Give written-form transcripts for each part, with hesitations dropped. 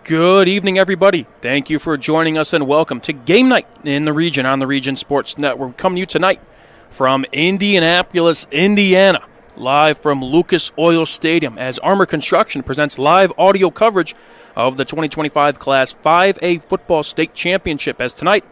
Good evening, everybody. Thank you for joining us and welcome to Game Night in the Region on the Region Sports Network. Coming to you tonight from Indianapolis, Indiana, live from Lucas Oil Stadium as Armor Construction presents live audio coverage of the 2025 Class 5A Football State Championship. As tonight,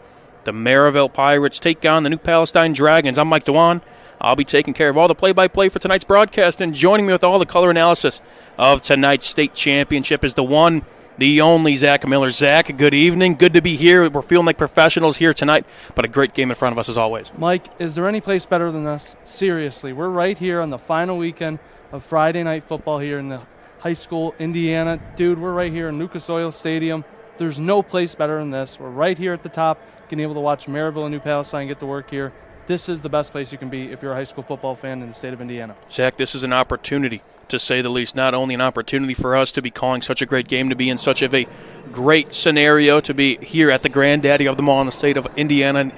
the Merrillville Pirates take on the New Palestine Dragons. I'm Mike Dewan. I'll be taking care of all the play-by-play for tonight's broadcast, and joining me with all the color analysis of tonight's state championship is the one, the only Zach Miller. Zach, good evening. Good to be here. We're feeling like professionals here tonight, but a great game in front of us as always. Mike, is there any place better than this? Seriously, we're right here on the final weekend of Friday night football here in the high school, Indiana. Dude, we're right here in Lucas Oil Stadium. There's no place better than this. We're right here at the top, getting able to watch Merrillville and New Palestine get to work here. This is the best place you can be if you're a high school football fan in the state of Indiana. Zach, this is an opportunity, to say the least. Not only an opportunity for us to be calling such a great game, to be in such a great scenario, to be here at the granddaddy of them all in the state of Indiana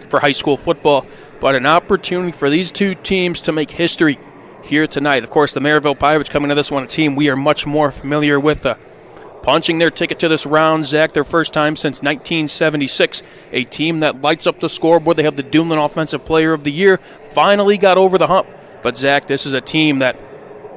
for high school football, but an opportunity for these two teams to make history here tonight. Of course, the Merrillville Pirates coming to this one, a team we are much more familiar with, punching their ticket to this round, Zach, their first time since 1976. A team that lights up the scoreboard. They have the Duneland Offensive Player of the Year. Finally got over the hump. But, Zach, this is a team that,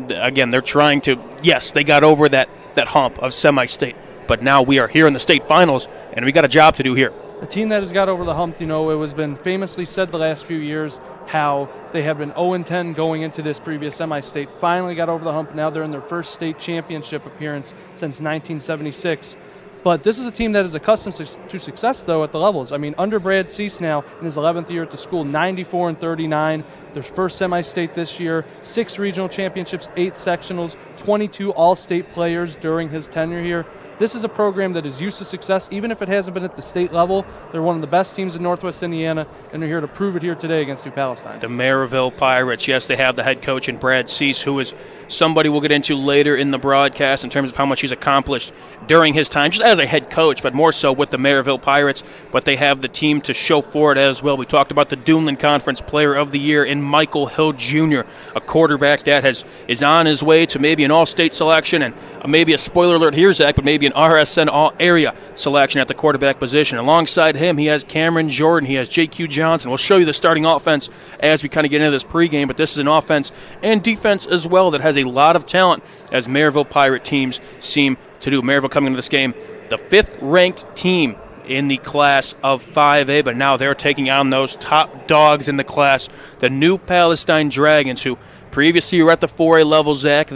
again, they're trying to, yes, they got over that hump of semi-state. But now we are here in the state finals, and we got a job to do here. A team that has got over the hump, it has been famously said the last few years how they have been 0-10 going into this previous semi-state. Finally got over the hump. Now they're in their first state championship appearance since 1976. But this is a team that is accustomed to success, though, at the levels. I mean, under Brad Cease now, in his 11th year at the school, 94-39. Their first semi-state this year, 6 regional championships, 8 sectionals, 22 all-state players during his tenure here. This is a program that is used to success, even if it hasn't been at the state level. They're one of the best teams in Northwest Indiana, and they're here to prove it here today against New Palestine. The Merrillville Pirates, yes, they have the head coach in Brad Cease, who is somebody we'll get into later in the broadcast in terms of how much he's accomplished during his time, just as a head coach, but more so with the Merrillville Pirates. But they have the team to show for it as well. We talked about the Duneland Conference Player of the Year in Michael Hill Jr., a quarterback that is on his way to maybe an all-state selection, and maybe a spoiler alert here, Zach, but maybe an RSN all-area selection at the quarterback position. Alongside him, he has Cameron Jordan, he has J.Q. Johnson. We'll show you the starting offense as we kind of get into this pregame, but this is an offense and defense as well that has a lot of talent, as Merrillville Pirate teams seem to do. Merrillville coming into this game, the 5th-ranked team in the class of 5A, but now they're taking on those top dogs in the class, the New Palestine Dragons, who previously were at the 4A level, Zach.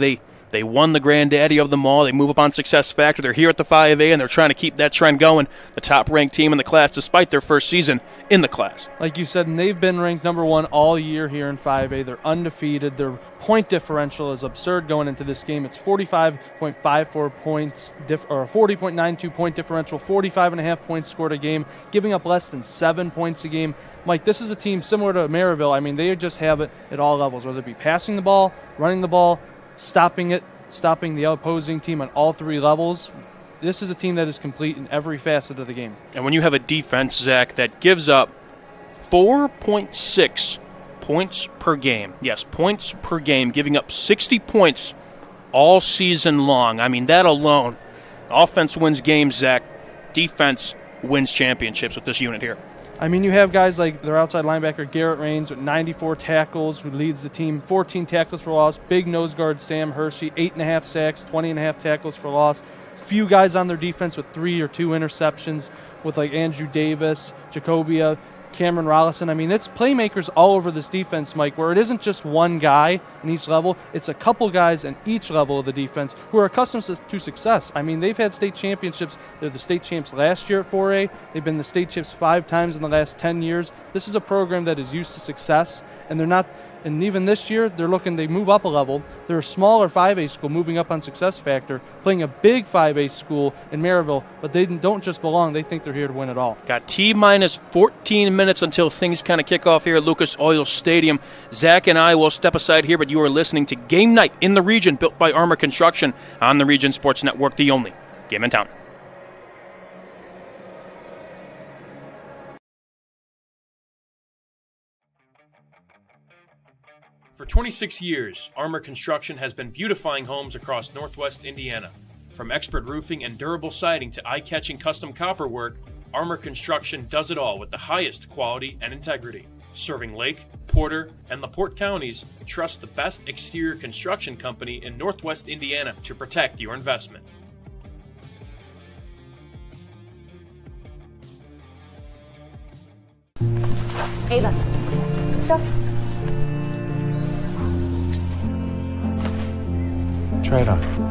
They won the granddaddy of them all. They move up on Success Factor. They're here at the 5A, and they're trying to keep that trend going. The top-ranked team in the class, despite their first season in the class. Like you said, and they've been ranked number 1 all year here in 5A. They're undefeated. Their point differential is absurd going into this game. It's 45.54 points, or a 40.92 point differential, 45.5 points scored a game, giving up less than 7 points a game. Mike, this is a team similar to Merrillville. I mean, they just have it at all levels, whether it be passing the ball, running the ball, stopping the opposing team on all 3 levels. This is a team that is complete in every facet of the game. And when you have a defense, Zach, that gives up 4.6 points per game, yes, points per game, giving up 60 points all season long. I mean, that alone, offense wins games, Zach. Defense wins championships with this unit here. I mean, you have guys like their outside linebacker, Garrett Raines, with 94 tackles, who leads the team, 14 tackles for loss. Big nose guard, Sam Hershey, 8.5 sacks, 20.5 tackles for loss. Few guys on their defense with 3 or 2 interceptions, with like Andrew Davis, Jacobia, Cameron Rollison. I mean, it's playmakers all over this defense, Mike, where it isn't just one guy in each level. It's a couple guys in each level of the defense who are accustomed to success. I mean, they've had state championships. They're the state champs last year at 4A. They've been the state champs 5 times in the last 10 years. This is a program that is used to success, and they're not. And even this year, they move up a level. They're a smaller 5A school moving up on Success Factor, playing a big 5A school in Merrillville, but they don't just belong. They think they're here to win it all. Got T-minus 14 minutes until things kind of kick off here at Lucas Oil Stadium. Zach and I will step aside here, but you are listening to Game Night in the Region, built by Armor Construction on the Region Sports Network, the only game in town. For 26 years, Armor Construction has been beautifying homes across Northwest Indiana. From expert roofing and durable siding to eye-catching custom copper work, Armor Construction does it all with the highest quality and integrity. Serving Lake, Porter, and LaPorte counties, trust the best exterior construction company in Northwest Indiana to protect your investment. Ava, let's go. Try it on.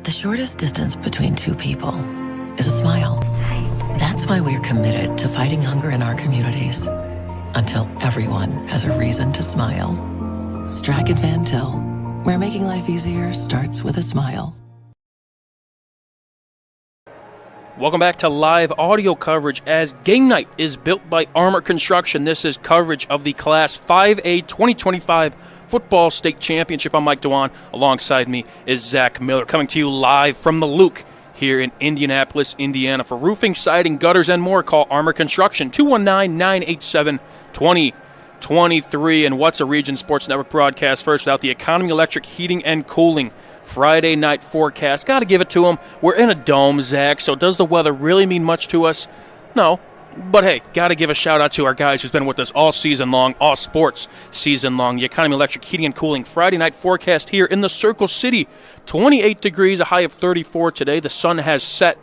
The shortest distance between two people is a smile. That's why we're committed to fighting hunger in our communities. Until everyone has a reason to smile. Stratton Van Til, where making life easier starts with a smile. Welcome back to live audio coverage as Game Night is built by Armor Construction. This is coverage of the Class 5A 2025 Football State Championship. I'm Mike Dewan. Alongside me is Zach Miller, coming to you live from the Luke here in Indianapolis, Indiana. For roofing, siding, gutters, and more, call Armor Construction, 219-987-2023. And what's a Region Sports Network broadcast first without the Economy Electric Heating and Cooling Friday night forecast? Got to give it to them. We're in a dome, Zach, so does the weather really mean much to us? No. But hey, got to give a shout out to our guys who's been with us all season long, all sports season long. The Economy Electric Heating and Cooling Friday night forecast here in the Circle City. 28 degrees, a high of 34 today. The sun has set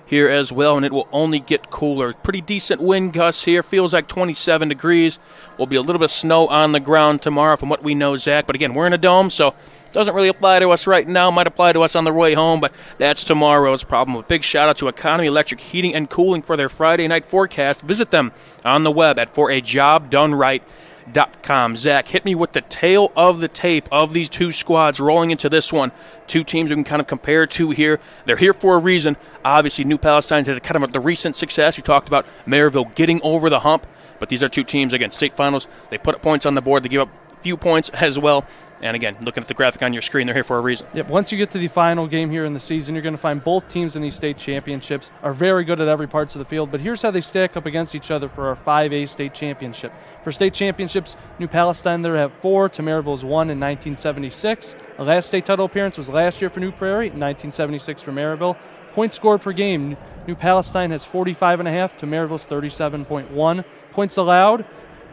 here as well, and it will only get cooler. Pretty decent wind gusts here. Feels like 27 degrees. Will be a little bit of snow on the ground tomorrow from what we know, Zach. But again, we're in a dome, so doesn't really apply to us right now. Might apply to us on the way home, but that's tomorrow's problem. A big shout out to Economy Electric Heating and Cooling for their Friday night forecast. Visit them on the web at forajobdoneright.com. Zach, hit me with the tail of the tape of these two squads rolling into this one. Two teams we can kind of compare to here. They're here for a reason. Obviously, New Palestine's had kind of the recent success. We talked about Merrillville getting over the hump, but these are two teams, again, state finals. They put up points on the board. They give up a few points as well. And again, looking at the graphic on your screen, they're here for a reason. Yep. Once you get to the final game here in the season, you're going to find both teams in these state championships are very good at every parts of the field. But here's how they stack up against each other for our 5A state championship. For state championships, New Palestine, they have 4 to Merrillville's 1 in 1976. The last state title appearance was last year for New Prairie, in 1976 for Merrillville. Points scored per game, New Palestine has 45.5 to Merrillville's 37.1. Points allowed,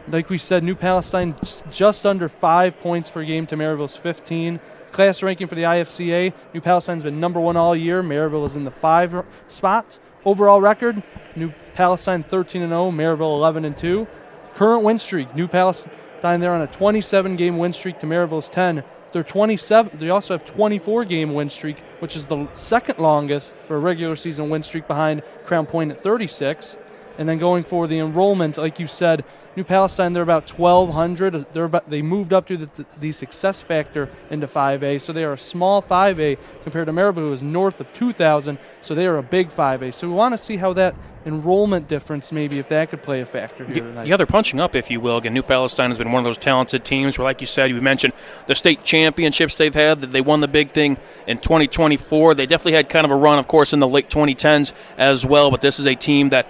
like we said, New Palestine just under 5 points per game to Merrillville's 15. Class ranking for the IFCA, New Palestine's been number 1 all year. Merrillville is in the 5 spot. Overall record, New Palestine 13-0, Merrillville 11-2. Current win streak, New Palestine, they're on a 27-game win streak to Merrillville's 10. They're 27. They also have 24-game win streak, which is the second longest for a regular season win streak behind Crown Point at 36. And then going for the enrollment, like you said, New Palestine, they're about 1,200. They moved up to the success factor into 5A, so they are a small 5A compared to Merrillville, who is north of 2,000, so they are a big 5A. So we want to see how that enrollment difference, maybe if that could play a factor here tonight. Yeah, they're punching up, if you will. Again, New Palestine has been one of those talented teams where, like you said, you mentioned the state championships they've had. That they won the big thing in 2024. They definitely had kind of a run, of course, in the late 2010s as well, but this is a team that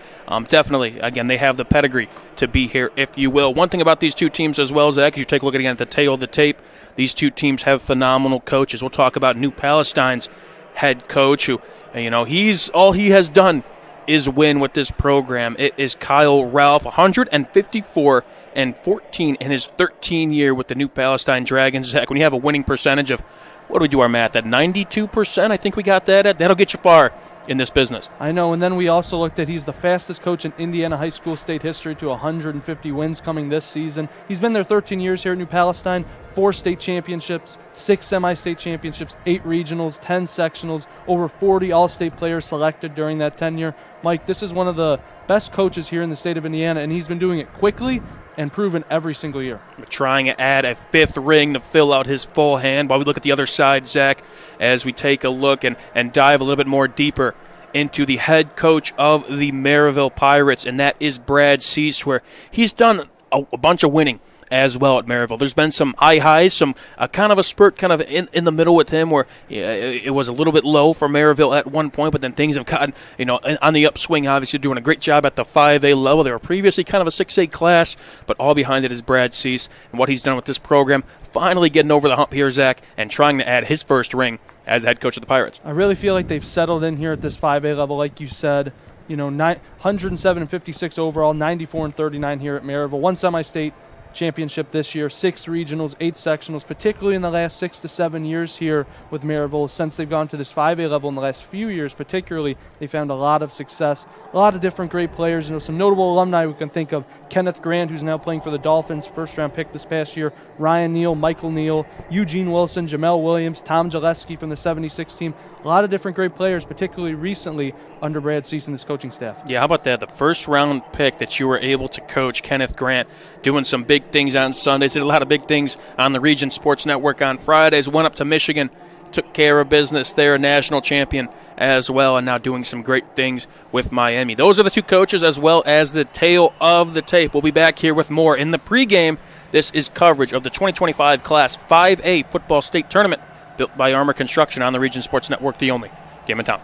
definitely, again, they have the pedigree to be here, if you will. One thing about these two teams as well, Zach, as you take a look again at the tail of the tape, these two teams have phenomenal coaches. We'll talk about New Palestine's head coach, who, all he has done is win with this program. It is Kyle Ralph, 154-14 in his 13th year with the New Palestine Dragons. Zach, when you have a winning percentage of, what do we do our math at, 92%? I think we got that at. That'll get you far in this business. I know, and then we also looked at he's the fastest coach in Indiana high school state history to 150 wins coming this season. He's been there 13 years here at New Palestine, 4 state championships, 6 semi-state championships, 8 regionals, 10 sectionals, over 40 all-state players selected during that tenure. Mike, this is one of the best coaches here in the state of Indiana, and he's been doing it quickly and proven every single year. Trying to add a 5th ring to fill out his full hand. While we look at the other side, Zach, as we take a look and dive a little bit more deeper into the head coach of the Merrillville Pirates, and that is Brad Cease, where he's done a bunch of winning as well at Merrillville. There's been some high highs, some kind of a spurt kind of in the middle with him where it was a little bit low for Merrillville at one point, but then things have gotten, on the upswing. Obviously doing a great job at the 5A level. They were previously kind of a 6A class, but all behind it is Brad Cease and what he's done with this program. Finally getting over the hump here, Zach, and trying to add his first ring as head coach of the Pirates. I really feel like they've settled in here at this 5A level, like you said. 107-56 overall, 94-39 here at Merrillville. One semi-state championship this year, 6 regionals, 8 sectionals, particularly in the last 6 to 7 years here with Merrillville. Since they've gone to this 5A level in the last few years, particularly, they found a lot of success, a lot of different great players. Some notable alumni we can think of: Kenneth Grant, who's now playing for the Dolphins, first-round pick this past year; Ryan Neal, Michael Neal, Eugene Wilson, Jamel Williams, Tom Gillespie from the 76 team. A lot of different great players, particularly recently under Brad Cease and his coaching staff. Yeah, how about that? The first-round pick that you were able to coach, Kenneth Grant, doing some big things on Sundays, did a lot of big things on the Region Sports Network on Fridays, went up to Michigan, took care of business there, a national champion as well, and now doing some great things with Miami. Those are the two coaches as well as the tail of the tape. We'll be back here with more in the pregame. This is coverage of the 2025 Class 5A Football State Tournament, built by Armor Construction on the Region Sports Network, the only game in town.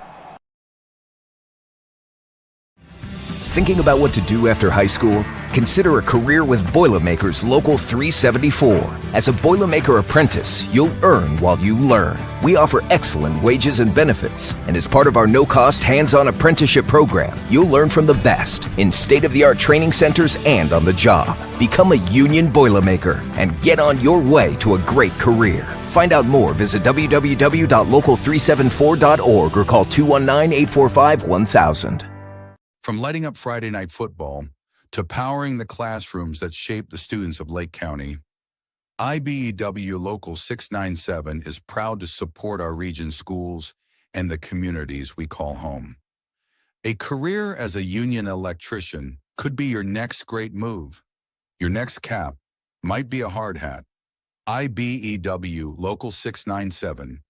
Thinking about what to do after high school? Consider a career with Boilermakers Local 374. As a Boilermaker apprentice, you'll earn while you learn. We offer excellent wages and benefits, and as part of our no-cost hands-on apprenticeship program, you'll learn from the best in state-of-the-art training centers and on the job. Become a union Boilermaker and get on your way to a great career. Find out more, visit www.local374.org or call 219-845-1000. From lighting up Friday night football to powering the classrooms that shape the students of Lake County, IBEW Local 697 is proud to support our region schools and the communities we call home. A career as a union electrician could be your next great move. Your next cap might be a hard hat. IBEW Local 697,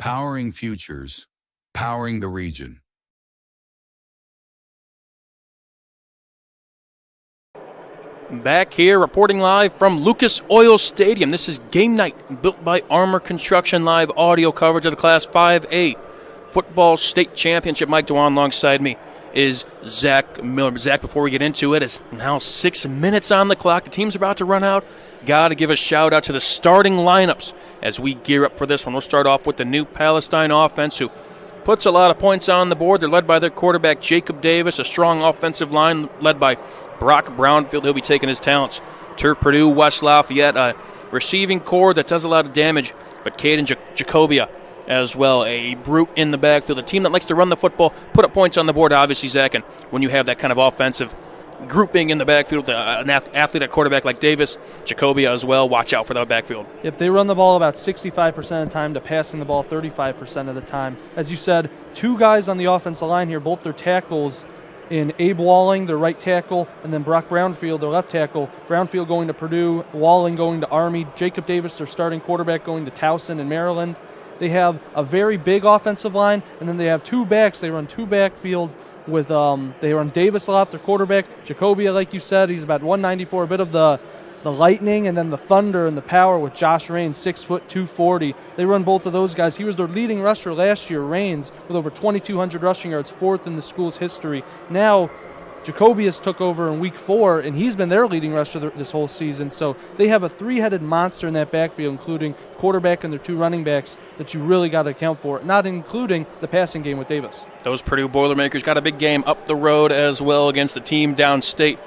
powering futures, powering the region. Back here, reporting live from Lucas Oil Stadium. This is Game Night, built by Armor Construction. Live audio coverage of the Class 5A Football State Championship. Mike Dewan alongside me is Zach Miller. Zach, before we get into it, it's now 6 minutes on the clock. The team's about to run out. Got to give a shout-out to the starting lineups as we gear up for this one. We'll start off with the new Palestine offense, who puts a lot of points on the board. They're led by their quarterback, Jacob Davis, a strong offensive line led by Brock Brownfield. He'll be taking his talents to Purdue, West Lafayette, a receiving core that does a lot of damage, but Caden Jacobia as well, a brute in the backfield, a team that likes to run the football, put up points on the board, obviously, Zach, and when you have that kind of offensive grouping in the backfield, an athlete at quarterback like Davis, Jacobia as well, watch out for that backfield. If they run the ball about 65% of the time to passing the ball 35% of the time. As you said, 2 guys on the offensive line here, both their tackles in Abe Walling, their right tackle, and then Brock Brownfield, their left tackle. Brownfield going to Purdue, Walling going to Army, Jacob Davis, their starting quarterback, going to Towson in Maryland. They have a very big offensive line, and then they have 2 backs. They run 2 backfield with they run Davis a lot, their quarterback. Jacobia, like you said, he's about 194, a bit of the lightning and then the thunder and the power with Josh Raines, 6 foot 240. They run both of those guys. He was their leading rusher last year, Raines, with over 2,200 rushing yards, 4th in the school's history. Now, Jacobius took over in week 4, and he's been their leading rusher this whole season. So they have a 3-headed monster in that backfield, including quarterback and their 2 running backs that you really got to account for, not including the passing game with Davis. Those Purdue Boilermakers got a big game up the road as well against the team downstate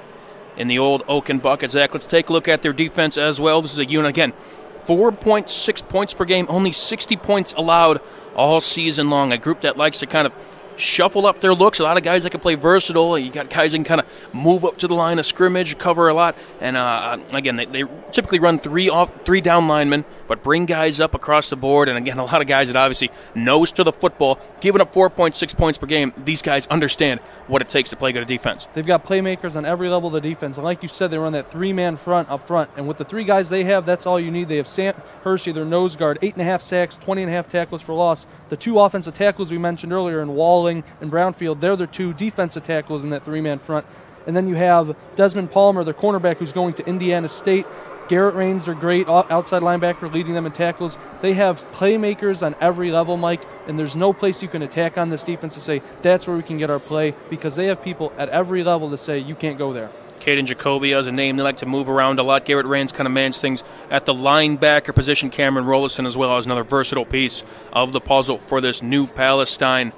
in the old Oaken Bucket. Zach, let's take a look at their defense as well. This is a unit, again, 4.6 points per game, only 60 points allowed all season long. A group that likes to kind of shuffle up their looks. A lot of guys that can play versatile. You got guys that can kind of move up to the line of scrimmage, cover a lot. And, again, they typically run 3 down linemen, but bring guys up across the board. And, again, a lot of guys that obviously nose to the football, giving up 4.6 points per game. These guys understand what it takes to play good defense. They've got playmakers on every level of the defense. And like you said, they run that 3-man front up front. And with the 3 guys they have, that's all you need. They have Sam Hershey, their nose guard, 8.5 sacks, 20.5 tackles for loss. The 2 offensive tackles we mentioned earlier in Walling and Brownfield, they're their 2 defensive tackles in that 3-man front. And then you have Desmond Palmer, their cornerback, who's going to Indiana State. Garrett Rains, they're great outside linebacker, leading them in tackles. They have playmakers on every level, Mike, and there's no place you can attack on this defense to say that's where we can get our play, because they have people at every level to say you can't go there. Caden Jacoby has a name. They like to move around a lot. Garrett Rains kind of mans things at the linebacker position. Cameron Rollison as well as another versatile piece of the puzzle for this New Palestine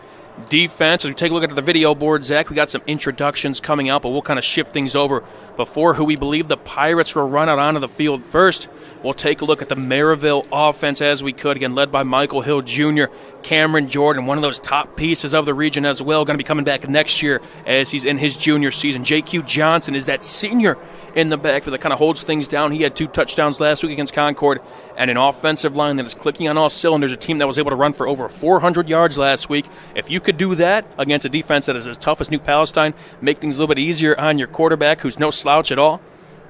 defense. As we take a look at the video board, Zach, we got some introductions coming out, but we'll kind of shift things over before who we believe the Pirates will run out onto the field first. We'll take a look at the Merrillville offense as we could, again led by Michael Hill Jr., Cameron Jordan, one of those top pieces of the region as well, going to be coming back next year as he's in his junior season. J.Q. Johnson is that senior in the backfield that kind of holds things down. He had 2 touchdowns last week against Concord, and an offensive line that is clicking on all cylinders, a team that was able to run for over 400 yards last week. If you could do that against a defense that is as tough as New Palestine, make things a little bit easier on your quarterback, who's no slouch at all,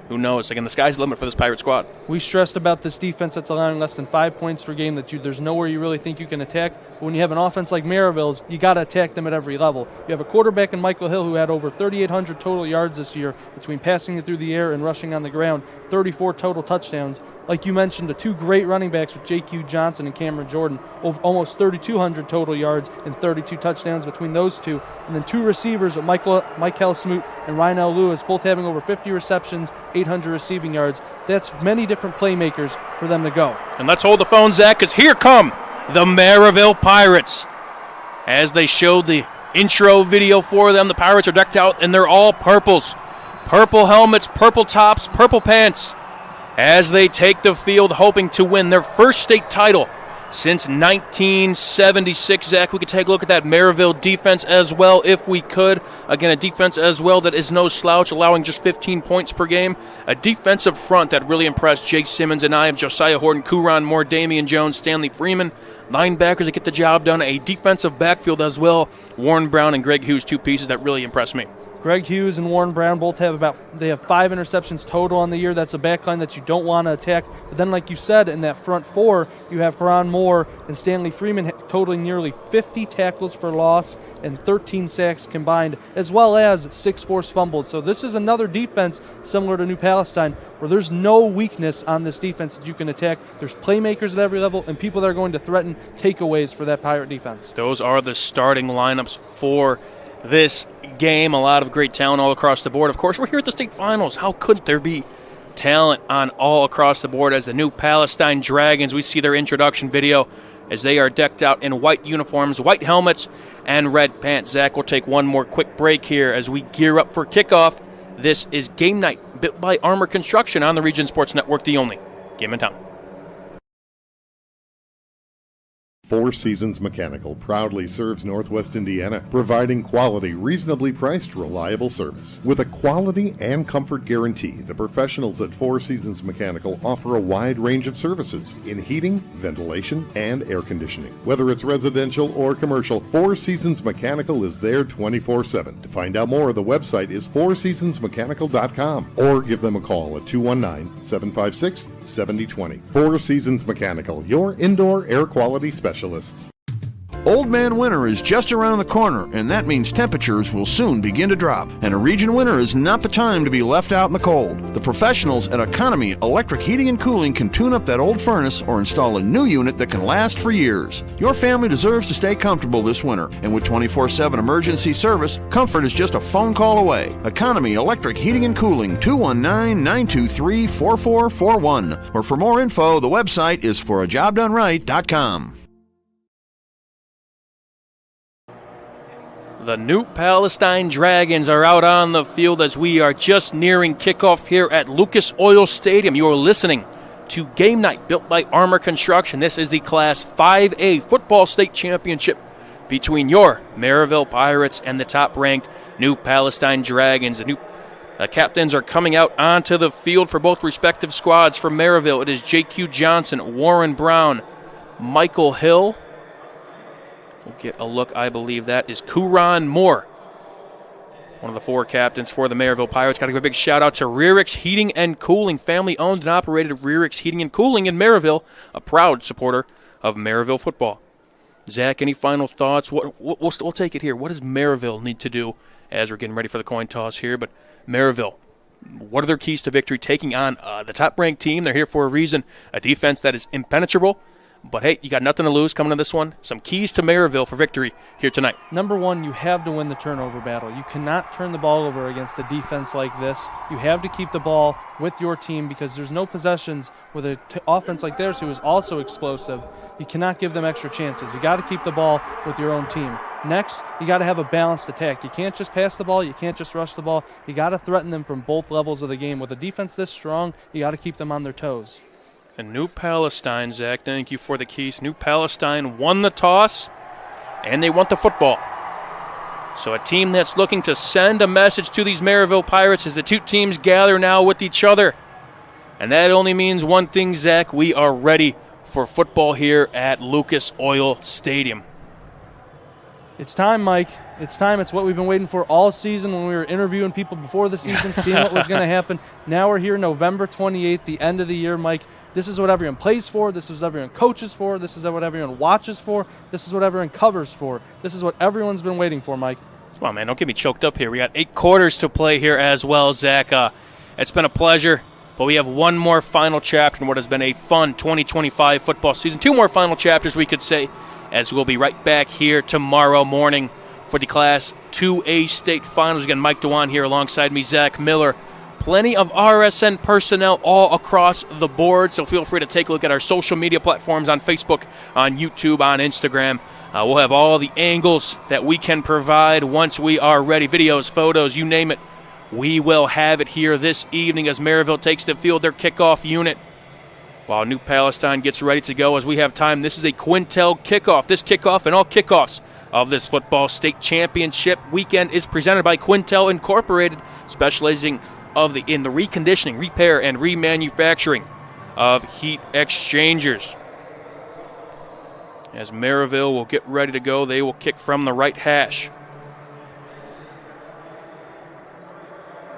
who knows? Again, the sky's the limit for this Pirate squad. We stressed about this defense that's allowing less than 5 points per game, that there's nowhere you really think you can attack. But when you have an offense like Merrillville's, you got to attack them at every level. You have a quarterback in Michael Hill who had over 3,800 total yards this year between passing it through the air and rushing on the ground, 34 total touchdowns. Like you mentioned, the 2 great running backs with J.Q. Johnson and Cameron Jordan, almost 3,200 total yards and 32 touchdowns between those 2. And then 2 receivers with Michael Smoot and Ryan Lewis, both having over 50 receptions, 800 receiving yards. That's many different playmakers for them to go. And let's hold the phone, Zach, because here come the Merrillville Pirates. As they showed the intro video for them, the Pirates are decked out and they're all purples. Purple helmets, purple tops, purple pants, as they take the field hoping to win their first state title since 1976. Zach, we could take a look at that Merrillville defense as well if we could. Again, a defense as well that is no slouch, allowing just 15 points per game. A defensive front that really impressed Jake Simmons and I, of Josiah Horton, Kuron Moore, Damian Jones, Stanley Freeman. Linebackers that get the job done. A defensive backfield as well. Warren Brown and Greg Hughes, 2 pieces that really impressed me. Greg Hughes and Warren Brown both have 5 interceptions total on the year. That's a backline that you don't want to attack. But then, like you said, in that front 4, you have Karan Moore and Stanley Freeman totaling nearly 50 tackles for loss and 13 sacks combined, as well as 6 forced fumbles. So this is another defense similar to New Palestine where there's no weakness on this defense that you can attack. There's playmakers at every level and people that are going to threaten takeaways for that Pirate defense. Those are the starting lineups for this game. A lot of great talent all across the board. Of course, we're here at the state finals. How couldn't there be talent on all across the board? As the New Palestine Dragons, we see their introduction video as they are decked out in white uniforms, white helmets, and red pants. Zach, we'll take one more quick break here as we gear up for kickoff. This is Game Night, built by Armor Construction on the Region Sports Network, the only game in town. Four Seasons Mechanical proudly serves Northwest Indiana, providing quality, reasonably priced, reliable service. With a quality and comfort guarantee, the professionals at Four Seasons Mechanical offer a wide range of services in heating, ventilation, and air conditioning. Whether it's residential or commercial, Four Seasons Mechanical is there 24/7. To find out more, the website is fourseasonsmechanical.com or give them a call at 219-756-7020. Four Seasons Mechanical, your indoor air quality specialist. Old Man Winter is just around the corner, and that means temperatures will soon begin to drop. And a region winter is not the time to be left out in the cold. The professionals at Economy Electric Heating and Cooling can tune up that old furnace or install a new unit that can last for years. Your family deserves to stay comfortable this winter, and with 24/7 emergency service, comfort is just a phone call away. Economy Electric Heating and Cooling, 219-923-4441. Or for more info, the website is forajobdoneright.com. The New Palestine Dragons are out on the field as we are just nearing kickoff here at Lucas Oil Stadium. You are listening to Game Night, built by Armor Construction. This is the Class 5A Football State Championship between your Merrillville Pirates and the top-ranked New Palestine Dragons. The captains are coming out onto the field for both respective squads. For Merrillville, it is J.Q. Johnson, Warren Brown, Michael Hill. We'll get a look. I believe that is Kuron Moore, one of the 4 captains for the Merrillville Pirates. Got to give a big shout-out to Rearix Heating and Cooling, family-owned and operated Rearix Heating and Cooling in Merrillville, a proud supporter of Merrillville football. Zach, any final thoughts? We'll take it here. What does Merrillville need to do as we're getting ready for the coin toss here? But Merrillville, What are their keys to victory? Taking on the top-ranked team. They're here for a reason. A defense that is impenetrable. But, hey, you got nothing to lose coming to this one. Some keys to Merrillville for victory here tonight. Number one, you have to win the turnover battle. You cannot turn the ball over against a defense like this. You have to keep the ball with your team because there's no possessions with an offense like theirs who is also explosive. You cannot give them extra chances. You got to keep the ball with your own team. Next, you got to have a balanced attack. You can't just pass the ball. You can't just rush the ball. You got to threaten them from both levels of the game. With a defense this strong, you got to keep them on their toes. And New Palestine, Zach, thank you for the keys. New Palestine won the toss, and they want the football. So a team that's looking to send a message to these Merrillville Pirates as the two teams gather now with each other. And that only means one thing, Zach. We are ready for football here at Lucas Oil Stadium. It's time, Mike. It's time. It's what we've been waiting for all season when we were interviewing people before the season, seeing what was going to happen. Now we're here November 28th, the end of the year, Mike. This is what everyone plays for. This is what everyone coaches for. This is what everyone watches for. This is what everyone covers for. This is what everyone's been waiting for, Mike. Come on, man. Don't get me choked up here. We got 8 quarters to play here as well, Zach. It's been a pleasure, but we have one more final chapter in what has been a fun 2025 football season. 2 more final chapters, we could say, as we'll be right back here tomorrow morning for the Class 2A state finals. Again, Mike DeWan here alongside me, Zach Miller. Plenty of RSN personnel all across the board, so feel free to take a look at our social media platforms on Facebook, on YouTube, on Instagram. We'll have all the angles that we can provide once we are ready. Videos, photos, you name it. We will have it here this evening as Merrillville takes the field, their kickoff unit, while New Palestine gets ready to go as we have time. This is a Quintel kickoff. This kickoff and all kickoffs of this football state championship weekend is presented by Quintel Incorporated, specializing in the reconditioning, repair, and remanufacturing of heat exchangers. As Merrillville will get ready to go, they will kick from the right hash.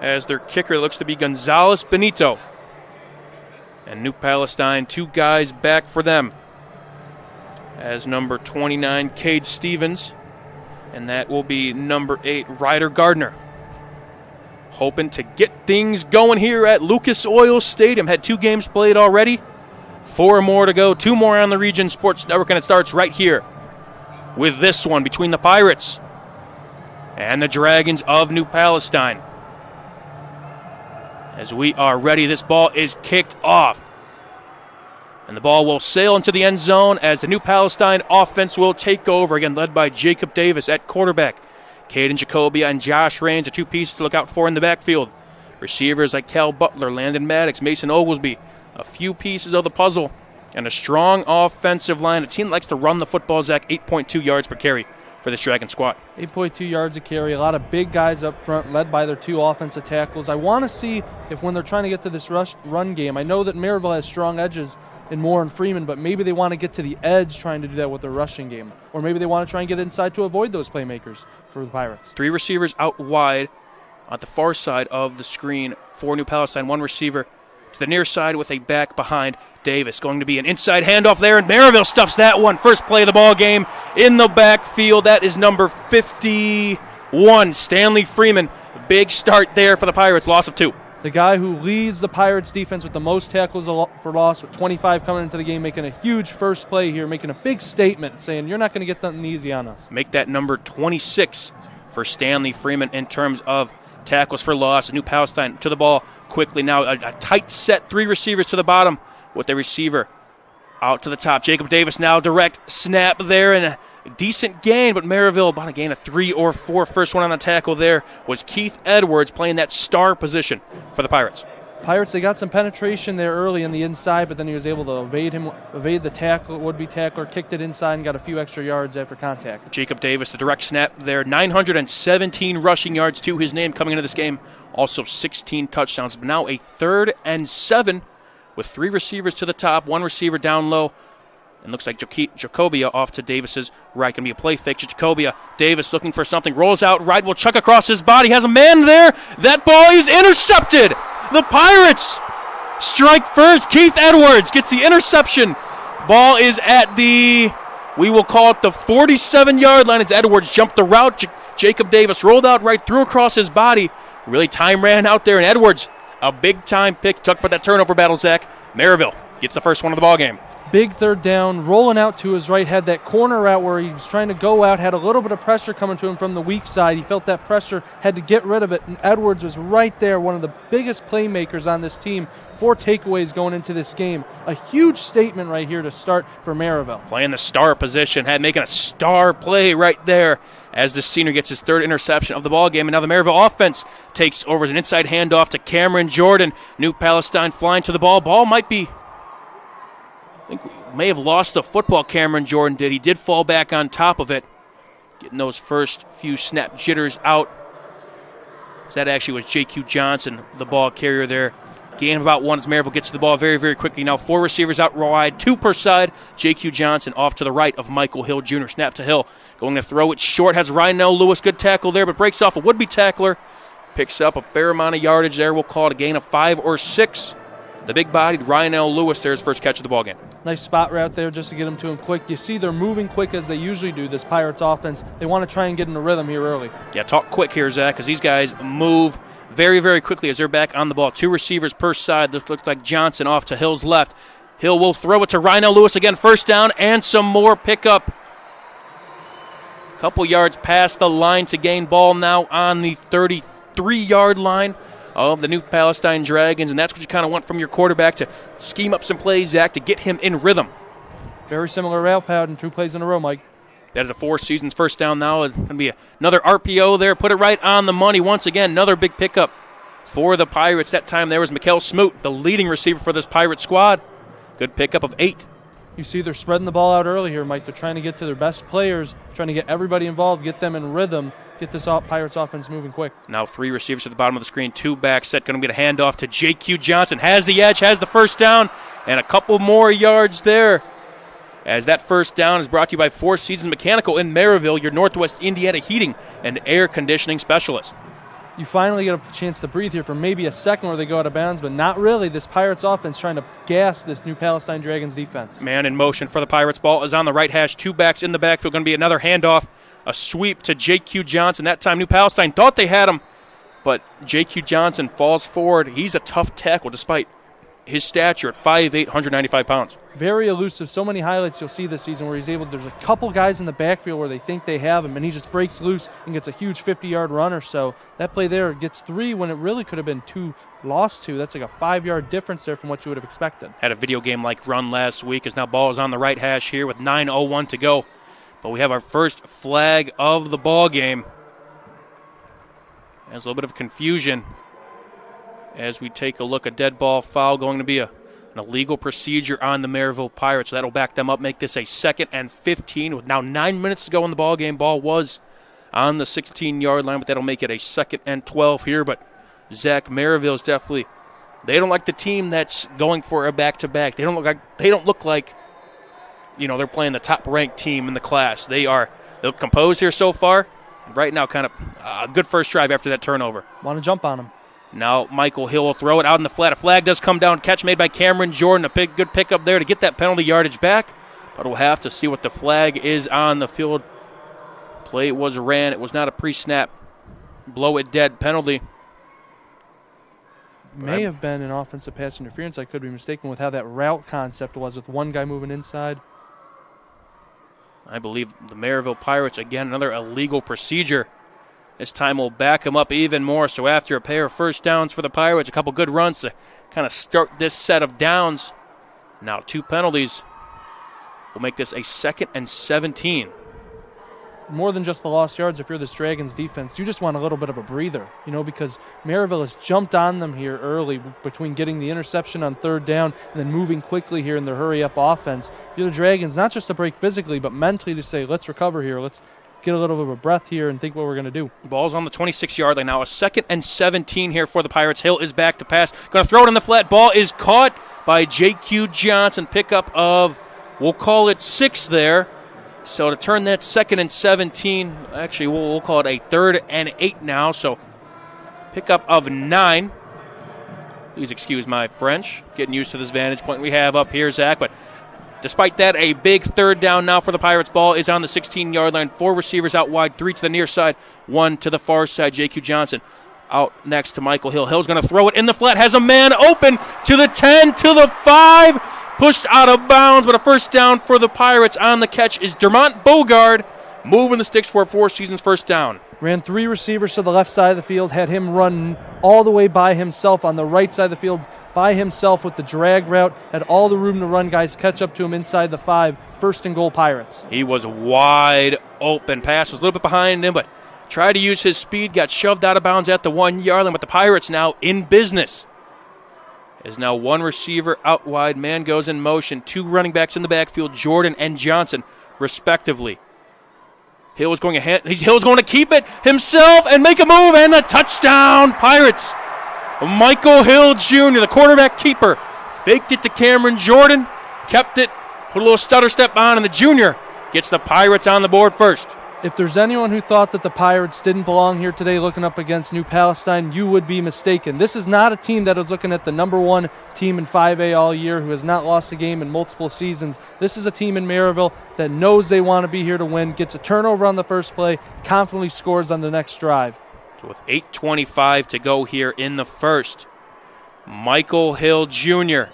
As their kicker looks to be Gonzalez Benito. And New Palestine, 2 guys back for them. As number 29, Cade Stevens. And that will be number 8, Ryder Gardner. Hoping to get things going here at Lucas Oil Stadium. Had 2 games played already. 4 more to go. 2 more on the Region Sports Network, and it starts right here with this one between the Pirates and the Dragons of New Palestine. As we are ready, this ball is kicked off. And the ball will sail into the end zone as the New Palestine offense will take over, again led by Jacob Davis at quarterback. Caden Jacobia and Josh Raines are 2 pieces to look out for in the backfield. Receivers like Cal Butler, Landon Maddox, Mason Oglesby. A few pieces of the puzzle. And a strong offensive line. A team that likes to run the football, Zach. 8.2 yards per carry for this Dragon squad. 8.2 yards a carry. A lot of big guys up front, led by their 2 offensive tackles. I want to see if when they're trying to get to this run game, I know that Merrillville has strong edges in Moore and Freeman, but maybe they want to get to the edge trying to do that with their rushing game. Or maybe they want to try and get inside to avoid those playmakers for the Pirates. 3 receivers out wide on the far side of the screen for New Palestine. 1 receiver to the near side with a back behind Davis. Going to be an inside handoff there, and Merrillville stuffs that one. First play of the ball game in the backfield. That is number 51, Stanley Freeman. Big start there for the Pirates. Loss of 2. The guy who leads the Pirates defense with the most tackles for loss, with 25 coming into the game, making a huge first play here, making a big statement, saying you're not going to get nothing easy on us. Make that number 26 for Stanley Freeman in terms of tackles for loss. New Palestine to the ball quickly now. A tight set, 3 receivers to the bottom with the receiver out to the top. Jacob Davis now direct snap there, and a decent gain, but Merrillville about a gain of 3 or 4. First one on the tackle there was Keith Edwards playing that star position for the Pirates. Pirates, they got some penetration there early on the inside, but then he was able to evade the tackle, would-be tackler, kicked it inside and got a few extra yards after contact. Jacob Davis, the direct snap there, 917 rushing yards to his name coming into this game. Also 16 touchdowns, but now a 3rd and 7 with 3 receivers to the top, 1 receiver down low. And looks like Jacobia off to Davis's right. Going to be a play fake. Jacobia, Davis looking for something. Rolls out right. Will chuck across his body. Has a man there. That ball is intercepted. The Pirates strike first. Keith Edwards gets the interception. Ball is at we will call it the 47-yard line as Edwards jumped the route. Jacob Davis rolled out right, threw across his body. Really, time ran out there, and Edwards, a big-time pick. Talk about that turnover battle, Zach. Merrillville gets the first one of the ball game. Big third down, rolling out to his right, had that corner route where he was trying to go out, had a little bit of pressure coming to him from the weak side. He felt that pressure, had to get rid of it, and Edwards was right there, one of the biggest playmakers on this team. 4 takeaways going into this game. A huge statement right here to start for Merrillville. Playing the star position, making a star play right there as the senior gets his 3rd interception of the ball game. And now the Merrillville offense takes over as an inside handoff to Cameron Jordan. New Palestine flying to the ball. Ball might be, I think we may have lost the football. Cameron Jordan did. He did fall back on top of it, getting those first few snap jitters out. That actually was J.Q. Johnson, the ball carrier there. Gain of about 1 as Merrillville gets to the ball very, very quickly. Now 4 receivers out wide, 2 per side. J.Q. Johnson off to the right of Michael Hill Jr. Snap to Hill. Going to throw it short. Has Rhinell Lewis. Good tackle there, but breaks off a would-be tackler. Picks up a fair amount of yardage there. We'll call it a gain of 5 or 6. The big-bodied Rhinell Lewis there, his first catch of the ball game. Nice spot route there just to get him to him quick. You see they're moving quick as they usually do, this Pirates offense. They want to try and get in a rhythm here early. Yeah, talk quick here, Zach, because these guys move very, very quickly as they're back on the ball. 2 receivers per side. This looks like Johnson off to Hill's left. Hill will throw it to Rhinell Lewis again. First down and some more pickup. Couple yards past the line to gain ball now on the 33-yard line of the New Palestine Dragons, and that's what you kind of want from your quarterback, to scheme up some plays, Zach, to get him in rhythm. Very similar route pattern, 2 plays in a row, Mike. That is a 4 seasons first down now. It's going to be another RPO there. Put it right on the money once again. Another big pickup for the Pirates. That time there was Mikkel Smoot, the leading receiver for this Pirate squad. Good pickup of 8. You see they're spreading the ball out early here, Mike. They're trying to get to their best players, trying to get everybody involved, get them in rhythm, get this Pirates offense moving quick. Now 3 receivers at the bottom of the screen, 2 back set. Going to get a handoff to J.Q. Johnson. Has the edge, has the first down, and a couple more yards there. As that first down is brought to you by 4 Seasons Mechanical in Merrillville, your Northwest Indiana heating and air conditioning specialist. You finally get a chance to breathe here for maybe a second where they go out of bounds, but not really. This Pirates offense trying to gas this New Palestine Dragons defense. Man in motion for the Pirates. Ball is on the right hash. 2 backs in the backfield. Going to be another handoff. A sweep to J.Q. Johnson. That time New Palestine thought they had him, but J.Q. Johnson falls forward. He's a tough tackle despite his stature at 5'8", 195 pounds. Very elusive. So many highlights you'll see this season where he's able, there's a couple guys in the backfield where they think they have him, and he just breaks loose and gets a huge 50-yard run or so. That play there gets 3 when it really could have been 2, lost 2. That's like a 5-yard difference there from what you would have expected. Had a video game-like run last week, as now ball is on the right hash here with 9:01 to go. But we have our first flag of the ball game. There's a little bit of confusion as we take a look. A dead ball foul, going to be an illegal procedure on the Merrillville Pirates. So that'll back them up, make this a 2nd and 15 with now 9 minutes to go in the ball game. Ball was on the 16-yard line, but that'll make it a 2nd and 12 here. But Zach, Merrillville's definitely, they don't like the team that's going for a back-to-back. They don't look like they're playing the top-ranked team in the class. They're composed here so far. Right now, kind of a good first drive after that turnover. Want to jump on them. Now Michael Hill will throw it out in the flat. A flag does come down. Catch made by Cameron Jordan. A good pickup there to get that penalty yardage back. But we'll have to see what the flag is on the field. Play was ran. It was not a pre-snap blow it dead penalty. May have been an offensive pass interference. I could be mistaken with how that route concept was with one guy moving inside. I believe the Merrillville Pirates, again, another illegal procedure. This time we'll back them up even more. So after a pair of first downs for the Pirates, a couple good runs to kind of start this set of downs. Now 2 penalties will make this a 2nd and 17. More than just the lost yards, if you're this Dragons defense, you just want a little bit of a breather, because Merrillville has jumped on them here early between getting the interception on 3rd down and then moving quickly here in their hurry-up offense. If you're the Dragons, not just to break physically, but mentally to say, let's recover here, let's get a little bit of a breath here and think what we're going to do. Ball's on the 26-yard line now. A 2nd and 17 here for the Pirates. Hill is back to pass. Going to throw it in the flat. Ball is caught by J.Q. Johnson. Pickup of, we'll call it 6 there. So to turn that 2nd and 17, actually we'll call it a 3rd and 8 now. So pickup of 9. Please excuse my French. Getting used to this vantage point we have up here, Zach. But despite that, a big 3rd down now for the Pirates. Ball is on the 16-yard line. 4 receivers out wide, 3 to the near side, 1 to the far side. J.Q. Johnson out next to Michael Hill. Hill's going to throw it in the flat. Has a man open to the 10, to the 5. Pushed out of bounds, but a first down for the Pirates. On the catch is Dermont Bogard, moving the sticks for a Four Seasons first down. Ran 3 receivers to the left side of the field, had him run all the way by himself on the right side of the field, by himself with the drag route, had all the room to run guys, catch up to him inside the 5, first and goal Pirates. He was wide open. Pass was a little bit behind him, but tried to use his speed, got shoved out of bounds at the 1-yard line, but the Pirates now in business. Is now one receiver out wide. Man goes in motion. 2 running backs in the backfield, Jordan and Johnson, respectively. Hill is going to keep it himself and make a move, and a touchdown, Pirates. Michael Hill Jr., the quarterback keeper, faked it to Cameron Jordan, kept it, put a little stutter step on, and the junior gets the Pirates on the board first. If there's anyone who thought that the Pirates didn't belong here today looking up against New Palestine, you would be mistaken. This is not a team that is looking at the number 1 team in 5A all year who has not lost a game in multiple seasons. This is a team in Merrillville that knows they want to be here to win, gets a turnover on the first play, confidently scores on the next drive. So with 8:25 to go here in the first, Michael Hill Jr.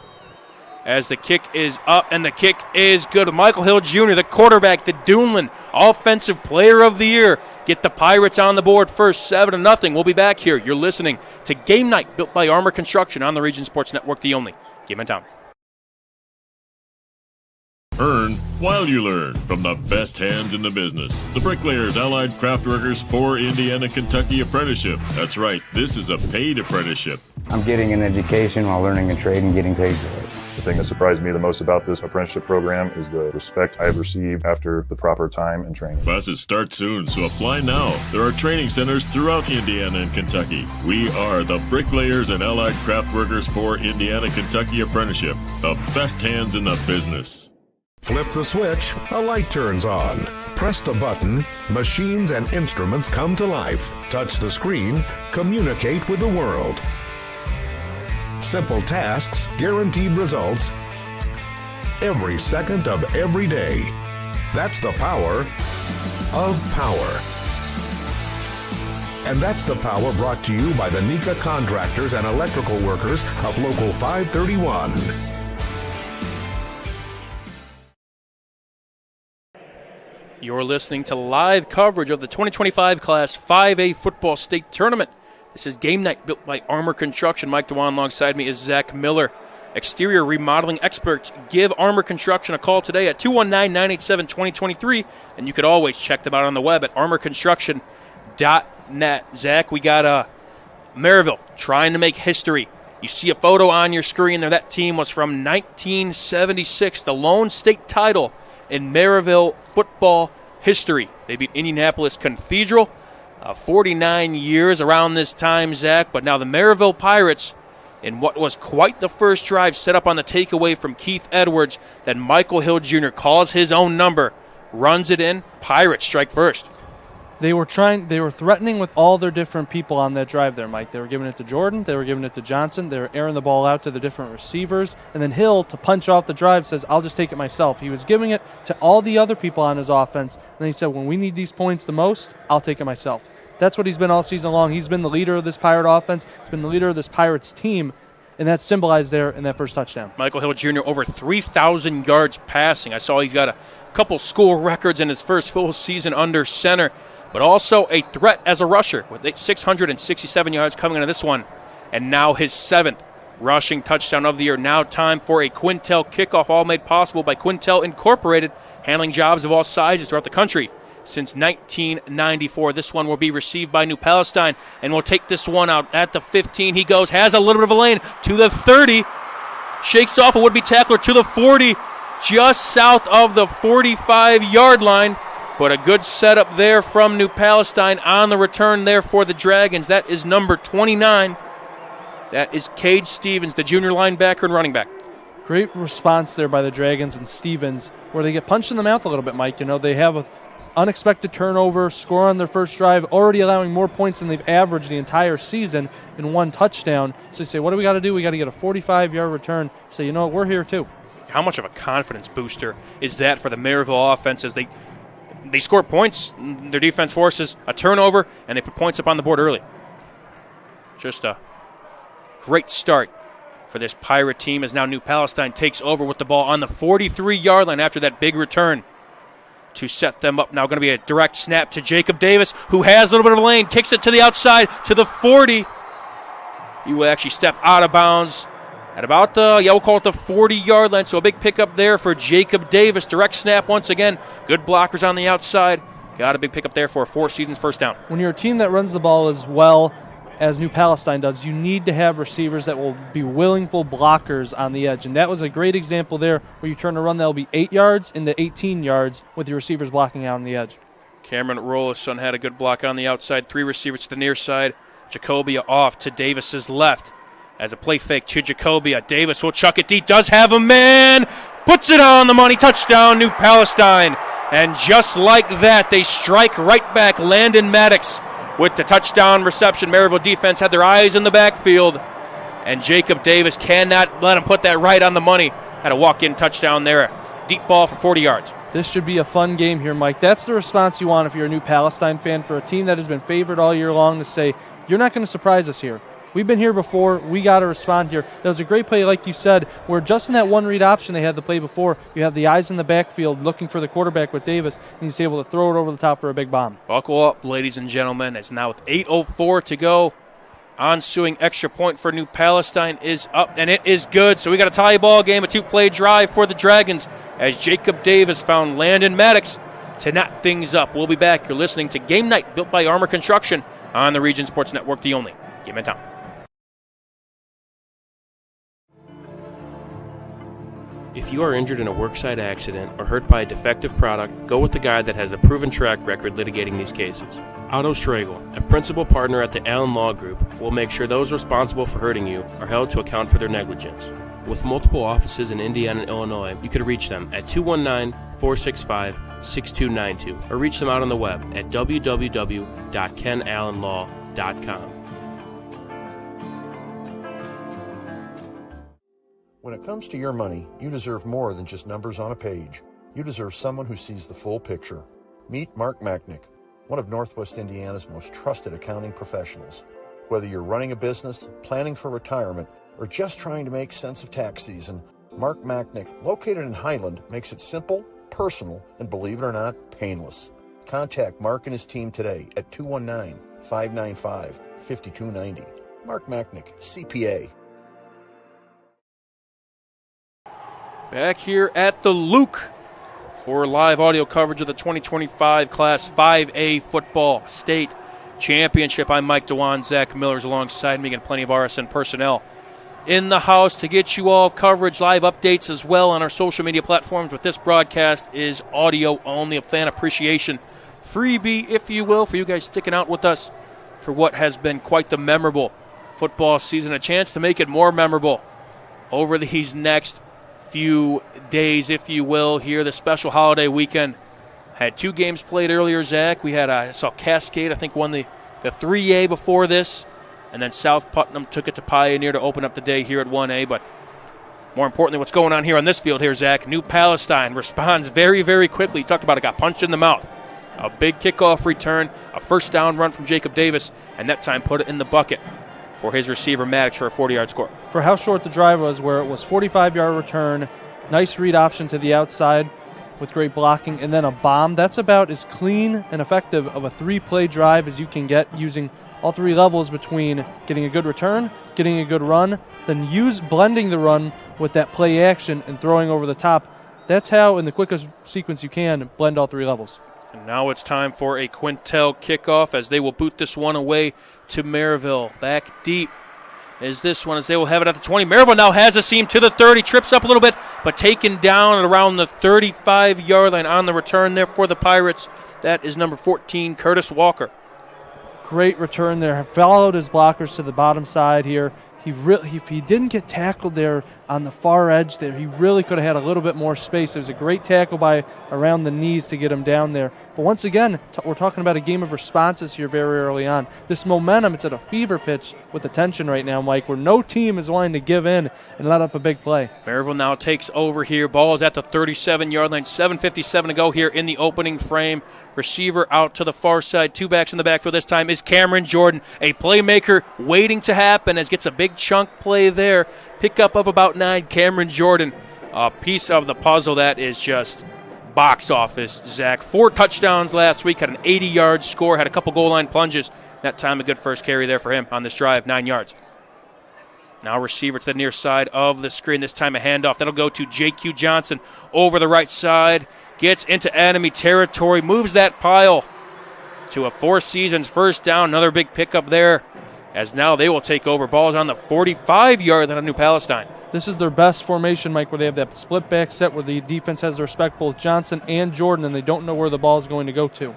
as the kick is up, and the kick is good. Michael Hill Jr., the quarterback, the Duneland Offensive Player of the Year, get the Pirates on the board first, 7-0. We'll be back here. You're listening to Game Night, built by Armor Construction on the Region Sports Network, the only game in town. Earn while you learn from the best hands in the business. The Bricklayers Allied Craftworkers for Indiana, Kentucky Apprenticeship. That's right, this is a paid apprenticeship. I'm getting an education while learning a trade and getting paid for it. The thing that surprised me the most about this apprenticeship program is the respect I have received after the proper time and training. Classes start soon, so apply now. There are training centers throughout Indiana and Kentucky. We are the Bricklayers and Allied Craftworkers for Indiana, Kentucky Apprenticeship. The best hands in the business. Flip the switch, a light turns on. Press the button, machines and instruments come to life. Touch the screen, communicate with the world. Simple tasks, guaranteed results, every second of every day. That's the power of power. And that's the power brought to you by the NECA contractors and electrical workers of Local 531. You're listening to live coverage of the 2025 Class 5A Football State Tournament. This is Game Night, built by Armor Construction. Mike DeWan alongside me is Zach Miller. Exterior remodeling experts. Give Armor Construction a call today at 219-987-2023, and you could always check them out on the web at armorconstruction.net. Zach, we got Merrillville trying to make history. You see a photo on your screen there. That team was from 1976, the lone state title in Merrillville football history. They beat Indianapolis Cathedral 49 years around this time, Zach. But now the Merrillville Pirates, in what was quite the first drive, set up on the takeaway from Keith Edwards. Then Michael Hill Jr. calls his own number, runs it in. Pirates strike first. They were threatening with all their different people on that drive there, Mike. They were giving it to Jordan, they were giving it to Johnson, they were airing the ball out to the different receivers, and then Hill, to punch off the drive, says, I'll just take it myself. He was giving it to all the other people on his offense, and then he said, when we need these points the most, I'll take it myself. That's what he's been all season long. He's been the leader of this Pirate offense. He's been the leader of this Pirates team, and that's symbolized there in that first touchdown. Michael Hill Jr. over 3,000 yards passing. I saw he's got a couple school records in his first full season under center, but also a threat as a rusher with 667 yards coming into this one, and now his 7th rushing touchdown of the year. Now time for a Quintel kickoff, all made possible by Quintel Incorporated, handling jobs of all sizes throughout the country since 1994. This one will be received by New Palestine, and we'll take this one out at the 15. He goes, has a little bit of a lane to the 30, shakes off a would-be tackler to the 40, just south of the 45-yard line. But a good setup there from New Palestine on the return there for the Dragons. That is number 29. That is Cade Stevens, the junior linebacker and running back. Great response there by the Dragons and Stevens, where they get punched in the mouth a little bit, Mike. You know, they have an unexpected turnover, score on their first drive, already allowing more points than they've averaged the entire season in one touchdown. So you say, what do we got to do? We got to get a 45-yard return. So, you know what, we're here too. How much of a confidence booster is that for the Merrillville offense as they score points, their defense forces a turnover, and they put points up on the board early? Just a great start for this Pirate team as now New Palestine takes over with the ball on the 43-yard line after that big return to set them up. Now going to be a direct snap to Jacob Davis, who has a little bit of a lane, kicks it to the outside to the 40. He will actually step out of bounds at about we'll call it the 40-yard line. So a big pickup there for Jacob Davis. Direct snap once again. Good blockers on the outside. Got a big pickup there for a Four Seasons first down. When you're a team that runs the ball as well as New Palestine does, you need to have receivers that will be willful blockers on the edge. And that was a great example there where you turn a run that will be 8 yards into 18 yards with your receivers blocking out on the edge. Cameron Rollason had a good block on the outside. 3 receivers to the near side. Jacobia off to Davis's left. As a play fake to Jacobia. Davis will chuck it deep. Does have a man. Puts it on the money. Touchdown, New Palestine. And just like that, they strike right back. Landon Maddox with the touchdown reception. Merrillville defense had their eyes in the backfield. And Jacob Davis cannot let him put that right on the money. Had a walk-in touchdown there. Deep ball for 40 yards. This should be a fun game here, Mike. That's the response you want if you're a New Palestine fan, for a team that has been favored all year long, to say, you're not going to surprise us here. We've been here before. We got to respond here. That was a great play, like you said, where just in that one read option they had the play before, you have the eyes in the backfield looking for the quarterback with Davis, and he's able to throw it over the top for a big bomb. Buckle up, ladies and gentlemen. It's now with 8:04 to go. Ensuing extra point for New Palestine is up, and it is good. So we got a tie ball game, a 2-play drive for the Dragons as Jacob Davis found Landon Maddox to knot things up. We'll be back. You're listening to Game Night, built by Armor Construction on the Region Sports Network, the only game in town. If you are injured in a worksite accident or hurt by a defective product, go with the guy that has a proven track record litigating these cases. Otto Schragle, a principal partner at the Allen Law Group, will make sure those responsible for hurting you are held to account for their negligence. With multiple offices in Indiana and Illinois, you can reach them at 219-465-6292 or reach them out on the web at www.kenallenlaw.com. When it comes to your money, you deserve more than just numbers on a page. You deserve someone who sees the full picture. Meet Mark Machnick, one of Northwest Indiana's most trusted accounting professionals. Whether you're running a business, planning for retirement, or just trying to make sense of tax season, Mark Machnick, located in Highland, makes it simple, personal, and believe it or not, painless. Contact Mark and his team today at 219-595-5290. Mark Machnick, CPA. Back here at the Luke for live audio coverage of the 2025 Class 5A Football State Championship. I'm Mike DeWan. Zach Miller's alongside me, and plenty of RSN personnel in the house to get you all coverage, live updates as well on our social media platforms. But this broadcast is audio only, a fan appreciation freebie, if you will, for you guys sticking out with us for what has been quite the memorable football season. A chance to make it more memorable over these next few days, if you will, here this special holiday weekend. Had 2 games played earlier, Zach. We had I saw Cascade, I think, won the 3A before this, and then South Putnam took it to Pioneer to open up the day here at 1A. But more importantly, what's going on here on this field here, Zach? New Palestine responds very, very quickly. You talked about it, got punched in the mouth. A big kickoff return, a first down run from Jacob Davis, and that time put it in the bucket for his receiver Maddox for a 40-yard score. For how short the drive was, where it was 45-yard return, nice read option to the outside with great blocking, and then a bomb. That's about as clean and effective of a 3-play drive as you can get, using all 3 levels between getting a good return, getting a good run, then blending the run with that play action and throwing over the top. That's how, in the quickest sequence you can, blend all 3 levels. And now it's time for a Quintel kickoff as they will boot this one away to Merrillville. Back deep is this one as they will have it at the 20. Merrillville now has a seam to the 30, trips up a little bit, but taken down at around the 35-yard line on the return there for the Pirates. That is number 14, Curtis Walker. Great return there. Followed his blockers to the bottom side here. If he didn't get tackled there on the far edge there, he really could have had a little bit more space. It was a great tackle by around the knees to get him down there. But once again, we're talking about a game of responses here very early on. This momentum, it's at a fever pitch with the tension right now, Mike, where no team is wanting to give in and let up a big play. Merrillville now takes over here. Ball is at the 37-yard line. 7:57 to go here in the opening frame. Receiver out to the far side. 2 backs in the backfield this time is Cameron Jordan. A playmaker waiting to happen as gets a big chunk play there. Pickup of about 9. Cameron Jordan, a piece of the puzzle that is just box office, Zach. 4 touchdowns last week, had an 80-yard score, had a couple goal line plunges. That time a good first carry there for him on this drive, 9 yards. Now receiver to the near side of the screen. This time a handoff. That'll go to J.Q. Johnson over the right side. Gets into enemy territory. Moves that pile to a Four Seasons first down. Another big pickup there as now they will take over. Ball's on the 45-yard line of New Palestine. This is their best formation, Mike, where they have that split back set where the defense has to respect both Johnson and Jordan, and they don't know where the ball is going to go to.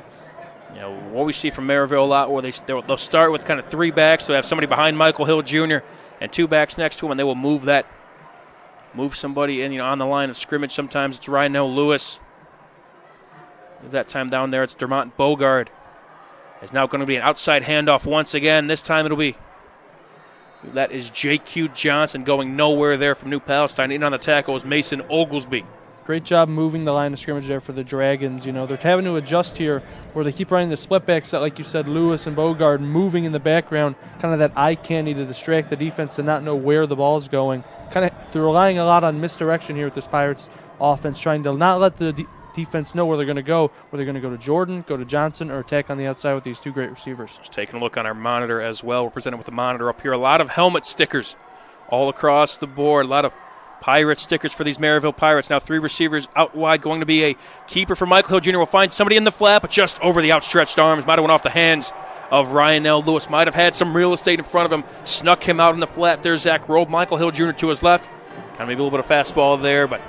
You know, what we see from Merrillville a lot where they'll start with kind of 3 backs. So they have somebody behind Michael Hill Jr. and 2 backs next to him, and they will move somebody in, on the line of scrimmage. Sometimes it's Ryanell Lewis. That time down there, it's Dermont Bogard. It's now going to be an outside handoff once again. This time that is J.Q. Johnson going nowhere there from New Palestine. In on the tackle is Mason Oglesby. Great job moving the line of scrimmage there for the Dragons. They're having to adjust here where they keep running the split back set, like you said, Lewis and Bogard moving in the background, kind of that eye candy to distract the defense to not know where the ball is going. They're relying a lot on misdirection here with this Pirates offense, trying to not let the defense know where they're going to go, where they're going to go to Jordan, go to Johnson, or attack on the outside with these 2 great receivers. Just taking a look on our monitor as well. We're presented with the monitor up here. A lot of helmet stickers all across the board. A lot of Pirate stickers for these Merrillville Pirates. Now 3 receivers out wide, going to be a keeper for Michael Hill Jr. Will find somebody in the flat, but just over the outstretched arms. Might have went off the hands of Ryanell Lewis. Might have had some real estate in front of him. Snuck him out in the flat there. Zach rolled Michael Hill Jr. to his left. Kind of maybe a little bit of fastball there, but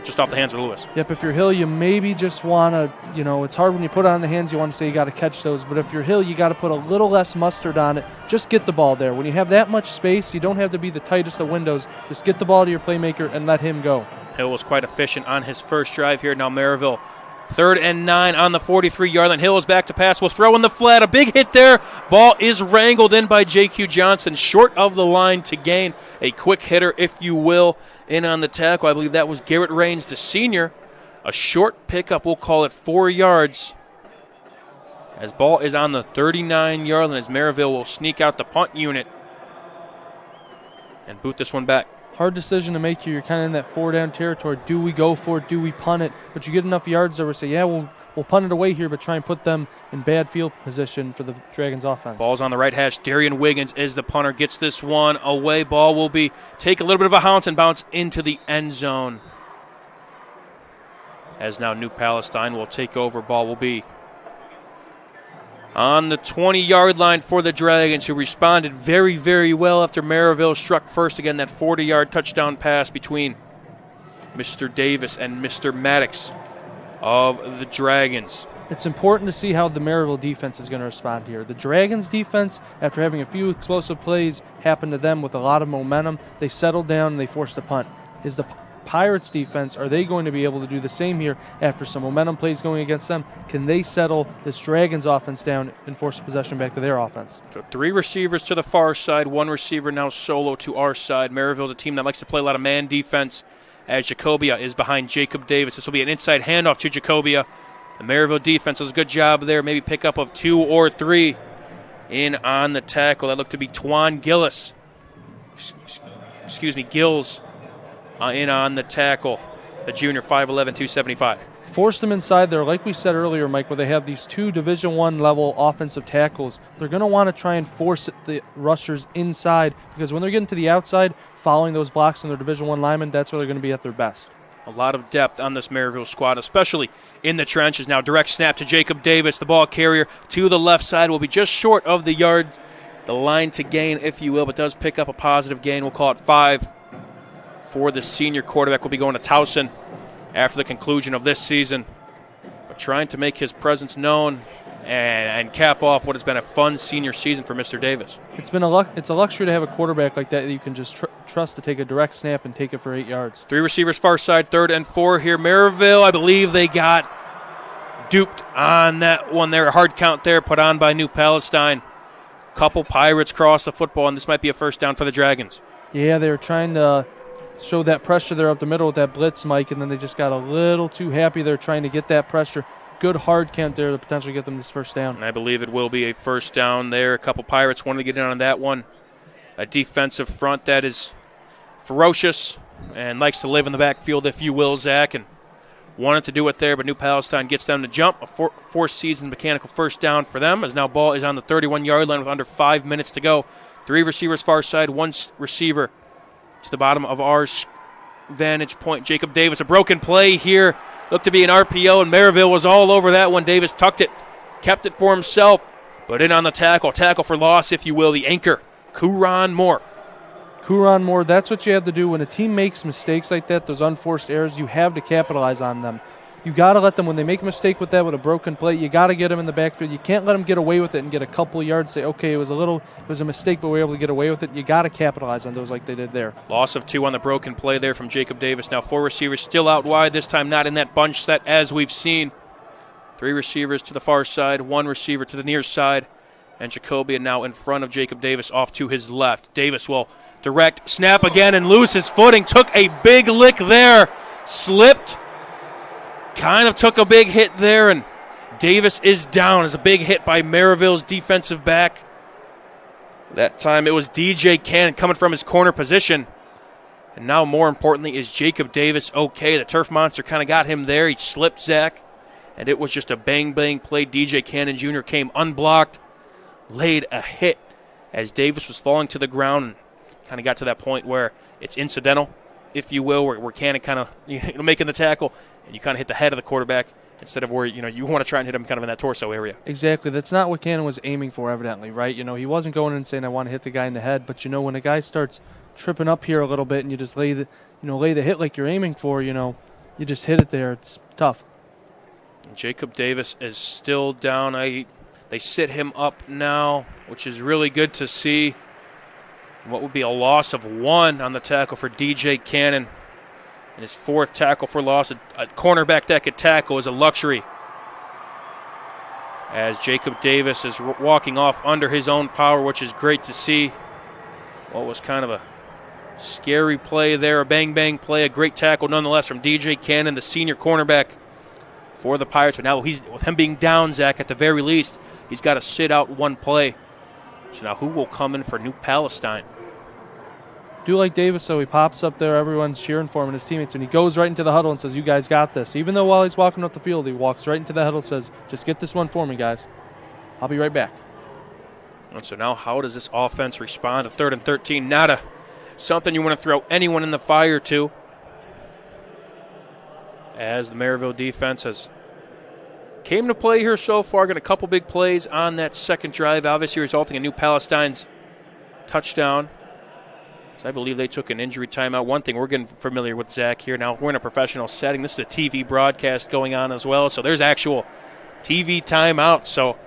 just off the hands of Lewis. Yep, if you're Hill, you maybe just want to, it's hard when you put it on the hands, you want to say you got to catch those, but if you're Hill, you got to put a little less mustard on it. Just get the ball there. When you have that much space, you don't have to be the tightest of windows. Just get the ball to your playmaker and let him go. Hill was quite efficient on his first drive here. Now Merrillville, 3rd and 9 on the 43-yard line. Hill is back to pass. Will throw in the flat. A big hit there. Ball is wrangled in by J.Q. Johnson, short of the line to gain. A quick hitter, if you will, in on the tackle. I believe that was Garrett Raines, the senior. A short pickup, we'll call it 4 yards. As ball is on the 39-yard line, as Merrillville will sneak out the punt unit and boot this one back. Hard decision to make here. You're kind of in that 4-down territory. Do we go for it? Do we punt it? But you get enough yards there, we say, yeah, we'll punt it away here, but try and put them in bad field position for the Dragons offense. Ball's on the right hash. Darian Wiggins is the punter. Gets this one away. Ball will take a little bit of a bounce and bounce into the end zone. As now New Palestine will take over. Ball will be on the 20-yard line for the Dragons, who responded very, very well after Merrillville struck first. Again, that 40-yard touchdown pass between Mr. Davis and Mr. Maddox of the Dragons. It's important to see how the Merrillville defense is going to respond here. The Dragons defense, after having a few explosive plays happen to them with a lot of momentum, they settled down and they forced a punt. Is the Pirates defense, are they going to be able to do the same here after some momentum plays going against them? Can they settle this Dragons offense down and force possession back to their offense? So 3 receivers to the far side, 1 receiver now solo to our side. Merrillville's a team that likes to play a lot of man defense, as Jacobia is behind Jacob Davis. This will be an inside handoff to Jacobia. The Merrillville defense does a good job there, maybe pick up of 2 or 3 in on the tackle. That looked to be Twan Gillis. Gills in on the tackle. The junior, 5'11", 275. Force them inside there, like we said earlier, Mike, where they have these 2 Division I level offensive tackles. They're going to want to try and force the rushers inside, because when they're getting to the outside, following those blocks on their Division I linemen, that's where they're going to be at their best. A lot of depth on this Merrillville squad, especially in the trenches. Now direct snap to Jacob Davis, the ball carrier to the left side, will be just short of the yards, the line to gain, if you will, but does pick up a positive gain. We'll call it 5 for the senior quarterback. Will be going to Towson after the conclusion of this season, but trying to make his presence known and cap off what has been a fun senior season for Mr. Davis. It's a luxury to have a quarterback like that you can just trust to take a direct snap and take it for 8 yards. 3 receivers far side, 3rd and 4 here. Merrillville, I believe they got duped on that one there. A hard count there put on by New Palestine. Couple Pirates cross the football, and this might be a first down for the Dragons. Yeah, they were trying to show that pressure there up the middle with that blitz, Mike, and then they just got a little too happy there trying to get that pressure. Good hard count there to potentially get them this first down. And I believe it will be a first down there. A couple Pirates wanted to get in on that one. A defensive front that is ferocious and likes to live in the backfield, if you will, Zach, and wanted to do it there, but New Palestine gets them to jump. A four-season mechanical first down for them, as now ball is on the 31-yard line with under 5 minutes to go. 3 receivers far side, 1 receiver to the bottom of our vantage point. Jacob Davis, a broken play here. Looked to be an RPO, and Merrillville was all over that one. Davis tucked it, kept it for himself, but in on the tackle. Tackle for loss, if you will, the anchor, Kuron Moore. Kuron Moore, that's what you have to do when a team makes mistakes like that, those unforced errors, you have to capitalize on them. You got to let them, when they make a mistake with that, with a broken play, you got to get them in the backfield. You can't let them get away with it and get a couple of yards, say, okay, it was a mistake, but we were able to get away with it. You got to capitalize on those like they did there. Loss of 2 on the broken play there from Jacob Davis. Now 4 receivers still out wide, this time not in that bunch set as we've seen. 3 receivers to the far side, 1 receiver to the near side, and Jacobian now in front of Jacob Davis off to his left. Davis will direct snap again and lose his footing. Took a big lick there. Slipped. Kind of took a big hit there, and Davis is down. It's a big hit by Merrillville's defensive back. That time it was DJ Cannon coming from his corner position. And now, more importantly, is Jacob Davis okay? The turf monster kind of got him there. He slipped, Zach, and it was just a bang-bang play. DJ Cannon Jr. came unblocked, laid a hit as Davis was falling to the ground, and kind of got to that point where it's incidental, if you will, where Cannon kind of making the tackle, and you kind of hit the head of the quarterback instead of where you want to try and hit him kind of in that torso area. Exactly. That's not what Cannon was aiming for, evidently, right? He wasn't going in and saying, I want to hit the guy in the head, but when a guy starts tripping up here a little bit and you just lay the hit like you're aiming for, you just hit it there. It's tough. Jacob Davis is still down. They sit him up now, which is really good to see. What would be a loss of 1 on the tackle for DJ Cannon. And his 4th tackle for loss. A cornerback that could tackle is a luxury. As Jacob Davis is walking off under his own power, which is great to see. What was kind of a scary play there, a bang-bang play, a great tackle nonetheless from DJ Cannon, the senior cornerback for the Pirates. But now with him being down, Zach, at the very least, he's got to sit out 1 play. So now who will come in for New Palestine? Do like Davis, so he pops up there, everyone's cheering for him and his teammates, and he goes right into the huddle and says, you guys got this. Even though while he's walking up the field, he walks right into the huddle and says, just get this one for me, guys. I'll be right back. And so now how does this offense respond to 3rd and 13? Not something you want to throw anyone in the fire to, as the Merrillville defense has came to play here so far, got a couple big plays on that second drive, obviously resulting in New Palestine's touchdown. So I believe they took an injury timeout. One thing we're getting familiar with, Zach, here now, we're in a professional setting. This is a TV broadcast going on as well, so there's actual TV timeout. So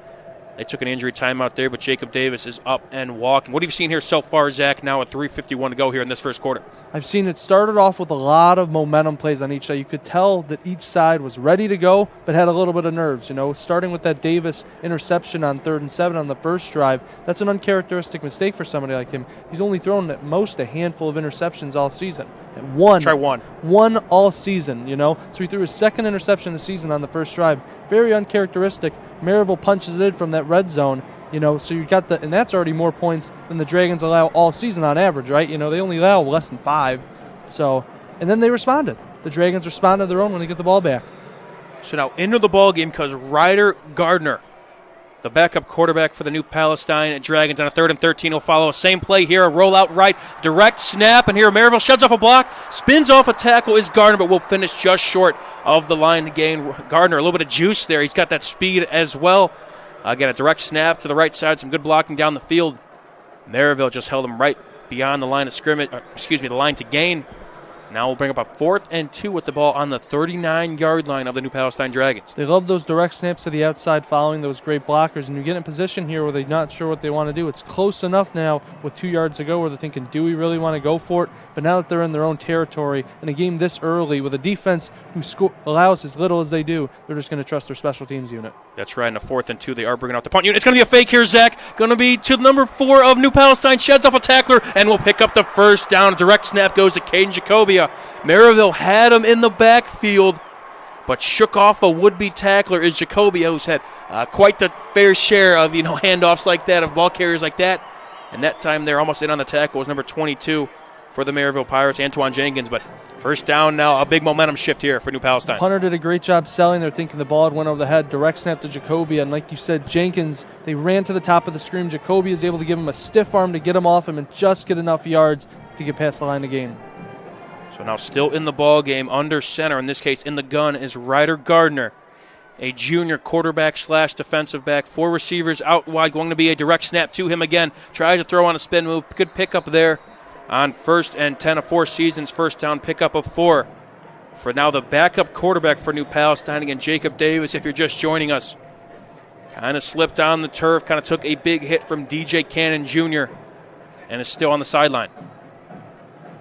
they took an injury timeout there, but Jacob Davis is up and walking. What have you seen here so far, Zach, now with 3:51 to go here in this first quarter? I've seen it started off with a lot of momentum plays on each side. You could tell that each side was ready to go, but had a little bit of nerves. Starting with that Davis interception on 3rd and 7 on the first drive, that's an uncharacteristic mistake for somebody like him. He's only thrown at most a handful of interceptions all season. And one all season, So he threw his 2nd interception of the season on the first drive. Very uncharacteristic. Merrillville punches it in from that red zone, so you got and that's already more points than the Dragons allow all season on average, right? They only allow less than 5. So, and then they responded. The Dragons responded to their own when they get the ball back. So now into the ball game because Ryder Gardner, the backup quarterback for the New Palestine Dragons, on a 3rd and 13 will follow. Same play here, a rollout right, direct snap, and here Merrillville sheds off a block, spins off a tackle, is Gardner, but will finish just short of the line to gain. Gardner, a little bit of juice there. He's got that speed as well. Again, a direct snap to the right side, some good blocking down the field. Merrillville just held him right beyond the line of scrimmage, the line to gain. Now we'll bring up a 4th and 2 with the ball on the 39-yard line of the New Palestine Dragons. They love those direct snaps to the outside following those great blockers, and you get in position here where they're not sure what they want to do. It's close enough now with 2 yards to go where they're thinking, do we really want to go for it? But now that they're in their own territory in a game this early with a defense who allows as little as they do, they're just going to trust their special teams unit. That's right, in a 4th and 2, they are bringing out the punt unit. It's going to be a fake here, Zach. Going to be to number 4 of New Palestine, sheds off a tackler, and will pick up the first down. Direct snap goes to Caden Jacobia. Merrillville had him in the backfield, but shook off a would-be tackler is Jacobia, who's had quite the fair share of handoffs like that, of ball carriers like that. And that time they're almost in on the tackle was number 22 for the Merrillville Pirates, Antoine Jenkins. But first down now, a big momentum shift here for New Palestine. Hunter did a great job selling. They're thinking the ball had went over the head. Direct snap to Jacobia. And like you said, Jenkins, they ran to the top of the screen. Jacobia is able to give him a stiff arm to get him off him and just get enough yards to get past the line of gain. So now still in the ball game, under center, in this case in the gun, is Ryder Gardner, a junior quarterback / defensive back. 4 receivers out wide, going to be a direct snap to him again. Tries to throw on a spin move. Good pickup there on 1st and 10 of 4 seasons. First down pickup of 4. For now the backup quarterback for New Palestine, again, Jacob Davis, if you're just joining us. Kind of slipped on the turf, kind of took a big hit from DJ Cannon Jr. and is still on the sideline.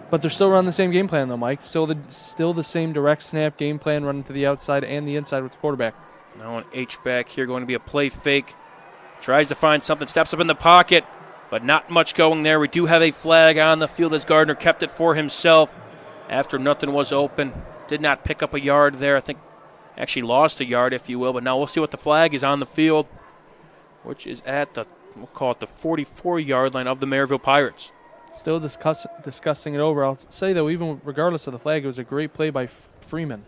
But they're still running the same game plan, though, Mike. Still the same direct snap game plan, running to the outside and the inside with the quarterback. Now an H-back here, going to be a play fake. Tries to find something, steps up in the pocket, but not much going there. We do have a flag on the field as Gardner kept it for himself after nothing was open. Did not pick up a yard there. I think actually lost a yard, if you will. But now we'll see what the flag is on the field, which is at we'll call it the 44-yard line of the Merrillville Pirates. Still discussing it over. I'll say, though, even regardless of the flag, it was a great play by Freeman.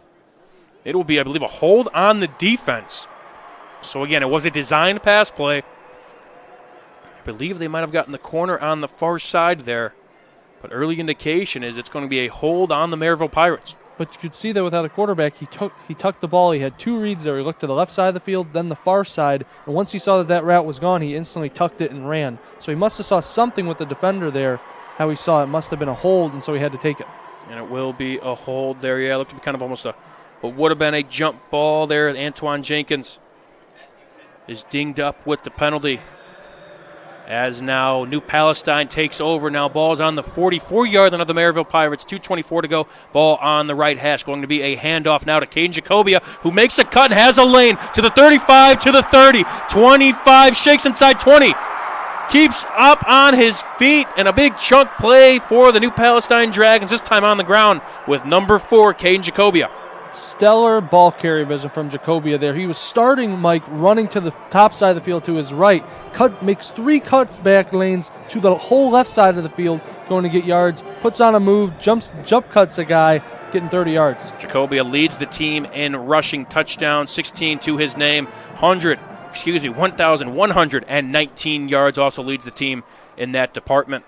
It will be, I believe, a hold on the defense. So, again, it was a designed pass play. I believe they might have gotten the corner on the far side there. But early indication is it's going to be a hold on the Merrillville Pirates. But you could see that without a quarterback, he tucked the ball. He had 2 reads there. He looked to the left side of the field, then the far side. And once he saw that route was gone, he instantly tucked it and ran. So he must have saw something with the defender there. How he saw it must have been a hold, and so he had to take it. And it will be a hold there. Yeah, it looked to be kind of almost what would have been a jump ball there. Antoine Jenkins is dinged up with the penalty. As now New Palestine takes over. Now ball's on the 44-yard line of the Merrillville Pirates. 2:24 to go. Ball on the right hash. Going to be a handoff now to Caden Jacobia, who makes a cut and has a lane to the 35, to the 30. 25, shakes inside 20. Keeps up on his feet, and a big chunk play for the New Palestine Dragons, this time on the ground with number 4, Caden Jacobia. Stellar ball carry vision from Jacobia there. He was starting, Mike, running to the top side of the field to his right. Makes 3 cuts back lanes to the whole left side of the field, going to get yards. Puts on a move, jump cuts a guy, getting 30 yards. Jacobia leads the team in rushing touchdown, 16 to his name, 1,119 yards, also leads the team in that department.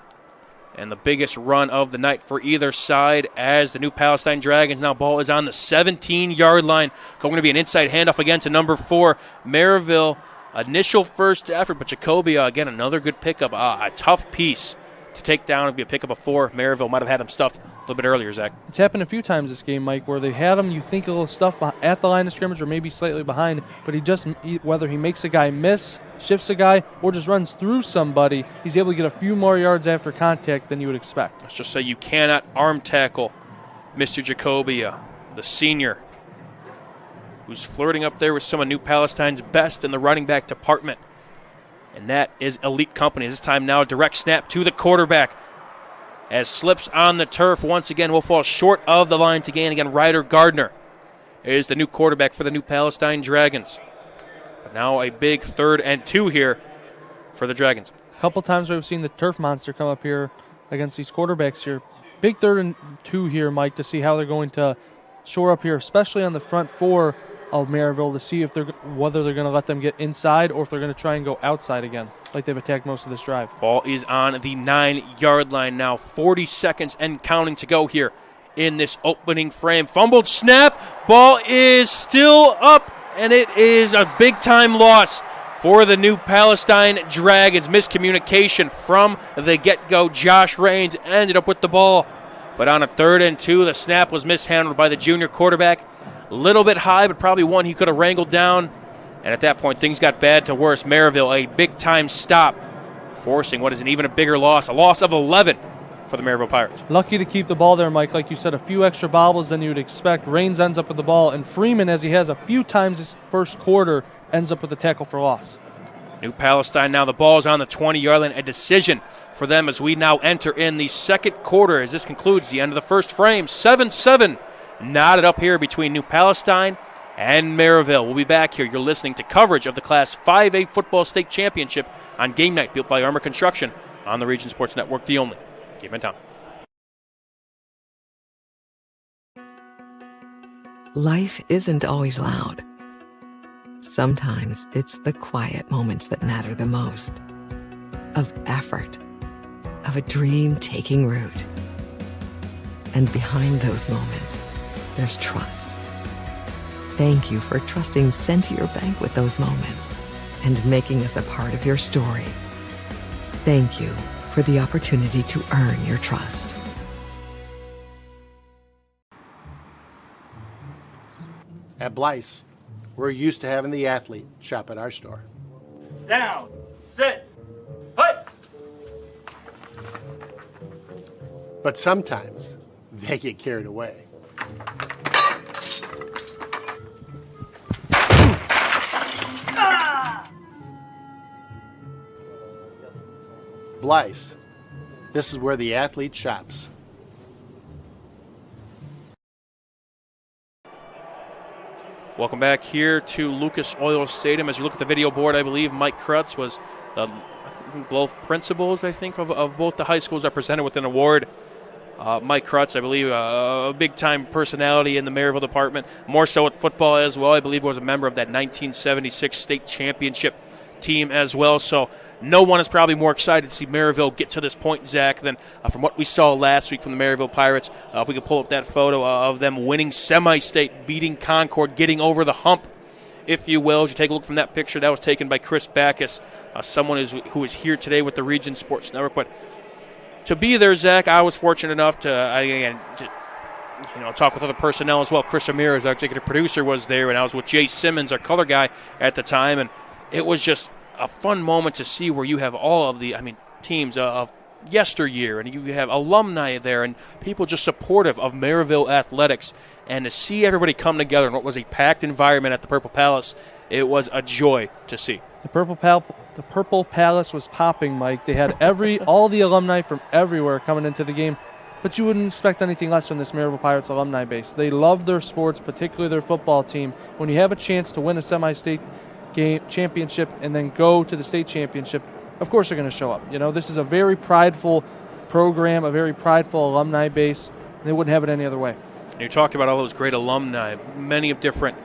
And the biggest run of the night for either side as the New Palestine Dragons. Now ball is on the 17-yard line. Going to be an inside handoff again to number 4, Merrillville. Initial first effort, but Jacobia, again, another good pickup. A tough piece to take down. It'd be a pickup of 4. Merrillville might have had him stuffed a little bit earlier, Zach. It's happened a few times this game, Mike, where they had him, you think a little stuff at the line of scrimmage or maybe slightly behind, but whether he makes a guy miss, shifts a guy, or just runs through somebody, he's able to get a few more yards after contact than you would expect. Let's just say you cannot arm tackle Mr. Jacobia, the senior, who's flirting up there with some of New Palestine's best in the running back department. And that is elite company. This time now direct snap to the quarterback. As slips on the turf once again, will fall short of the line to gain. Again, Ryder Gardner is the new quarterback for the New Palestine Dragons. But now a big 3rd and 2 here for the Dragons. A couple times we've seen the turf monster come up here against these quarterbacks here. Big 3rd and 2 here, Mike, to see how they're going to shore up here, especially on the front 4 of Merrillville, to see whether they're going to let them get inside or if they're going to try and go outside again, like they've attacked most of this drive. Ball is on the 9-yard line now. 40 seconds and counting to go here in this opening frame. Fumbled snap. Ball is still up, and it is a big-time loss for the New Palestine Dragons. Miscommunication from the get-go. Josh Raines ended up with the ball But on a 3rd and 2, the snap was mishandled by the junior quarterback. A little bit high, but probably one he could have wrangled down. And at that point, things got bad to worse. Merrillville, a big-time stop, forcing what is an even a bigger loss, a loss of 11 for the Merrillville Pirates. Lucky to keep the ball there, Mike. Like you said, a few extra bobbles than you would expect. Raines ends up with the ball, and Freeman, as he has a few times this first quarter, ends up with a tackle for loss. New Palestine now, the ball is on the 20-yard line. A decision for them as we now enter in the second quarter as this concludes the end of the first frame. 7-7 knotted up here between New Palestine and Merrillville. We'll be back here. You're listening to coverage of the Class 5A Football State Championship on Game Night, built by Armor Construction on the Region Sports Network, the only game in town. Life isn't always loud. Sometimes it's the quiet moments that matter the most. Of effort, of a dream taking root. And behind those moments, there's trust. Thank you for trusting Centier Bank with those moments and making us a part of your story. Thank you for the opportunity to earn your trust. At Blyce, we're used to having the athlete shop at our store. Down, sit, put. But sometimes they get carried away. Blyce, this is where the athlete shops. Welcome back here to Lucas Oil Stadium. As you look at the video board, I believe Mike Krutz was both principals, of both the high schools are presented with an award. Mike Krutz, I believe, a big-time personality in the Merrillville department, more so with football as well. I believe was a member of that 1976 state championship team as well. So no one is probably more excited to see Merrillville get to this point, Zach, than from what we saw last week from the Merrillville Pirates. If we could pull up that photo of them winning semi-state, beating Concord, getting over the hump, if you will. As you take a look from that picture, that was taken by Chris Backus, someone who is here today with the Region Sports Network. But to be there, Zach, I was fortunate enough to talk with other personnel as well. Chris Ramirez, our executive producer, was there, and I was with Jay Simmons, our color guy, at the time, and it was just a fun moment to see where you have all of the teams of yesteryear, and you have alumni there, and people just supportive of Merrillville athletics, and to see everybody come together in what was a packed environment at the Purple Palace, it was a joy to see. The Purple Palace was popping, Mike. They had all the alumni from everywhere coming into the game, but you wouldn't expect anything less from this Merrillville Pirates alumni base. They love their sports, particularly their football team. When you have a chance to win a semi-state game championship and then go to the state championship, of course they're going to show up. This is a very prideful program, a very prideful alumni base, and they wouldn't have it any other way. You talked about all those great alumni, many of different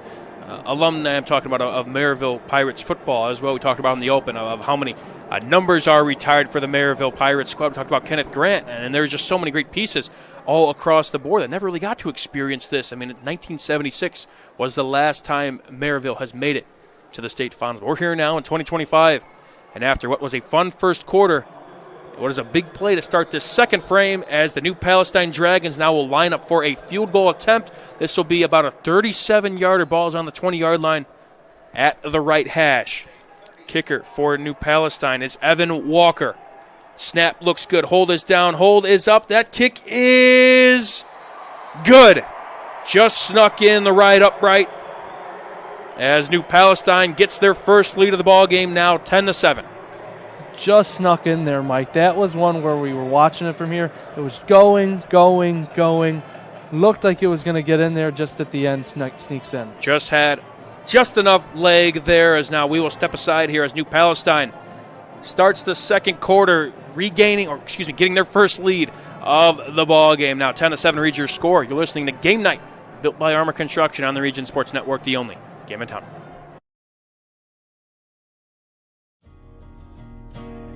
alumni. I'm talking about of Merrillville Pirates football as well. We talked about in the open of how many numbers are retired for the Merrillville Pirates squad. We talked about Kenneth Grant, and there's just so many great pieces all across the board that never really got to experience this. 1976 was the last time Merrillville has made it to the state finals. We're here now in 2025, and after what was a fun first quarter, what is a big play to start this second frame as the New Palestine Dragons now will line up for a field goal attempt. This will be about a 37-yarder. Ball is on the 20-yard line at the right hash. Kicker for New Palestine is Evan Walker. Snap looks good. Hold is down. Hold is up. That kick is good. Just snuck in the right upright as New Palestine gets their first lead of the ball game now, 10-7. Just snuck in there, Mike. That was one where we were watching it from here. It was going. Looked like it was going to get in there, just at the end sneaks in. Just had just enough leg there, as now we will step aside here as New Palestine starts the second quarter getting their first lead of the ball game. Now 10-7 reads your score. You're listening to Game Night, built by Armor Construction on the Region Sports Network, the only game in town.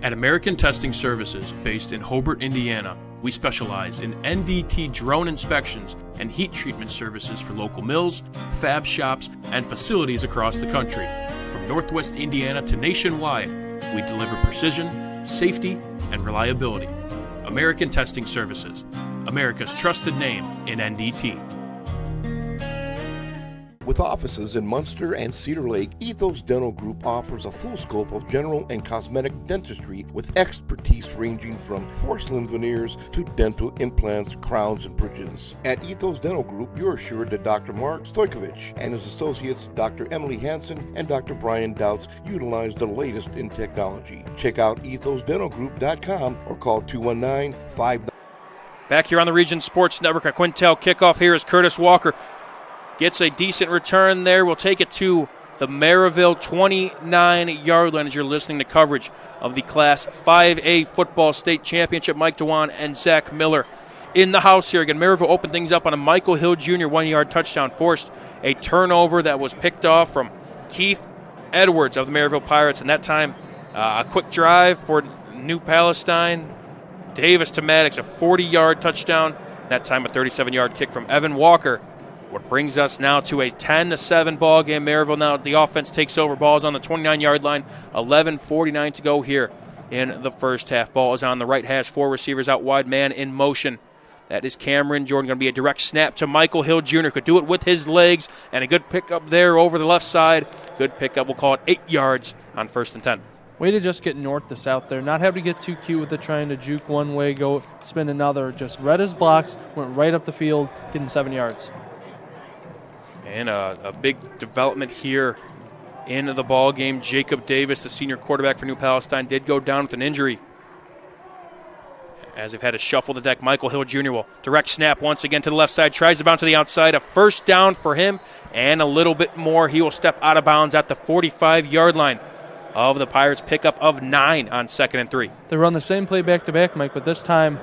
At American Testing Services, based in Hobart, Indiana, we specialize in NDT drone inspections and heat treatment services for local mills, fab shops, and facilities across the country. From Northwest Indiana to nationwide, we deliver precision, safety, and reliability. American Testing Services, America's trusted name in NDT. With offices in Munster and Cedar Lake, Ethos Dental Group offers a full scope of general and cosmetic dentistry with expertise ranging from porcelain veneers to dental implants, crowns, and bridges. At Ethos Dental Group, you're assured that Dr. Mark Stojkovic and his associates, Dr. Emily Hansen and Dr. Brian Douts, utilize the latest in technology. Check out ethosdentalgroup.com or call 219-59. Back here on the Region Sports Network at Quintel. Kickoff here is Curtis Walker. Gets a decent return there. We'll take it to the Merrillville 29-yard line as you're listening to coverage of the Class 5A Football State Championship. Mike Dewan and Zach Miller in the house here. Again, Merrillville opened things up on a Michael Hill Jr. 1-yard touchdown. Forced a turnover that was picked off from Keith Edwards of the Merrillville Pirates. And that time, a quick drive for New Palestine. Davis to Maddox, a 40-yard touchdown. That time, a 37-yard kick from Evan Walker. What brings us now to a 10-7 ball game. Merrillville now, the offense takes over. Ball's on the 29-yard line. 11:49 to go here in the first half. Ball is on the right hash. 4 receivers out wide. Man in motion. That is Cameron Jordan. Going to be a direct snap to Michael Hill Jr. Could do it with his legs. And a good pickup there over the left side. Good pickup. We'll call it 8 yards on 1st and 10. Way to just get north to south there. Not having to get too cute with it, trying to juke one way, go spin another. Just read his blocks, went right up the field, getting 7 yards. And a big development here in the ball game. Jacob Davis, the senior quarterback for New Palestine, did go down with an injury. As they've had to shuffle the deck, Michael Hill Jr. will direct snap once again to the left side. Tries to bounce to the outside. A first down for him and a little bit more. He will step out of bounds at the 45-yard line of the Pirates. Pickup of 9 on 2nd and 3. They run the same play back-to-back, Mike, but this time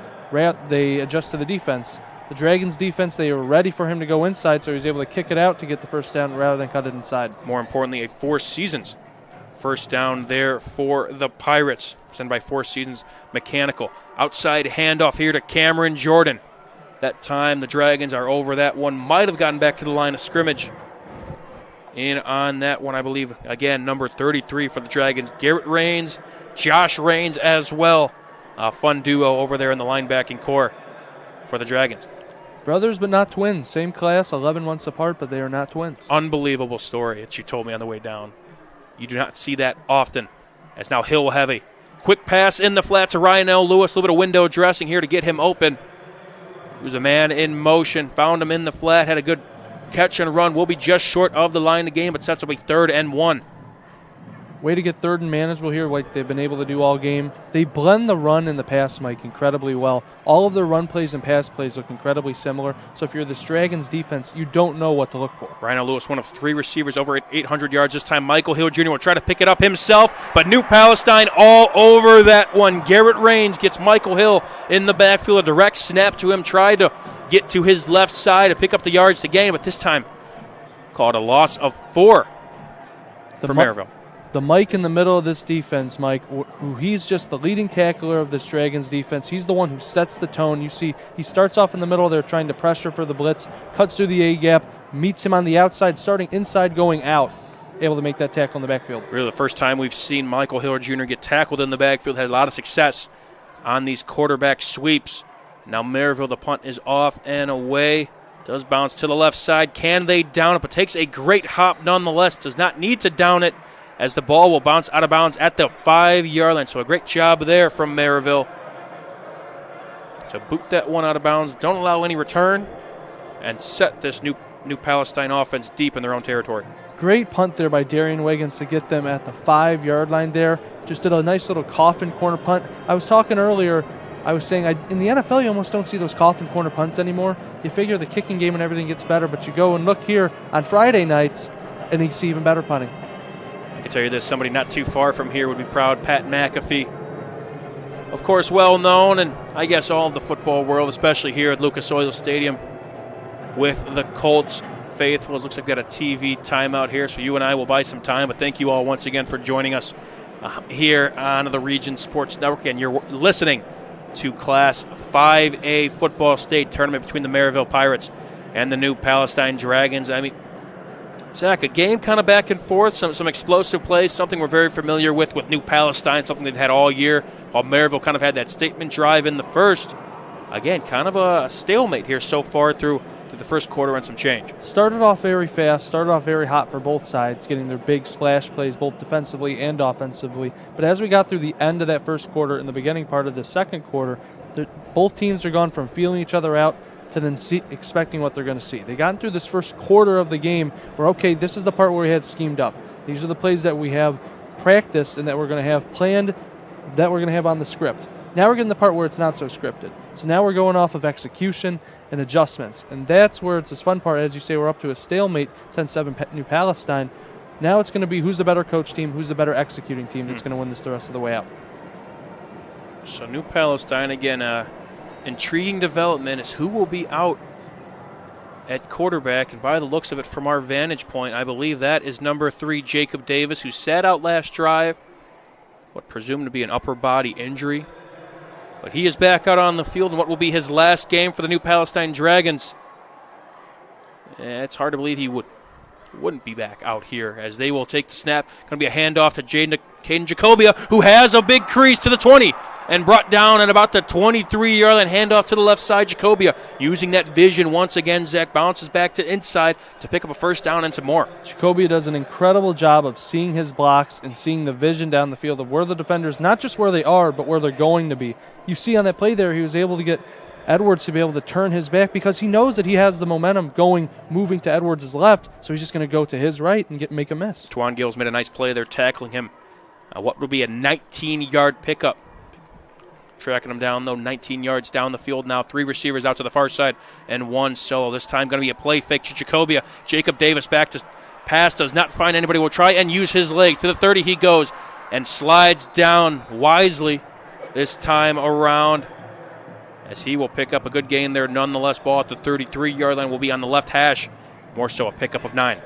they adjust to the defense. The Dragons' defense, they were ready for him to go inside, so he was able to kick it out to get the first down rather than cut it inside. More importantly, a Four Seasons first down there for the Pirates, presented by Four Seasons Mechanical. Outside handoff here to Cameron Jordan. That time the Dragons are over that one. Might have gotten back to the line of scrimmage. In on that one, I believe, again, number 33 for the Dragons. Garrett Rains, Josh Rains as well. A fun duo over there in the linebacking core for the Dragons. Brothers but not twins. Same class, 11 months apart, but they are not twins. Unbelievable story that you told me on the way down. You do not see that often. As now Hill will have a quick pass in the flat to Ryan L. Lewis. A little bit of window dressing here to get him open. He was a man in motion. Found him in the flat. Had a good catch and run. Will be just short of the line of the game, but sets up a 3rd and 1. Way to get 3rd and manageable here like they've been able to do all game. They blend the run and the pass, Mike, incredibly well. All of their run plays and pass plays look incredibly similar. So if you're this Dragons defense, you don't know what to look for. Ryan Lewis, one of 3 receivers over at 800 yards. This time Michael Hill Jr. will try to pick it up himself, but New Palestine all over that one. Garrett Rains gets Michael Hill in the backfield. A direct snap to him. Tried to get to his left side to pick up the yards to gain, but this time called a loss of 4 for Merrillville. The Mike in the middle of this defense, Mike, who he's just the leading tackler of this Dragons defense. He's the one who sets the tone. You see, he starts off in the middle there trying to pressure for the blitz, cuts through the A-gap, meets him on the outside, starting inside, going out, able to make that tackle in the backfield. Really the first time we've seen Michael Hill Jr. get tackled in the backfield. Had a lot of success on these quarterback sweeps. Now Merrillville, the punt is off and away. Does bounce to the left side. Can they down it? But takes a great hop nonetheless. Does not need to down it, as the ball will bounce out of bounds at the 5-yard line. So a great job there from Merrillville to boot that one out of bounds. Don't allow any return and set this New Palestine offense deep in their own territory. Great punt there by Darian Wiggins to get them at the 5-yard line there. Just did a nice little coffin corner punt. I was talking earlier, I was saying in the NFL you almost don't see those coffin corner punts anymore. You figure the kicking game and everything gets better, but you go and look here on Friday nights and you see even better punting. I can tell you this, somebody not too far from here would be proud. Pat McAfee, of course, well known, and I guess all of the football world, especially here at Lucas Oil Stadium with the Colts faithful. It looks like we've got a TV timeout here, so you and I will buy some time. But thank you all once again for joining us here on the Region Sports Network. And you're listening to Class 5A Football State Tournament between the Merrillville Pirates and the New Palestine Dragons. I mean, Zach, a game kind of back and forth, some explosive plays, something we're very familiar with New Palestine, something they've had all year, while Merrillville kind of had that statement drive in the first. again, kind of a stalemate here so far through the first quarter and some change. Started off very fast, started off very hot for both sides, getting their big splash plays both defensively and offensively. But as we got through the end of that first quarter and the beginning part of the second quarter, both teams are gone from feeling each other out to then expecting what they're going to see. They got through this first quarter of the game where, okay, this is the part where we had schemed up. These are the plays that we have practiced and that we're going to have planned, that we're going to have on the script. Now we're getting the part where it's not so scripted. So now we're going off of execution and adjustments. And that's where it's this fun part. As you say, we're up to a stalemate, 10-7 New Palestine. Now it's going to be who's the better coach team, who's the better executing team that's going to win this the rest of the way out. So New Palestine, again, intriguing development is who will be out at quarterback. And by the looks of it, from our vantage point, I believe that is number 3, Jacob Davis, who sat out last drive, what presumed to be an upper body injury. But he is back out on the field in what will be his last game for the New Palestine Dragons. It's hard to believe he wouldn't be back out here as they will take the snap. Going to be a handoff to Caden Jacobia, who has a big crease to the 20 and brought down at about the 23-yard line. Handoff to the left side. Jacobia using that vision once again. Zach bounces back to inside to pick up a first down and some more. Jacobia does an incredible job of seeing his blocks and seeing the vision down the field of where the defenders, not just where they are, but where they're going to be. You see on that play there, he was able to get Edwards to be able to turn his back because he knows that he has the momentum moving to Edwards' left, so he's just going to go to his right and make a miss. Twan Gills made a nice play there, tackling him. What would be a 19-yard pickup. Tracking him down, though, 19 yards down the field now. 3 receivers out to the far side and 1 solo. This time going to be a play fake to Jacobia. Jacob Davis back to pass, does not find anybody. Will try and use his legs. To the 30 he goes and slides down wisely this time around, as he will pick up a good gain there nonetheless. Ball at the 33-yard line will be on the left hash. More so a pickup of 9.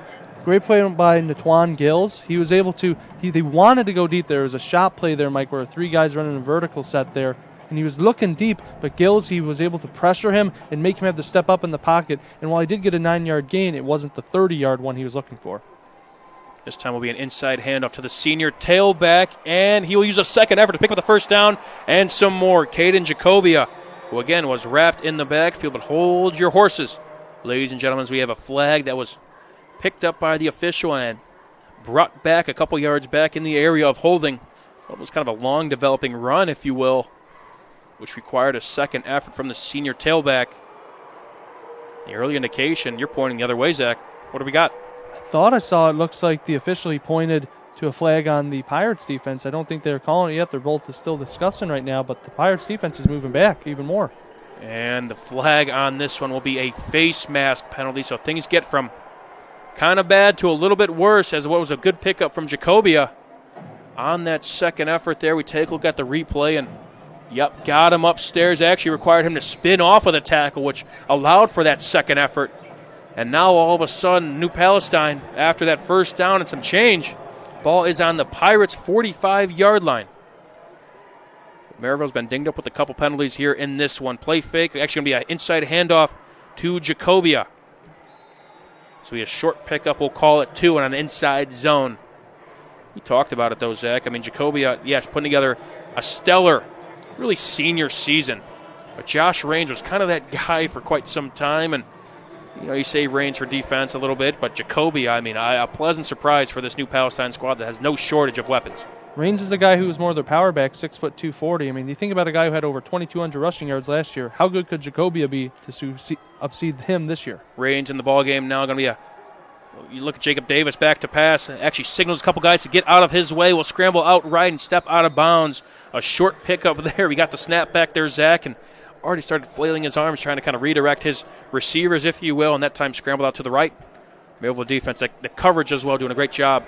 Great play by Natwan Gills. He was able to, they wanted to go deep there. There was a shot play there, Mike, where 3 guys running a vertical set there. And he was looking deep, but Gills, he was able to pressure him and make him have to step up in the pocket. And while he did get a 9-yard gain, it wasn't the 30-yard one he was looking for. This time will be an inside handoff to the senior tailback, and he will use a second effort to pick up the first down and some more. Caden Jacobia, who again was wrapped in the backfield, but hold your horses. Ladies and gentlemen, we have a flag that was picked up by the official and brought back a couple yards back in the area of holding. What was kind of a long developing run, if you will, which required a second effort from the senior tailback. The early indication, you're pointing the other way, Zach. What do we got? I thought I saw it looks like the official pointed to a flag on the Pirates defense. I don't think they're calling it yet. They're both still discussing right now, but the Pirates defense is moving back even more. And the flag on this one will be a face mask penalty, so things get from kind of bad to a little bit worse, as what was a good pickup from Jacobia on that second effort there. We take a look at the replay, and got him upstairs. Actually required him to spin off of the tackle, which allowed for that second effort. And now all of a sudden, New Palestine, after that first down and some change, ball is on the Pirates' 45-yard line. Merrillville's been dinged up with a couple penalties here in this one. Play fake, actually going to be an inside handoff to Jacobia. So a short pickup, we'll call it 2, and an inside zone. We talked about it, though, Zach. I mean, Jacobia, yes, putting together a stellar, really senior season. But Josh Raines was kind of that guy for quite some time. And, you say Raines for defense a little bit, but Jacobia, a pleasant surprise for this New Palestine squad that has no shortage of weapons. Raines is a guy who was more their power back, 6 foot 240. You think about a guy who had over 2,200 rushing yards last year. How good could Jacobia be to upseed him this year? Raines in the ball game now going to be you look at Jacob Davis back to pass. Actually signals a couple guys to get out of his way. Will scramble out right and step out of bounds. A short pickup there. We got the snap back there, Zach, and already started flailing his arms, trying to kind of redirect his receivers, if you will, and that time scrambled out to the right. Merrillville defense, the coverage as well, doing a great job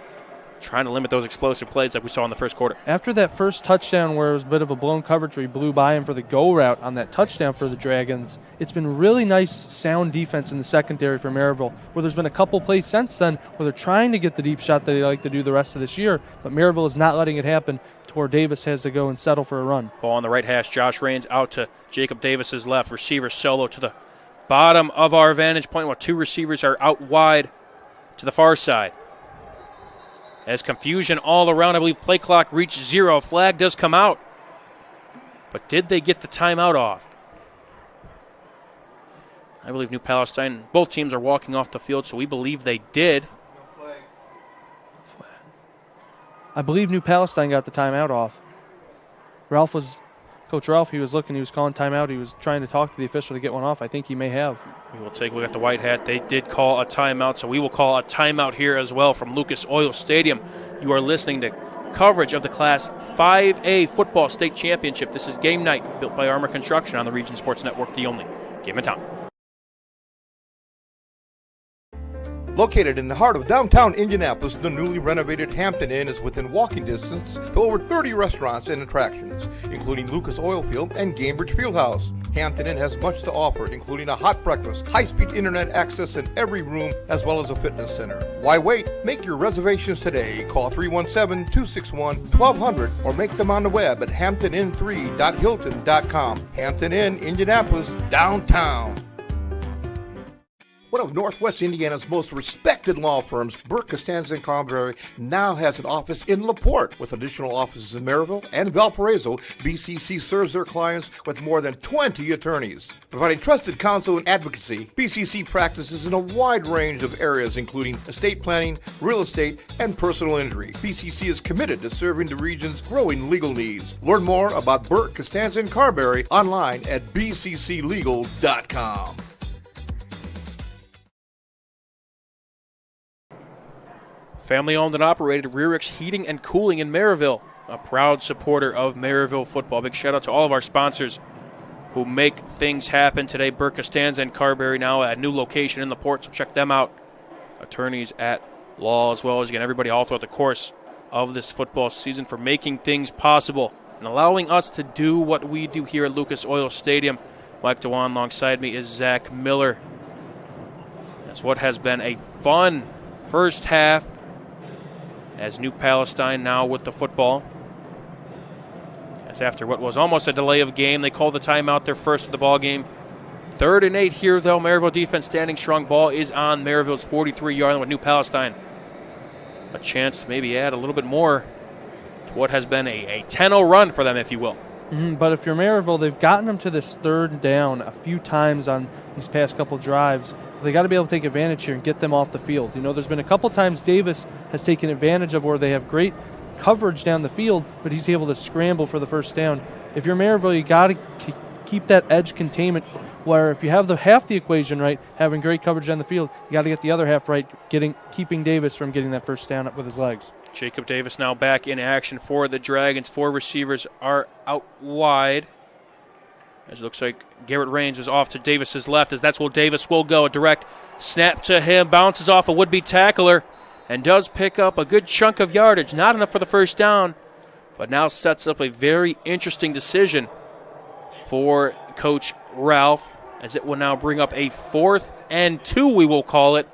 trying to limit those explosive plays like we saw in the first quarter. After that first touchdown where it was a bit of a blown coverage where he blew by him for the go route on that touchdown for the Dragons, it's been really nice, sound defense in the secondary for Merrillville, where there's been a couple plays since then where they're trying to get the deep shot that they like to do the rest of this year, but Merrillville is not letting it happen to where Davis has to go and settle for a run. Ball on the right hash. Josh Raines out to Jacob Davis's left. Receiver solo to the bottom of our vantage point while 2 receivers are out wide to the far side. As confusion all around, I believe play clock reached 0. Flag does come out. But did they get the timeout off? I believe New Palestine, both teams are walking off the field, so we believe they did. I believe New Palestine got the timeout off. Coach Ralph, he was calling timeout. He was trying to talk to the official to get one off. I think he may have. We will take a look at the white hat. They did call a timeout, so we will call a timeout here as well from Lucas Oil Stadium. You are listening to coverage of the Class 5A Football State Championship. This is Game Night, built by Armor Construction on the Region Sports Network, the only game in town. Located in the heart of downtown Indianapolis, the newly renovated Hampton Inn is within walking distance to over 30 restaurants and attractions, including Lucas Oil Field and Gamebridge Fieldhouse. Hampton Inn has much to offer, including a hot breakfast, high-speed internet access in every room, as well as a fitness center. Why wait? Make your reservations today. Call 317-261-1200 or make them on the web at hamptonin3.hilton.com. Hampton Inn, Indianapolis, downtown. One of Northwest Indiana's most respected law firms, Burke Costanza & Carberry, now has an office in LaPorte. With additional offices in Merrillville and Valparaiso, BCC serves their clients with more than 20 attorneys. Providing trusted counsel and advocacy, BCC practices in a wide range of areas, including estate planning, real estate, and personal injury. BCC is committed to serving the region's growing legal needs. Learn more about Burke Costanza & Carberry online at bcclegal.com. Family owned and operated, Rearix Heating and Cooling in Merrillville, a proud supporter of Merrillville football. Big shout out to all of our sponsors who make things happen today. Burke Costanza and Carberry now at a new location in LaPorte, so check them out. Attorneys at law, as well as, again, everybody all throughout the course of this football season for making things possible and allowing us to do what we do here at Lucas Oil Stadium. Mike DeWan alongside me is Zach Miller. That's what has been a fun first half, as New Palestine now with the football. As after what was almost a delay of game, they called the timeout, their first of the ball game. 3rd and 8 here, though. Merrillville defense standing strong. Ball is on Merrillville's 43-yard line with New Palestine. A chance to maybe add a little bit more to what has been a 10-0 run for them, if you will. But if you're Merrillville, they've gotten them to this 3rd down a few times on these past couple drives. They got to be able to take advantage here and get them off the field. You know, there's been a couple times Davis has taken advantage of where they have great coverage down the field, but he's able to scramble for the first down. If you're Merrillville, you got to keep that edge containment, where if you have half the equation right, having great coverage on the field, you got to get the other half right, keeping Davis from getting that first down up with his legs. Jacob Davis now back in action for the Dragons. 4 receivers are out wide. As it looks like Garrett Rains is off to Davis's left, as that's where Davis will go. A direct snap to him, bounces off a would-be tackler, and does pick up a good chunk of yardage. Not enough for the first down, but now sets up a very interesting decision for Coach Ralph, as it will now bring up a 4th and 2, we will call it.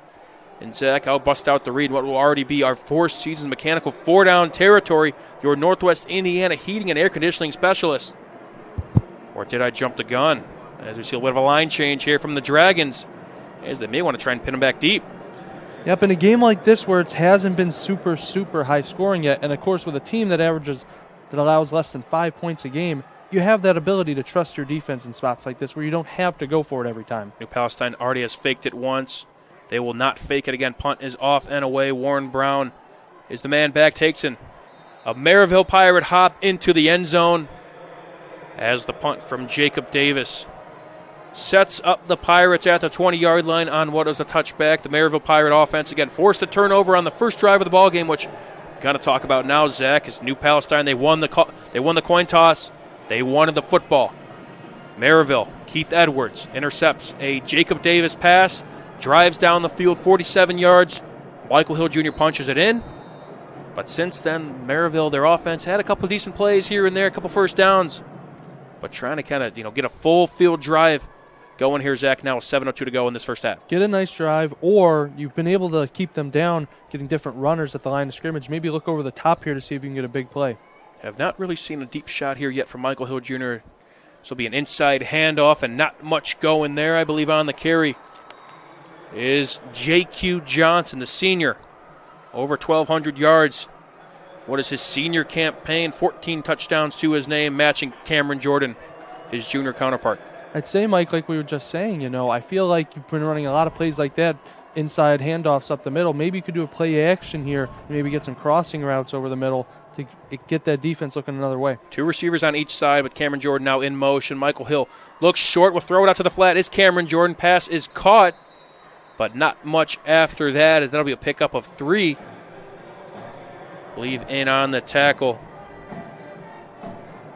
And Zach, I'll bust out the read what will already be our 4th season mechanical 4-down territory, your Northwest Indiana heating and air conditioning specialist. Or did I jump the gun? As we see a bit of a line change here from the Dragons, as they may want to try and pin them back deep. Yep, in a game like this where it hasn't been super high scoring yet, and of course with a team that allows less than 5 points a game, you have that ability to trust your defense in spots like this where you don't have to go for it every time. New Palestine already has faked it once. They will not fake it again. Punt is off and away. Warren Brown is the man back, takes in a Merrillville Pirate hop into the end zone, as the punt from Jacob Davis sets up the Pirates at the 20-yard line on what is a touchback. The Merrillville Pirate offense, again, forced a turnover on the first drive of the ballgame, which we're going to talk about now, Zach, is New Palestine. They won the coin toss. They wanted the football. Merrillville, Keith Edwards intercepts a Jacob Davis pass, drives down the field 47 yards. Michael Hill Jr. punches it in. But since then, Merrillville, their offense, had a couple of decent plays here and there, a couple first downs. But trying to kind of, get a full field drive going here, Zach, now with 7:02 to go in this first half. Get a nice drive, or you've been able to keep them down, getting different runners at the line of scrimmage. Maybe look over the top here to see if you can get a big play. Have not really seen a deep shot here yet from Michael Hill Jr. This will be an inside handoff and not much going there. I believe on the carry is J.Q. Johnson, the senior. Over 1,200 yards. What is his senior campaign? 14 touchdowns to his name, matching Cameron Jordan, his junior counterpart. I'd say, Mike, like we were just saying, I feel like you've been running a lot of plays like that, inside handoffs up the middle. Maybe you could do a play action here, maybe get some crossing routes over the middle to get that defense looking another way. 2 receivers on each side with Cameron Jordan now in motion. Michael Hill looks short, will throw it out to the flat. Is Cameron Jordan. Pass is caught, but not much after that, as that'll be a pickup of 3. Believe in on the tackle.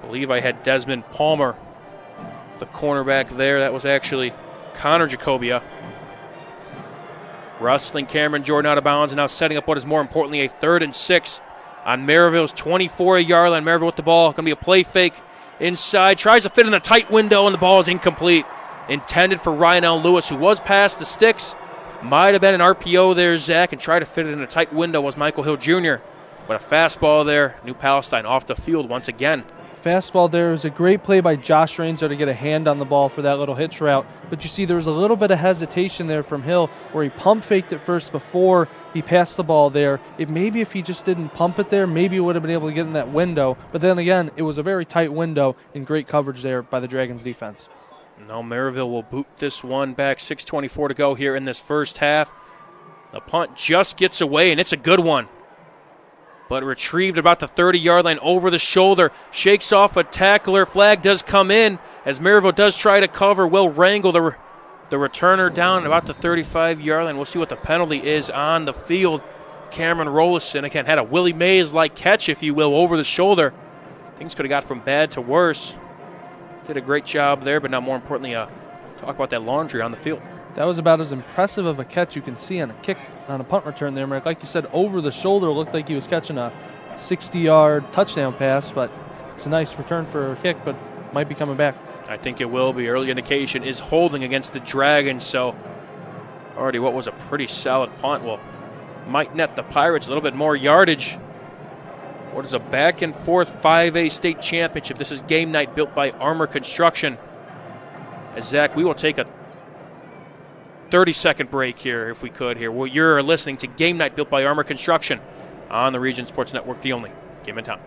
Believe I had Desmond Palmer, the cornerback there. That was actually Connor Jacobia. Rustling Cameron Jordan out of bounds, and now setting up what is more importantly a 3rd and 6 on Merrillville's 24-yard line. Merrillville with the ball. Going to be a play fake inside. Tries to fit in a tight window, and the ball is incomplete. Intended for Ryan L. Lewis, who was past the sticks. Might have been an RPO there, Zach, and tried to fit it in a tight window was Michael Hill Jr. But a fastball there. New Palestine off the field once again. Fastball there was a great play by Josh Rains to get a hand on the ball for that little hitch route. But you see there was a little bit of hesitation there from Hill where he pump faked it first before he passed the ball there. Maybe if he just didn't pump it there, maybe he would have been able to get in that window. But then again, it was a very tight window and great coverage there by the Dragons defense. Now Merrillville will boot this one back. 6:24 to go here in this first half. The punt just gets away, and it's a good one. But retrieved about the 30-yard line over the shoulder. Shakes off a tackler. Flag does come in as Merrillville does try to cover. Will wrangle the returner down about the 35-yard line. We'll see what the penalty is on the field. Cameron Rollison, again, had a Willie Mays-like catch, if you will, over the shoulder. Things could have got from bad to worse. Did a great job there, but now more importantly, talk about that laundry on the field. That was about as impressive of a catch you can see on a punt return there, Mark. Like you said, over the shoulder, looked like he was catching a 60-yard touchdown pass, but it's a nice return for a kick, but might be coming back. I think it will be. Early indication is holding against the Dragons, so already what was a pretty solid punt might net the Pirates a little bit more yardage. What is a back-and-forth 5A state championship? This is game night built by Armor Construction. As Zach, we will take a 30-second break here, if we could here. Well, you're listening to Game Night built by Armor Construction on the Region Sports Network, the only game in town.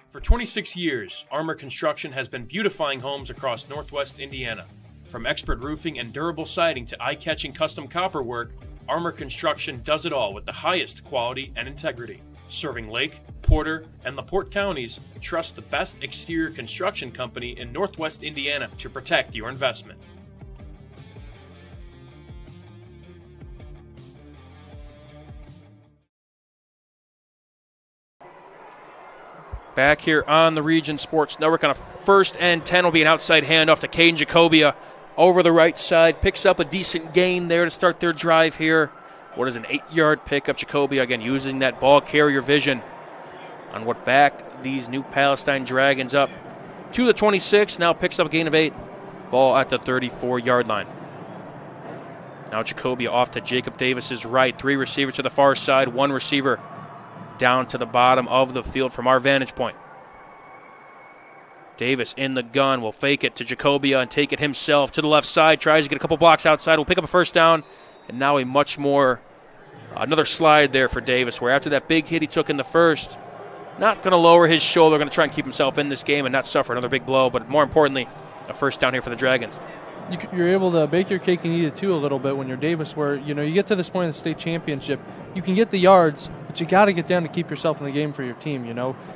For 26 years, Armor Construction has been beautifying homes across Northwest Indiana. From expert roofing and durable siding to eye-catching custom copper work, Armor Construction does it all with the highest quality and integrity. Serving Lake, Porter, and LaPorte counties, trust the best exterior construction company in Northwest Indiana to protect your investment. Back here on the Region Sports Network on a 1st and 10 will be an outside handoff to Caden Jacobia over the right side. Picks up a decent gain there to start their drive here. What is an 8-yard pickup? Jacobia again using that ball carrier vision on what backed these New Palestine Dragons up to the 26. Now picks up a gain of 8. Ball at the 34-yard line. Now Jacobia off to Jacob Davis's right. 3 receivers to the far side. 1 receiver down to the bottom of the field from our vantage point. Davis in the gun will fake it to Jacobia and take it himself to the left side. Tries to get a couple blocks outside. Will pick up a first down. And now another slide there for Davis, where after that big hit he took in the first, not going to lower his shoulder, going to try and keep himself in this game and not suffer another big blow, but more importantly, a first down here for the Dragons. You're able to bake your cake and eat it too a little bit when you're Davis, where you get to this point in the state championship, you can get the yards, but you got to get down to keep yourself in the game for your team.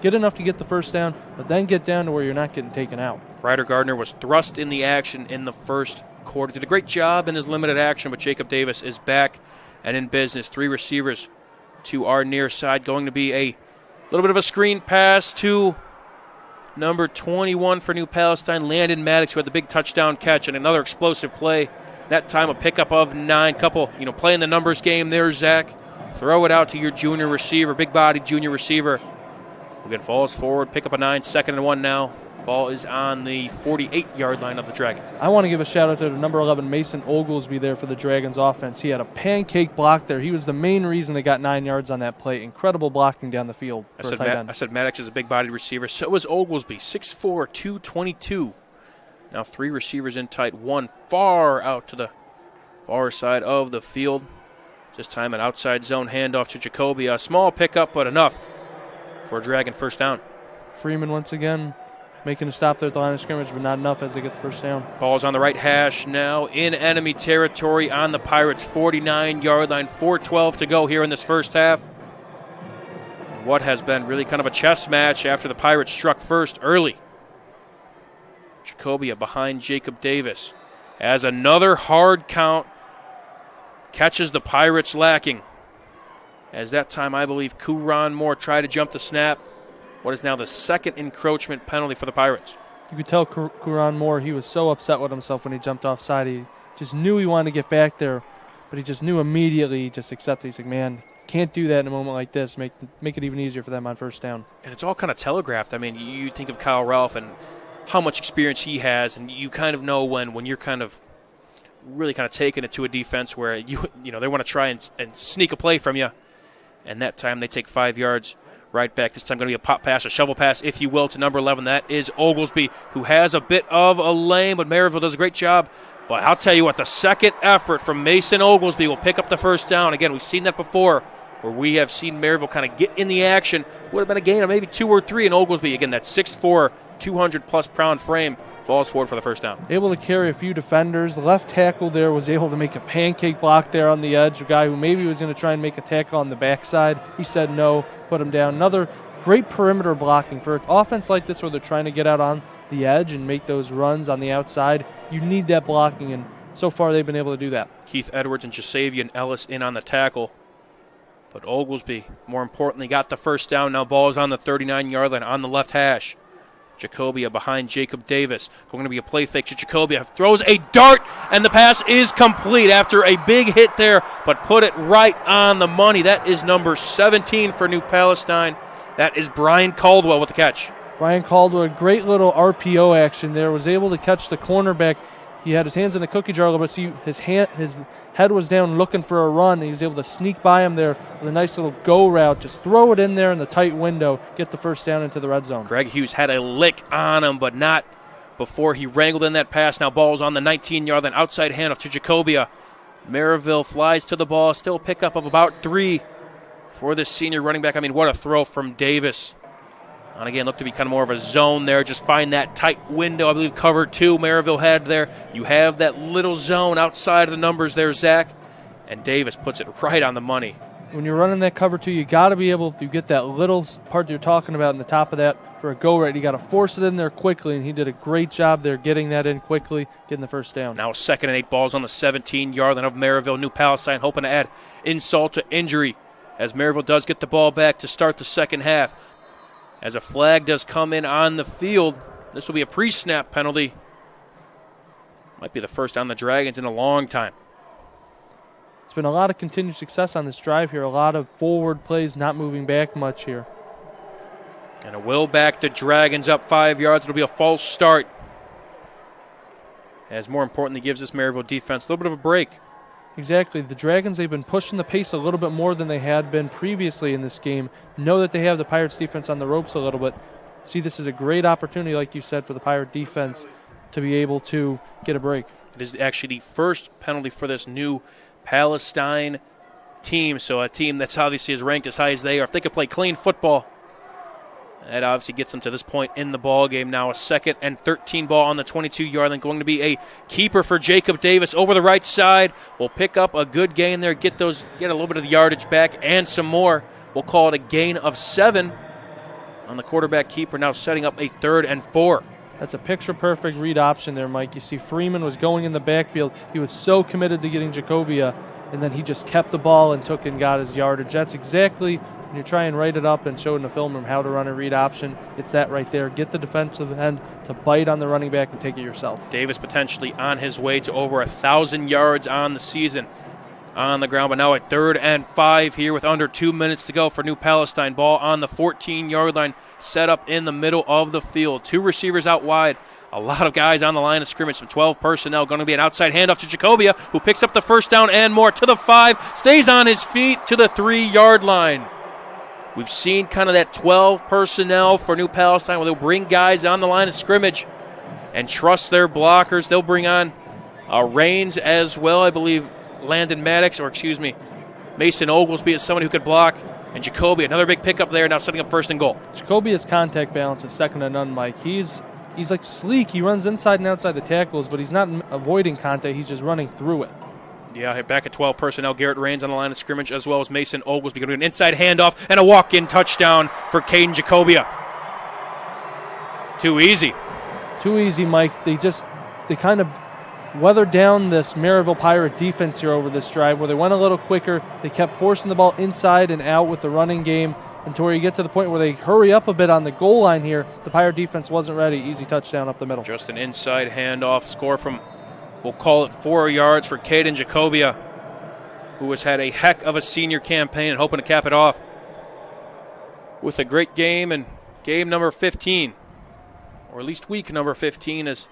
Get enough to get the first down, but then get down to where you're not getting taken out. Ryder Gardner was thrust in the action in the first quarter. Did a great job in his limited action, but Jacob Davis is back and in business. 3 receivers to our near side. Going to be a little bit of a screen pass to number 21 for New Palestine, Landon Maddox, who had the big touchdown catch and another explosive play. That time a pickup of 9. Playing the numbers game there, Zach. Throw it out to your junior receiver, big-bodied junior receiver. Again, falls forward, pick up a 9, 2nd and 1 now. Ball is on the 48-yard line of the Dragons. I want to give a shout-out to number 11, Mason Oglesby there for the Dragons offense. He had a pancake block there. He was the main reason they got 9 yards on that play. Incredible blocking down the field for a tight end. I said Maddox is a big-bodied receiver. So was Oglesby, 6'4", 222. Now 3 receivers in tight, 1 far out to the far side of the field. This time an outside zone handoff to Jacobia. A small pickup, but enough for a Dragon first down. Freeman once again making a stop there at the line of scrimmage, but not enough as they get the first down. Ball's on the right hash now in enemy territory on the Pirates' 49-yard line. 4:12 to go here in this first half. What has been really kind of a chess match after the Pirates struck first early. Jacobia behind Jacob Davis as another hard count catches the Pirates lacking. As that time, I believe, Kuron Moore tried to jump the snap. What is now the second encroachment penalty for the Pirates. You could tell Kuron Moore, he was so upset with himself when he jumped offside. He just knew he wanted to get back there, but he just knew immediately, he just accepted. He's like, man, can't do that in a moment like this. Make it even easier for them on first down. And it's all kind of telegraphed. I mean, you think of Kyle Ralph and how much experience he has, and you kind of know when you're kind of really kind of taking it to a defense where you know they want to try and sneak a play from you. And that time they take 5 yards right back. This time going to be a pop pass, a shovel pass, if you will, to number 11. That is Oglesby, who has a bit of a lane, but Merrillville does a great job. But I'll tell you what, the second effort from Mason Oglesby will pick up the first down. Again, we've seen that before, where we have seen Merrillville kind of get in the action. Would have been a gain of maybe 2 or 3, and Oglesby, again, that 6'4", 200-plus pound frame, falls forward for the first down. Able to carry a few defenders. The left tackle there was able to make a pancake block there on the edge. A guy who maybe was going to try and make a tackle on the backside. He said no, put him down. Another great perimeter blocking. For an offense like this where they're trying to get out on the edge and make those runs on the outside, you need that blocking, and so far they've been able to do that. Keith Edwards and Jasavian Ellis in on the tackle. But Oglesby, more importantly, got the first down. Now ball is on the 39-yard line on the left hash. Jacobia behind Jacob Davis. Going to be a play fake to Jacobia. Throws a dart, and the pass is complete after a big hit there, but put it right on the money. That is number 17 for New Palestine. That is Brian Caldwell with the catch. Brian Caldwell, great little RPO action there. Was able to catch the cornerback. He had his hands in the cookie jar a little bit. See, his head was down looking for a run. He was able to sneak by him there with a nice little go route. Just throw it in there in the tight window, get the first down into the red zone. Greg Hughes had a lick on him, but not before he wrangled in that pass. Now ball's on the 19-yard line. Outside handoff to Jacobia. Merrillville flies to the ball. Still pickup of about 3 for this senior running back. I mean, what a throw from Davis. And again, looked to be kind of more of a zone there. Just find that tight window. I believe cover 2 Merrillville had there. You have that little zone outside of the numbers there, Zach. And Davis puts it right on the money. When you're running that cover 2, you got to be able to get that little part that you're talking about in the top of that for a go right. You got to force it in there quickly, and he did a great job there getting that in quickly, getting the first down. Now 2nd and 8, balls on the 17-yard line of Merrillville. New Palestine hoping to add insult to injury as Merrillville does get the ball back to start the second half. As a flag does come in on the field, this will be a pre-snap penalty. Might be the first on the Dragons in a long time. It's been a lot of continued success on this drive here. A lot of forward plays, not moving back much here. And it will back the Dragons up 5 yards. It'll be a false start. As more importantly, gives this Merrillville defense a little bit of a break. Exactly. The Dragons, they've been pushing the pace a little bit more than they had been previously in this game. Know that they have the Pirates defense on the ropes a little bit. See, this is a great opportunity, like you said, for the Pirate defense to be able to get a break. It is actually the first penalty for this New Palestine team. So a team that's obviously as ranked as high as they are. If they could play clean football, that obviously gets them to this point in the ball game. Now a 2nd and 13 ball on the 22-yard line. Going to be a keeper for Jacob Davis over the right side. We'll pick up a good gain there, get a little bit of the yardage back and some more. We'll call it a gain of 7 on the quarterback keeper. Now setting up a 3rd and 4. That's a picture-perfect read option there, Mike. You see Freeman was going in the backfield. He was so committed to getting Jacobia, and then he just kept the ball and took and got his yardage. That's exactly when you try and write it up and show in the film room how to run a read option. It's that right there. Get the defensive end to bite on the running back and take it yourself. Davis potentially on his way to over 1,000 yards on the season on the ground, but now a 3rd and 5 here with under 2 minutes to go for New Palestine. Ball on the 14-yard line, set up in the middle of the field. 2 receivers out wide. A lot of guys on the line of scrimmage, some 12 personnel. Going to be an outside handoff to Jacobia, who picks up the first down and more to the 5, stays on his feet to the 3-yard line. We've seen kind of that 12 personnel for New Palestine where they'll bring guys on the line of scrimmage and trust their blockers. They'll bring on Raines as well. I believe Mason Oglesby is someone who could block. And Jacoby, another big pickup there, now setting up first and goal. Jacoby's contact balance is second to none, Mike. He's like sleek. He runs inside and outside the tackles, but he's not avoiding contact. He's just running through it. Yeah, back at 12 personnel, Garrett Rains on the line of scrimmage, as well as Mason Oglesby going to do an inside handoff and a walk-in touchdown for Caden Jacobia. Too easy. Too easy, Mike. They kind of weathered down this Merrillville Pirate defense here over this drive where they went a little quicker. They kept forcing the ball inside and out with the running game until you get to the point where they hurry up a bit on the goal line here. The Pirate defense wasn't ready. Easy touchdown up the middle. Just an inside handoff. Score from, we'll call it 4 yards for Caden Jacobia, who has had a heck of a senior campaign and hoping to cap it off with a great game and game number 15, or at least week number 15, as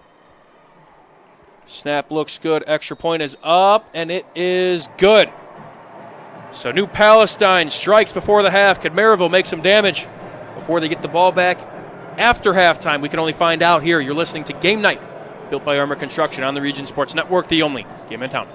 snap looks good. Extra point is up, and it is good. So New Palestine strikes before the half. Could Merrillville make some damage before they get the ball back after halftime? We can only find out here. You're listening to Game Night, built by Armor Construction on the Region Sports Network, the only game in town.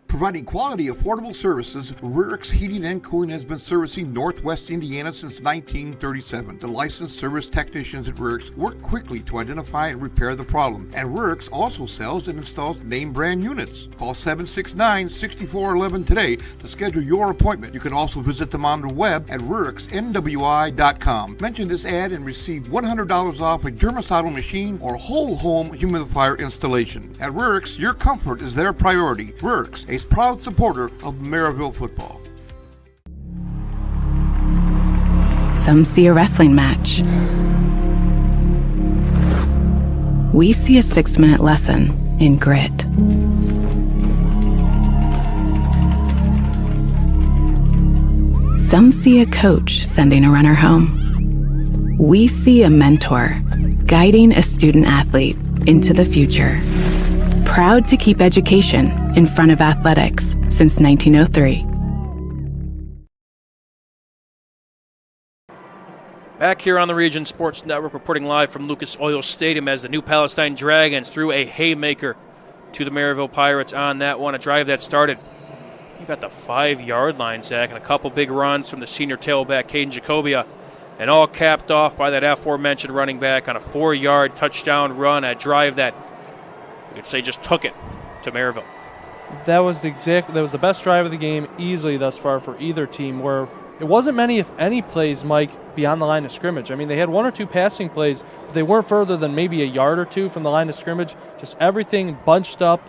Providing quality, affordable services, Rurik's Heating and Cooling has been servicing Northwest Indiana since 1937. The licensed service technicians at Rurik's work quickly to identify and repair the problem. And Rurik's also sells and installs name brand units. Call 769-6411 today to schedule your appointment. You can also visit them on the web at ruriksnwi.com. Mention this ad and receive $100 off a germicidal machine or whole home humidifier installation. At Rurik's, your comfort is their priority. Rurik's, a proud supporter of Merrillville football. Some see a wrestling match. We see a 6-minute lesson in grit. Some see a coach sending a runner home. We see a mentor guiding a student athlete into the future. Proud to keep education in front of athletics since 1903. Back here on the Region Sports Network, reporting live from Lucas Oil Stadium as the New Palestine Dragons threw a haymaker to the Merrillville Pirates on that one. A drive that started, you've got the 5-yard line, Zach, and a couple big runs from the senior tailback, Caden Jacobia, and all capped off by that aforementioned running back on a 4-yard touchdown run, a drive that you could say just took it to Merrillville. That was the best drive of the game easily thus far for either team, where it wasn't many, if any, plays, Mike, beyond the line of scrimmage. I mean, they had 1 or 2 passing plays, but they weren't further than maybe a yard or 2 from the line of scrimmage. Just everything bunched up,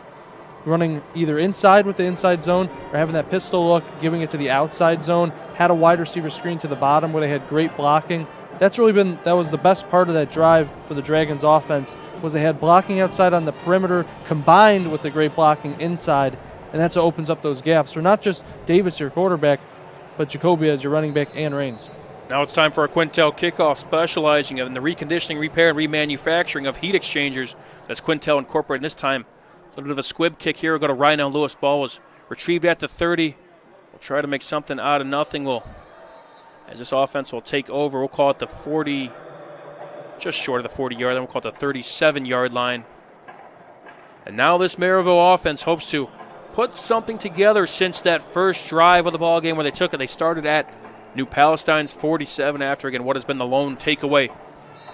running either inside with the inside zone or having that pistol look, giving it to the outside zone. Had a wide receiver screen to the bottom where they had great blocking. That was the best part of that drive for the Dragons offense, was they had blocking outside on the perimeter combined with the great blocking inside, and that's what opens up those gaps. So not just Davis, your quarterback, but Jacobia as your running back and Rains. Now it's time for a Quintel Kickoff, specializing in the reconditioning, repair, and remanufacturing of heat exchangers. That's Quintel Incorporated. This time, a little bit of a squib kick here. We'll go to Rhino Lewis. Ball was retrieved at the 30. We'll try to make something out of nothing. As this offense will take over, we'll call it the 40, just short of the 40-yard line. We'll call it the 37-yard line. And now this Merrillville offense hopes to put something together since that first drive of the ball game where they took it. They started at New Palestine's 47 after, again, what has been the lone takeaway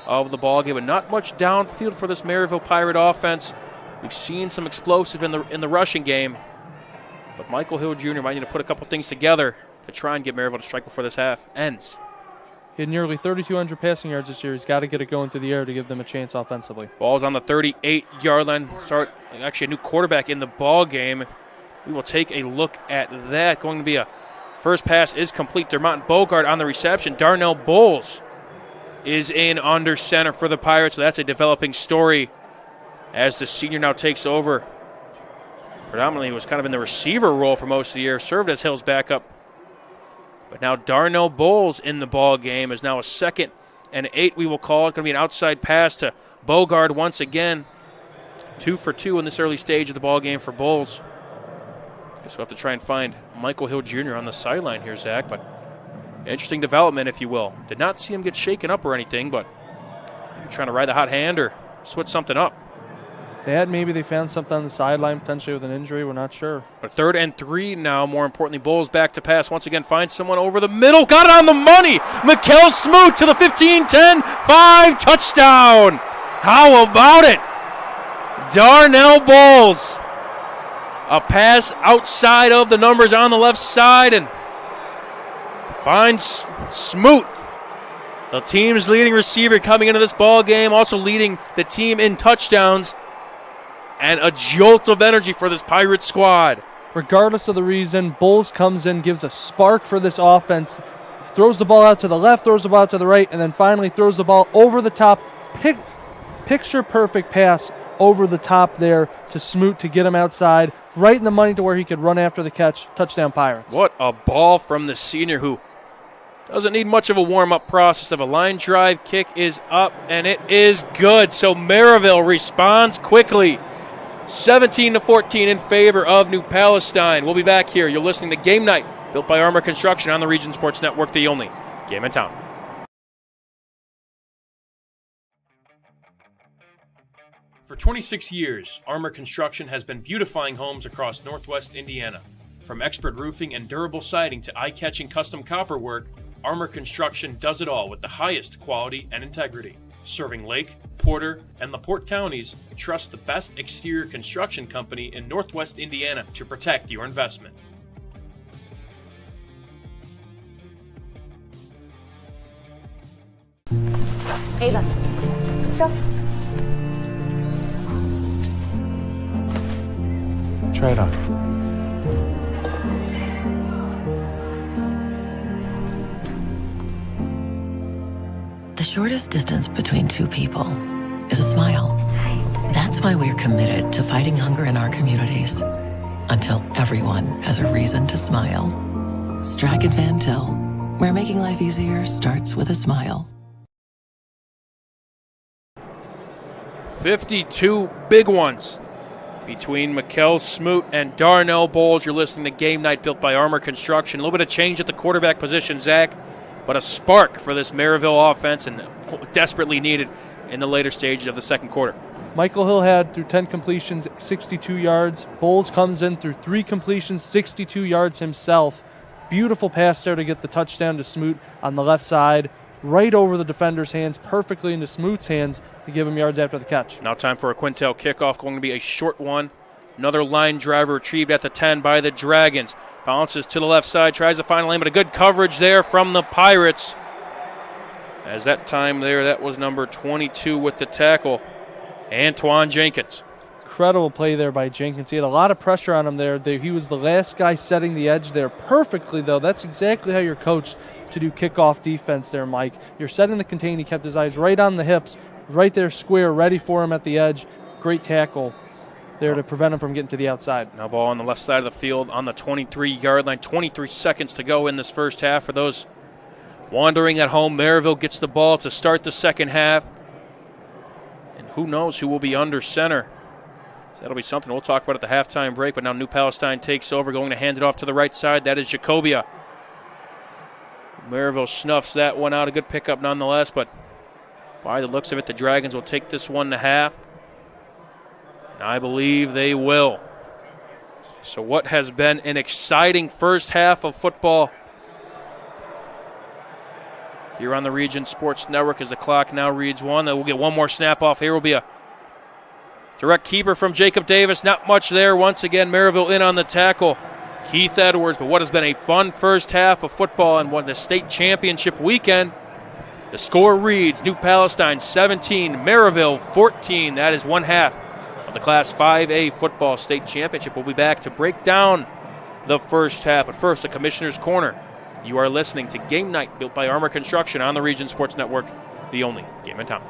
of the ball game. But not much downfield for this Merrillville Pirate offense. We've seen some explosive in the rushing game. But Michael Hill Jr. might need to put a couple things together to try and get Merrillville to strike before this half ends. He had nearly 3,200 passing yards this year. He's got to get it going through the air to give them a chance offensively. Ball's on the 38-yard line. Actually a new quarterback in the ball game. We will take a look at that. Going to be a first pass is complete. Dermont Bogart on the reception. Darnell Bowles is in under center for the Pirates. So that's a developing story as the senior now takes over. Predominantly was kind of in the receiver role for most of the year. Served as Hill's backup. But now Darnell Bowles in the ball game is now a 2nd and 8, we will call it. Going to be an outside pass to Bogard once again. 2 for 2 in this early stage of the ball game for Bowles. Guess we'll have to try and find Michael Hill Jr. on the sideline here, Zach. But interesting development, if you will. Did not see him get shaken up or anything, but maybe trying to ride the hot hand or switch something up. Maybe they found something on the sideline, potentially with an injury. We're not sure. But 3rd and 3 now. More importantly, Bulls back to pass. Once again, finds someone over the middle. Got it on the money. Mikkel Smoot to the 15-10, 5, touchdown. How about it? Darnell Bowles. A pass outside of the numbers on the left side and finds Smoot. The team's leading receiver coming into this ball game, also leading the team in touchdowns. And a jolt of energy for this Pirates squad. Regardless of the reason, Bulls comes in, gives a spark for this offense, throws the ball out to the left, throws the ball out to the right, and then finally throws the ball over the top. Picture-perfect pass over the top there to Smoot to get him outside, right in the money to where he could run after the catch. Touchdown Pirates. What a ball from the senior who doesn't need much of a warm-up process. Of a line drive kick is up, and it is good. So Merrillville responds quickly. 17-14 in favor of New Palestine. We'll be back here. You're listening to Game Night, built by Armor Construction on the Region Sports Network, the only game in town. For 26 years, Armor Construction has been beautifying homes across Northwest Indiana. From expert roofing and durable siding to eye-catching custom copper work, Armor Construction does it all with the highest quality and integrity. Serving Lake, Porter, and LaPorte counties, trust the best exterior construction company in Northwest Indiana to protect your investment. Ava, let's go. Try it on. The shortest distance between two people is a smile. That's why we're committed to fighting hunger in our communities. Until everyone has a reason to smile. Stratton Van Til, where making life easier starts with a smile. 52 big ones between Mikkel Smoot and Darnell Bowles. You're listening to Game Night, built by Armor Construction. A little bit of change at the quarterback position, Zach, but a spark for this Merrillville offense and desperately needed in the later stages of the second quarter. Michael Hill had through 10 completions, 62 yards. Bowles comes in through 3 completions, 62 yards himself. Beautiful pass there to get the touchdown to Smoot on the left side, right over the defender's hands, perfectly into Smoot's hands to give him yards after the catch. Now time for a Quintel kickoff, going to be a short one. Another line driver retrieved at the 10 by the Dragons. Bounces to the left side, tries to find a lane, but a good coverage there from the Pirates. As that time there, that was number 22 with the tackle, Antoine Jenkins. Incredible play there by Jenkins. He had a lot of pressure on him there. He was the last guy setting the edge there perfectly, though. That's exactly how you're coached to do kickoff defense there, Mike. You're setting the contain. He kept his eyes right on the hips, right there square, ready for him at the edge. Great tackle there to prevent him from getting to the outside. Now ball on the left side of the field on the 23-yard line. 23 seconds to go in this first half. For those wandering at home, Merrillville gets the ball to start the second half. And who knows who will be under center. So that'll be something we'll talk about at the halftime break. But now New Palestine takes over, going to hand it off to the right side. That is Jacobia. Merrillville snuffs that one out. A good pickup nonetheless, but by the looks of it, the Dragons will take this one to half. And I believe they will. So what has been an exciting first half of football here on the Region Sports Network as the clock now reads 1. We'll get one more snap off. Here will be a direct keeper from Jacob Davis. Not much there. Once again, Merrillville in on the tackle. Keith Edwards, but what has been a fun first half of football and the state championship weekend. The score reads New Palestine 17, Merrillville 14. That is one half of the Class 5A football state championship. We'll be back to break down the first half. But first, the Commissioner's Corner. You are listening to Game Night, built by Armor Construction on the Region Sports Network, the only game in town.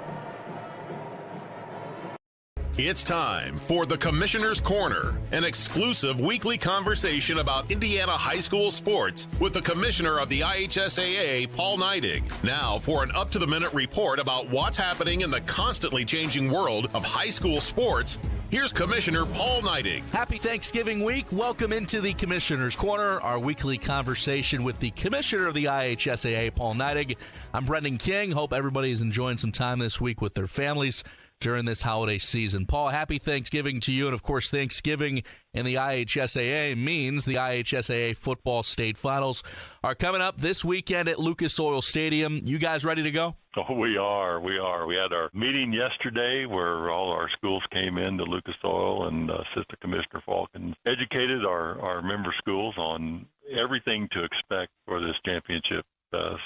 It's time for the Commissioner's Corner, an exclusive weekly conversation about Indiana high school sports with the Commissioner of the IHSAA, Paul Neidig. Now for an up-to-the-minute report about what's happening in the constantly changing world of high school sports, here's Commissioner Paul Neidig. Happy Thanksgiving week. Welcome into the Commissioner's Corner, our weekly conversation with the Commissioner of the IHSAA, Paul Neidig. I'm Brendan King. Hope everybody is enjoying some time this week with their families. during this holiday season. Paul, happy Thanksgiving to you. And, of course, Thanksgiving in the IHSAA means the IHSAA football state finals are coming up this weekend at Lucas Oil Stadium. You guys ready to go? Oh, we are. We had our meeting yesterday where all our schools came in to Lucas Oil, and Assistant Commissioner Falcon educated our member schools on everything to expect for this championship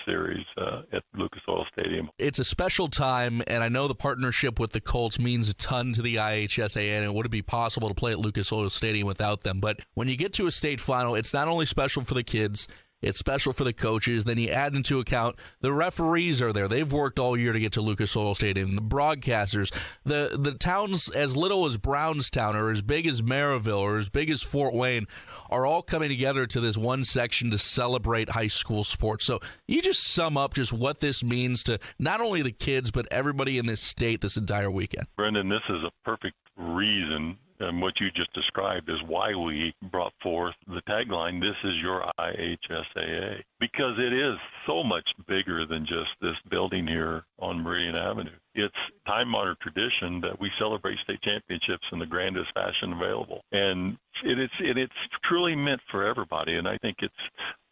series at Lucas Oil Stadium. It's a special time, and I know the partnership with the Colts means a ton to the IHSAA, and it wouldn't be possible to play at Lucas Oil Stadium without them. But when you get to a state final, it's not only special for the kids, it's special for the coaches. Then you add into account the referees are there. They've worked all year to get to Lucas Oil Stadium. The broadcasters, the towns as little as Brownstown or as big as Merrillville or as big as Fort Wayne are all coming together to this one section to celebrate high school sports. So you just sum up just what this means to not only the kids but everybody in this state this entire weekend. Brendan, this is a perfect reason. And what you just described is why we brought forth the tagline, "This is your IHSAA," because it is so much bigger than just this building here on Meridian Avenue. It's time-honored tradition that we celebrate state championships in the grandest fashion available. And it's truly meant for everybody. And I think it's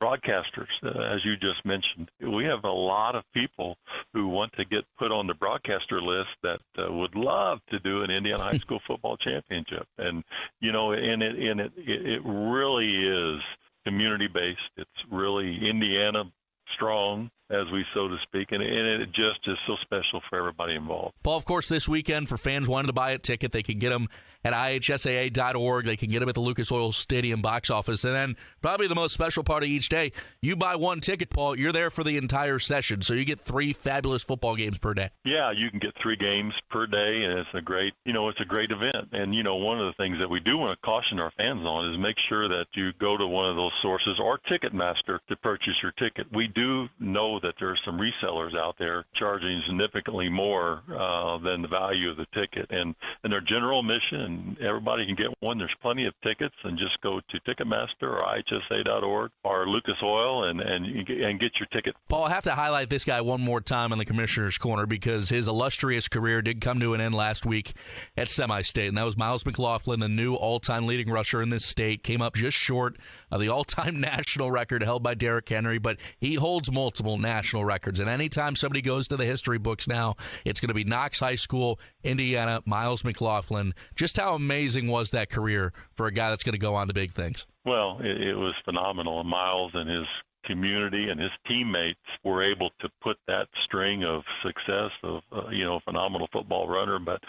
broadcasters, as you just mentioned. We have a lot of people who want to get put on the broadcaster list that would love to do an Indiana high school football championship. And, you know, it really is community-based. It's really Indiana strong, as we so to speak, and it just is so special for everybody involved. Paul, of course, this weekend, for fans wanting to buy a ticket, they can get them at ihsaa.org. They can get them at the Lucas Oil Stadium box office. And then probably the most special part of each day, you buy one ticket, Paul, you're there for the entire session, so you get 3 fabulous football games per day. Yeah, you can get 3 games per day, and it's a great event. And, you know, one of the things that we do want to caution our fans on is make sure that you go to one of those sources or Ticketmaster to purchase your ticket. We do know that there are some resellers out there charging significantly more than the value of the ticket, and their general mission, everybody can get one. There's plenty of tickets, and just go to Ticketmaster or ihsa.org or Lucas Oil and get your ticket. Paul, I have to highlight this guy one more time in the Commissioner's Corner because his illustrious career did come to an end last week at semi-state, and that was Miles McLaughlin, the new all-time leading rusher in this state. Came up just short of the all-time national record held by Derrick Henry, but he holds multiple national records. And anytime somebody goes to the history books now, it's going to be Knox High School, Indiana, Miles McLaughlin. Just how amazing was that career for a guy that's going to go on to big things? Well, it was phenomenal. And Miles and his community and his teammates were able to put that string of success of, a phenomenal football runner. But,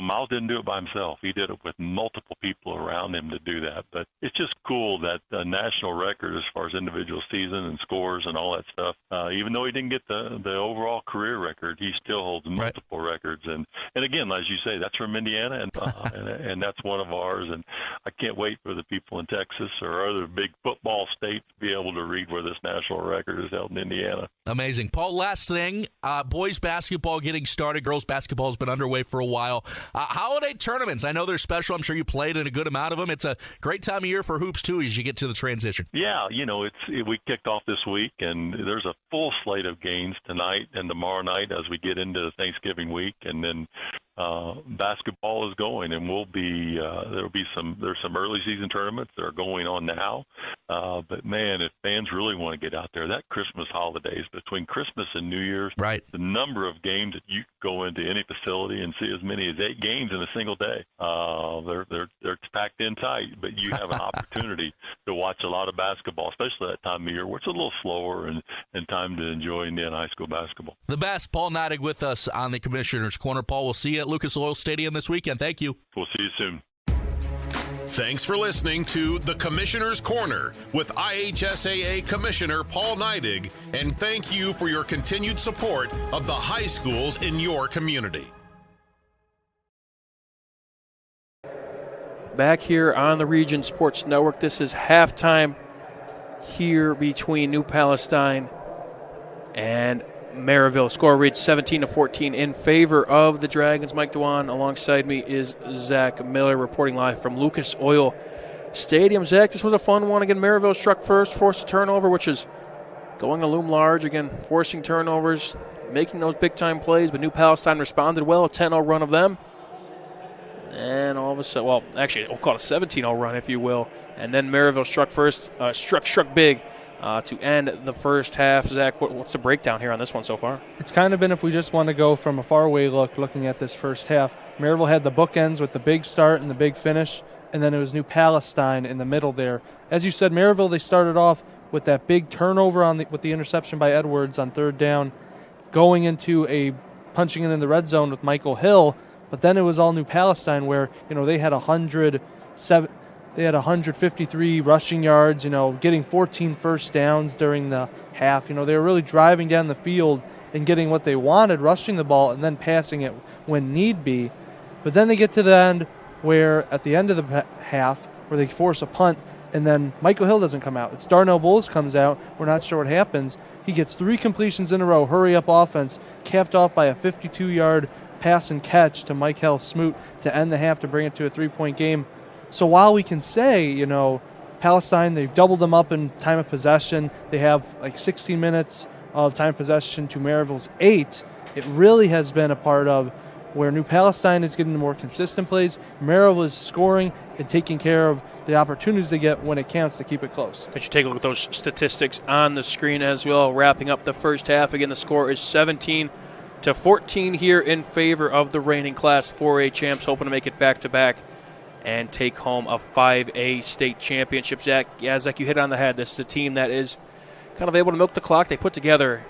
Miles didn't do it by himself. He did it with multiple people around him to do that. But it's just cool that the national record as far as individual season and scores and all that stuff, even though he didn't get the overall career record, he still holds multiple records. And again, as you say, that's from Indiana, and that's one of ours. And I can't wait for the people in Texas or other big football states to be able to read where this national record is held in Indiana. Amazing. Paul, last thing, boys basketball getting started. Girls basketball has been underway for a while. Holiday tournaments, I know they're special. I'm sure you played in a good amount of them. It's a great time of year for hoops, too, as you get to the transition. Yeah, we kicked off this week, and there's a full slate of games tonight and tomorrow night as we get into the Thanksgiving week, and then basketball is going, and there's some early season tournaments that are going on now. But man, if fans really want to get out there, that Christmas holidays, between Christmas and New Year's, right, the number of games that you go into any facility and see as many as 8 games in a single day. They're packed in tight, but you have an opportunity to watch a lot of basketball, especially that time of year where it's a little slower and time to enjoy Indiana high school basketball. The best, Paul Neidig with us on the Commissioner's Corner. Paul, we'll see you at Lucas Oil Stadium this weekend. Thank you. We'll see you soon. Thanks for listening to The Commissioner's Corner with IHSAA Commissioner Paul Neidig, and thank you for your continued support of the high schools in your community. Back here on the Region Sports Network, this is halftime here between New Palestine and Merrillville. Score reads 17-14 in favor of the Dragons. Mike Dewan alongside me is Zach Miller reporting live from Lucas Oil Stadium. Zach, this was a fun one. Again, Merrillville struck first, forced a turnover, which is going to loom large. Again, forcing turnovers making those big-time plays, but New Palestine responded well, a 10-0 run of them. And all of a sudden, well, actually, we'll call it a 17-0 run, if you will. And then Merrillville struck big to end the first half. Zach, what's the breakdown here on this one so far? It's kind of been, if we just want to go from a faraway look, looking at this first half, Merrillville had the bookends with the big start and the big finish, and then it was New Palestine in the middle there. As you said, Merrillville, they started off with that big turnover with the interception by Edwards on third down, going into punching it in the red zone with Michael Hill. But then it was all New Palestine, where they had 153 rushing yards, getting 14 first downs during the half. They were really driving down the field and getting what they wanted, rushing the ball and then passing it when need be. But then they get to the end, where at the end of the half, where they force a punt, and then Michael Hill doesn't come out. It's Darnell Bowles comes out. We're not sure what happens. He gets 3 completions in a row, hurry-up offense, capped off by a 52-yard pass and catch to Michael Smoot to end the half to bring it to a 3-point game. So while we can say, Palestine, they've doubled them up in time of possession. They have like 16 minutes of time of possession to Merrillville's 8. It really has been a part of where New Palestine is getting the more consistent plays. Merrillville is scoring and taking care of the opportunities they get when it counts to keep it close. Let you take a look at those statistics on the screen as well. Wrapping up the first half. Again, the score is 17-14 here in favor of the reigning Class 4A champs, hoping to make it back-to-back and take home a 5A state championship. Zach, you hit it on the head. This is a team that is kind of able to milk the clock. They put together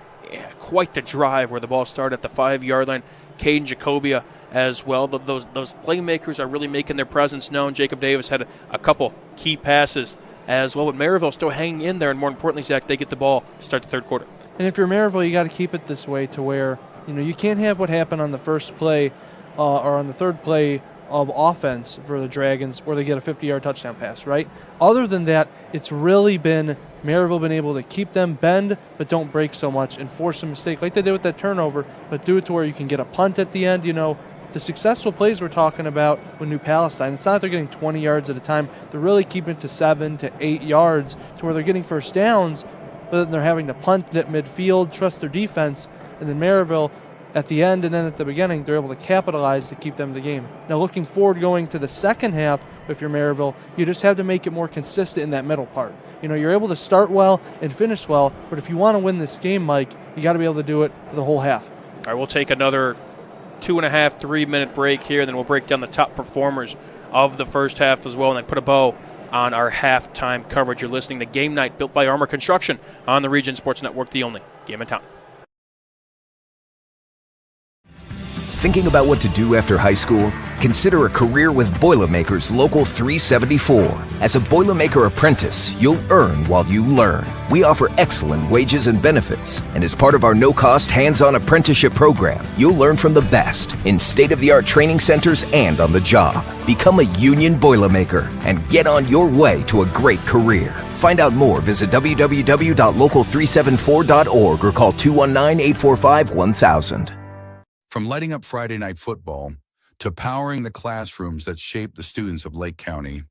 quite the drive where the ball started at the 5-yard line. Caden Jacobia as well. Those playmakers are really making their presence known. Jacob Davis had a couple key passes as well, but Merrillville still hanging in there, and more importantly, Zach, they get the ball to start the third quarter. And if you're Merrillville, you got to keep it this way to where you can't have what happened on the first play or on the third play of offense for the Dragons where they get a 50-yard touchdown pass, right? Other than that, it's really been Merrillville been able to keep them bend but don't break so much and force a mistake like they did with that turnover, but do it to where you can get a punt at the end. The successful plays we're talking about with New Palestine, it's not that they're getting 20 yards at a time. They're really keeping it to 7 to 8 yards to where they're getting first downs, but then they're having to punt at midfield, trust their defense, and then Merrillville at the end and then at the beginning, they're able to capitalize to keep them in the game. Now, looking forward going to the second half, if you're Merrillville, you just have to make it more consistent in that middle part. You're able to start well and finish well, but if you want to win this game, Mike, you got to be able to do it for the whole half. All right, we'll take another 2.5, 3-minute break here, and then we'll break down the top performers of the first half as well, and then put a bow on our halftime coverage. You're listening to Game Night, built by Armor Construction on the Region Sports Network, the only game in town. Thinking about what to do after high school? Consider a career with Boilermakers Local 374. As a Boilermaker apprentice, you'll earn while you learn. We offer excellent wages and benefits, and as part of our no-cost hands-on apprenticeship program, you'll learn from the best in state-of-the-art training centers and on the job. Become a union Boilermaker and get on your way to a great career. Find out more, visit www.local374.org or call 219-845-1000. From lighting up Friday night football to powering the classrooms that shape the students of Lake County,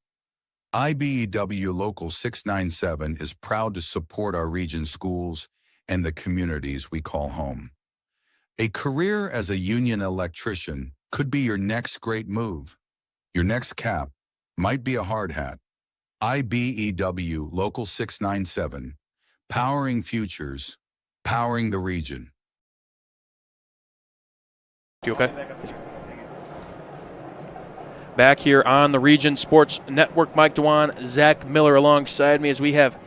IBEW Local 697 is proud to support our region's schools and the communities we call home. A career as a union electrician could be your next great move. Your next cap might be a hard hat. IBEW Local 697, powering futures, powering the region. You okay? Back here on the Region Sports Network, Mike Dewan, Zach Miller alongside me as we have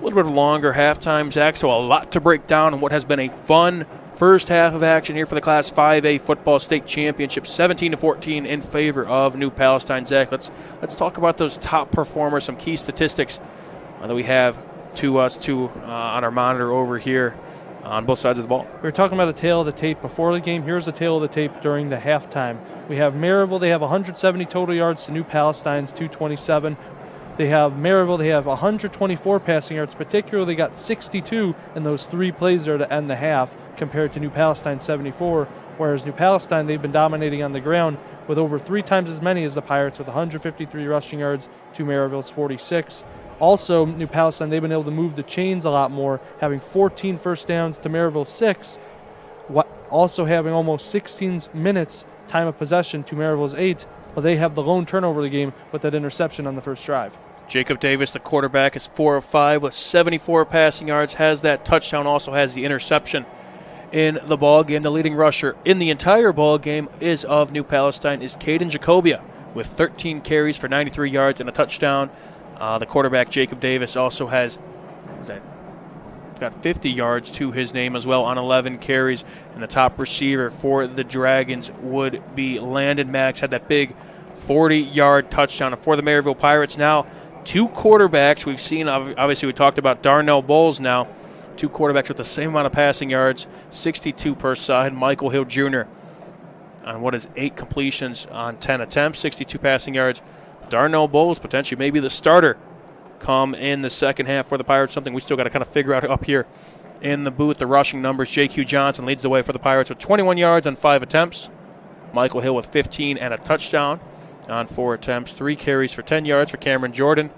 a little bit longer halftime, Zach, so a lot to break down on what has been a fun first half of action here for the Class 5A Football State Championship, 17-14 in favor of New Palestine. Zach, let's talk about those top performers, some key statistics that we have to us on our monitor over here on both sides of the ball. We were talking about a tail of the tape before the game. Here's a tail of the tape during the halftime. We have Merrillville. They have 170 total yards to New Palestine's 227. They have Merrillville. They have 124 passing yards. Particularly, they got 62 in those 3 plays there to end the half compared to New Palestine's 74. Whereas New Palestine, they've been dominating on the ground with over 3 times as many as the Pirates with 153 rushing yards to Merrillville's 46. Also, New Palestine, they've been able to move the chains a lot more, having 14 first downs to Merrillville's 6. also having almost 16 minutes time of possession to Merrillville's 8, but they have the lone turnover of the game with that interception on the first drive. Jacob Davis, the quarterback, is 4 of 5 with 74 passing yards, has that touchdown, also has the interception in the ball game. The leading rusher in the entire ball game is of New Palestine is Caden Jacobia with 13 carries for 93 yards and a touchdown. The quarterback, Jacob Davis, also has got 50 yards to his name as well on 11 carries. And the top receiver for the Dragons would be Landon Maddox, had that big 40-yard touchdown. And for the Merrillville Pirates now, 2 quarterbacks. We've seen, obviously we talked about Darnell Bowles now, 2 quarterbacks with the same amount of passing yards, 62 per side. Michael Hill Jr. on 8 completions on 10 attempts, 62 passing yards. Darnell Bowles potentially maybe the starter come in the second half for the Pirates, something we still got to kind of figure out up here in the booth. The rushing numbers, J.Q. Johnson leads the way for the Pirates with 21 yards on 5 attempts. Michael Hill with 15 and a touchdown on 4 attempts. 3 carries for 10 yards for Cameron Jordan.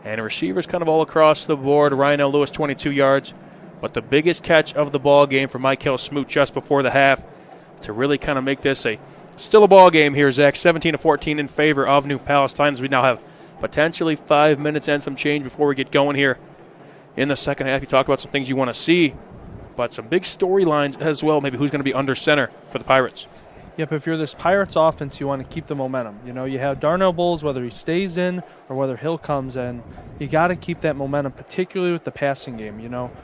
And receivers kind of all across the board. Ryan L. Lewis, 22 yards. But the biggest catch of the ball game for Michael Smoot just before the half to really kind of make this still a ball game here, Zach. 17-14 in favor of New Palestine, as we now have potentially 5 minutes and some change before we get going here in the second half. You talk about some things you want to see, but some big storylines as well. Maybe who's going to be under center for the Pirates. Yep, if you're this Pirates offense, you want to keep the momentum. You have Darnell Bowles, whether he stays in or whether Hill comes in, you got to keep that momentum, particularly with the passing game.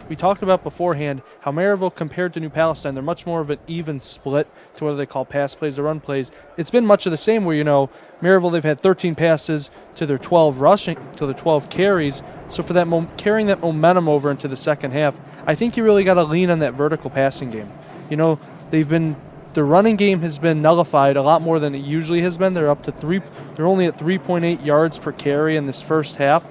We talked about beforehand how Merrillville, compared to New Palestine, they're much more of an even split to whether they call pass plays or run plays. It's been much of the same where, Merrillville, they've had 13 passes to their 12 rushing, to their 12 carries. So for that carrying that momentum over into the second half, I think you really got to lean on that vertical passing game. The running game has been nullified a lot more than it usually has been. They're only at 3.8 yards per carry in this first half,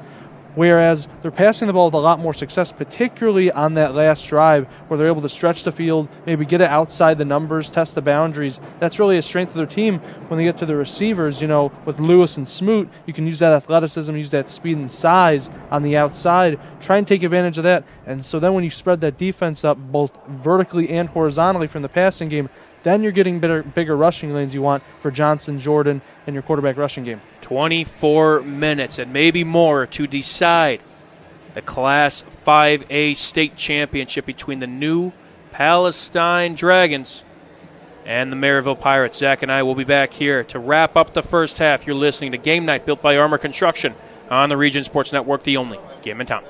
whereas they're passing the ball with a lot more success, particularly on that last drive where they're able to stretch the field, maybe get it outside the numbers, test the boundaries. That's really a strength of their team when they get to the receivers. With Lewis and Smoot, you can use that athleticism, use that speed and size on the outside, try and take advantage of that. And so then when you spread that defense up both vertically and horizontally from the passing game, then you're getting bigger rushing lanes you want for Johnson, Jordan, and your quarterback rushing game. 24 minutes and maybe more to decide the Class 5A state championship between the New Palestine Dragons and the Merrillville Pirates. Zach and I will be back here to wrap up the first half. You're listening to Game Night, built by Armor Construction on the Region Sports Network, the only game in town.